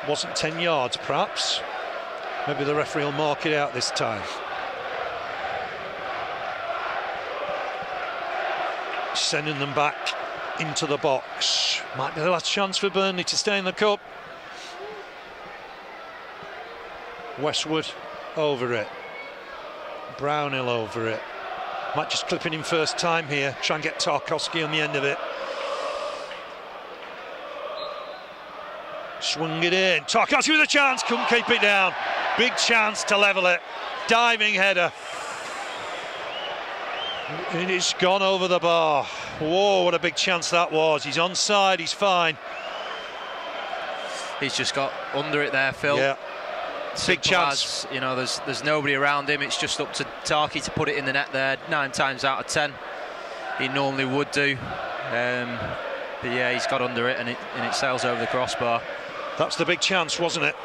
Wasn't 10 yards perhaps. Maybe the referee will mark it out this time. Sending them back into the box. Might be the last chance for Burnley to stay in the cup. Westwood over it. Brownhill over it. Might just clip it in first time here. Try and get Tarkowski on the end of it. Swung it in. Tarkowski with a chance. Couldn't keep it down. Big chance to level it. Diving header. It is gone over the bar. Whoa, what a big chance that was. He's onside, he's fine. He's just got under it there, Phil. Yeah. Big chance. You know, there's nobody around him. It's just up to Tarky to put it in the net there. 9 times out of 10 he normally would do. But yeah, he's got under it and it sails over the crossbar. That's the big chance, wasn't it?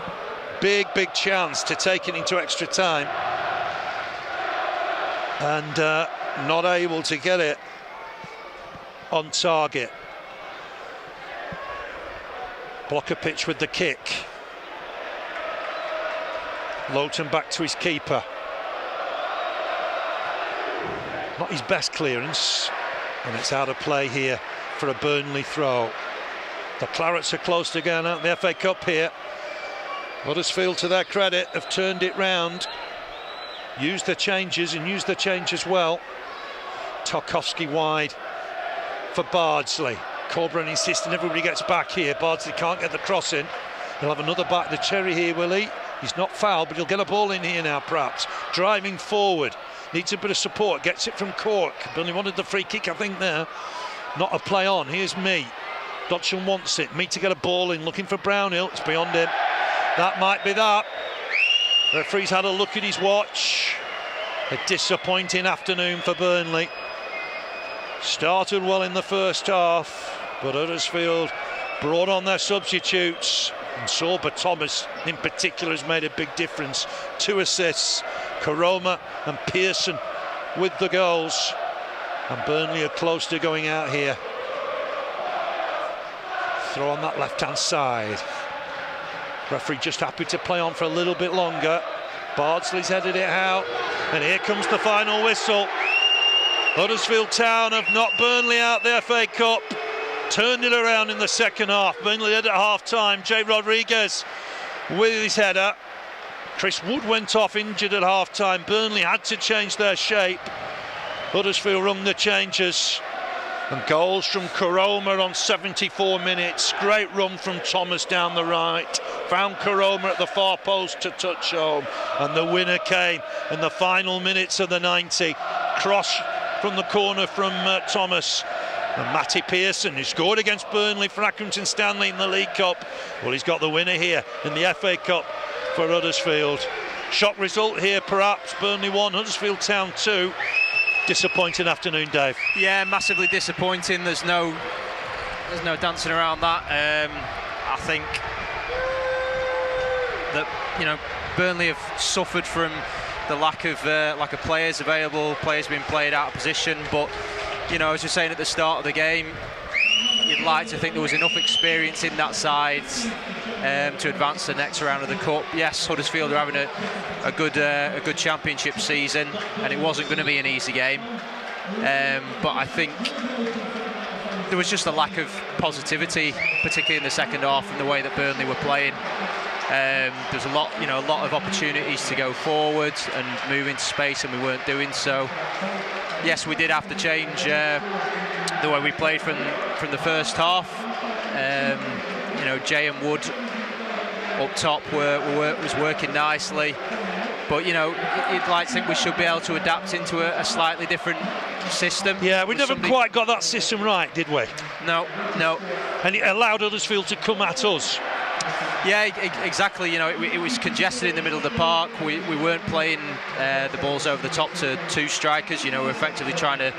Big chance to take it into extra time. And not able to get it on target. Blocker pitch with the kick. Lowton back to his keeper. Not his best clearance, and it's out of play here for a Burnley throw. The Clarets are close to going out in the FA Cup here. Huddersfield, to their credit, have turned it round. Used the changes and used the change as well. Tarkowski wide for Bardsley. Corberan insisting everybody gets back here. Bardsley can't get the cross in. He'll have another bite of the cherry here, will he? He's not fouled, but he'll get a ball in here now, perhaps. Driving forward. Needs a bit of support. Gets it from Cork. Burnley wanted the free kick, I think, there. Not a play on. Here's Mee. Dodson wants it. Mee to get a ball in. Looking for Brownhill. It's beyond him. That might be that. The referee's had a look at his watch. A disappointing afternoon for Burnley. Started well in the first half, but Huddersfield brought on their substitutes. And Sorba Thomas in particular has made a big difference. 2 assists. Koroma and Pearson with the goals. And Burnley are close to going out here. Throw on that left-hand side. Referee just happy to play on for a little bit longer. Bardsley's headed it out. And here comes the final whistle. Huddersfield Town have knocked Burnley out the FA Cup. Turned it around in the second half. Burnley led at half-time. Jay Rodriguez with his header. Chris Wood went off injured at half-time. Burnley had to change their shape. Huddersfield rung the changes. And goals from Koroma on 74 minutes. Great run from Thomas down the right. Found Koroma at the far post to touch home. And the winner came in the final minutes of the 90. Cross from the corner from Thomas. And Matty Pearson, who scored against Burnley for Accrington Stanley in the League Cup. Well, he's got the winner here in the FA Cup for Huddersfield. Shock result here, perhaps. Burnley 1, Huddersfield Town 2. Disappointing afternoon, Dave. Yeah, massively disappointing. There's no dancing around that. I think that Burnley have suffered from the lack of players available, players being played out of position. But as you're saying at the start of the game, you'd like to think there was enough experience in that side to advance to the next round of the cup. Yes, Huddersfield are having a good championship season, and it wasn't going to be an easy game. But I think there was just a lack of positivity, particularly in the second half, and the way that Burnley were playing. There's a lot of opportunities to go forward and move into space, and we weren't doing so. Yes, we did have to change the way we played from the first half. Jay and Wood up top was working nicely, but you'd like to think we should be able to adapt into a slightly different system. Yeah, we never quite got that system right, did we? No. And it allowed Huddersfield to come at us. Yeah, exactly. It was congested in the middle of the park. We weren't playing the balls over the top to two strikers. We're effectively trying to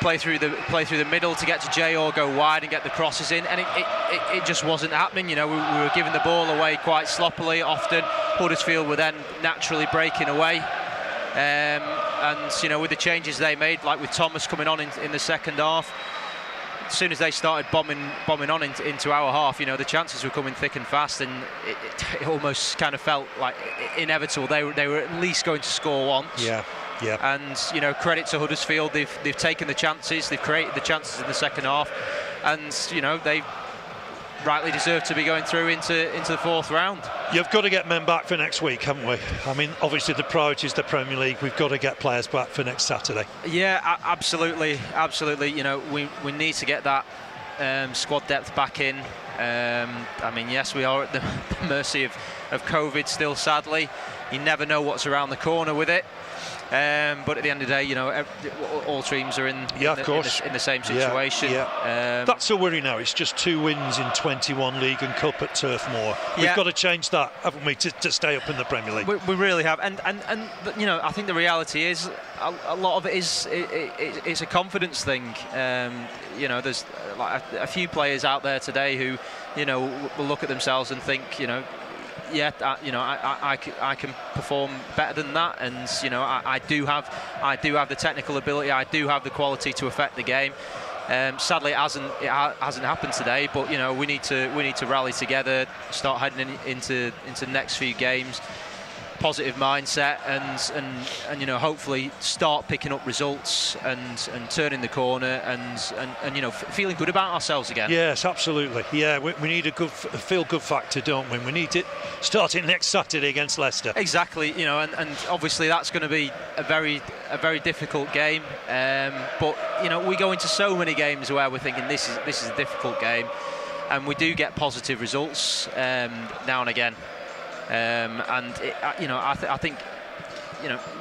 play through the middle to get to Jay or go wide and get the crosses in, and it just wasn't happening. We were giving the ball away quite sloppily often. Huddersfield were then naturally breaking away, and with the changes they made, like with Thomas coming on in the second half, as soon as they started bombing on into our half, the chances were coming thick and fast, and it almost kind of felt like inevitable. They were at least going to score once. Yeah. And credit to Huddersfield, they've taken the chances, they've created the chances in the second half, and they rightly deserve to be going through into the fourth round. You've got to get men back for next week, haven't we? I mean, obviously the priority is the Premier League. We've got to get players back for next Saturday. Yeah, absolutely. We need to get that squad depth back in. Yes, we are at the mercy of COVID still, sadly. You never know what's around the corner with it. But at the end of the day, all teams are in the same situation. Yeah. That's a worry now. It's just 2 wins in 21 League and Cup at Turf Moor. We've got to change that, haven't we, to stay up in the Premier League? We really have. And I think the reality is a lot of it is it's a confidence thing. There's like a few players out there today who will look at themselves and think, I can perform better than that, and I do have the technical ability, I do have the quality to affect the game. Sadly, it hasn't happened today, but we need to rally together, start heading into the next few games, positive mindset, and hopefully start picking up results and turning the corner and feeling good about ourselves again. Yes, absolutely. Yeah, we need a good feel-good factor, don't we? We need it starting next Saturday against Leicester. Exactly. And obviously that's going to be a very difficult game. But we go into so many games where we're thinking this is a difficult game, and we do get positive results now and again. I think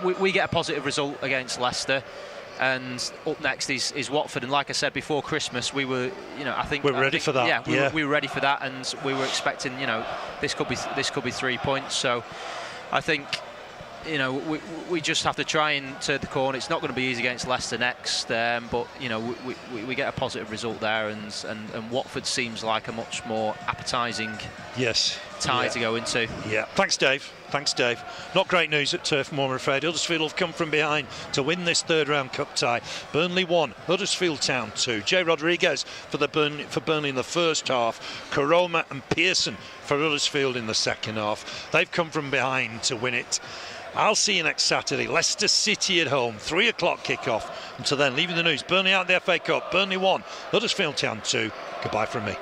we get a positive result against Leicester, and up next is Watford. And like I said before Christmas, we were we're ready for that. Yeah, we were ready for that, and we were expecting this could be 3 points. So I think we just have to try and turn the corner. It's not going to be easy against Leicester next, but we get a positive result there, and Watford seems like a much more appetising tie to go into. Yeah, thanks Dave. Not great news at Turf Moor, I'm afraid. Huddersfield have come from behind to win this third round cup tie. Burnley 1, Huddersfield Town 2. Jay Rodriguez for Burnley in the first half. Karoma and Pearson for Huddersfield in the second half. They've come from behind to win it. I'll see you next Saturday. Leicester City at home, 3 o'clock kickoff. Until then, leaving the news. Burnley out in the FA Cup. Burnley 1, Huddersfield Town 2. Goodbye from me.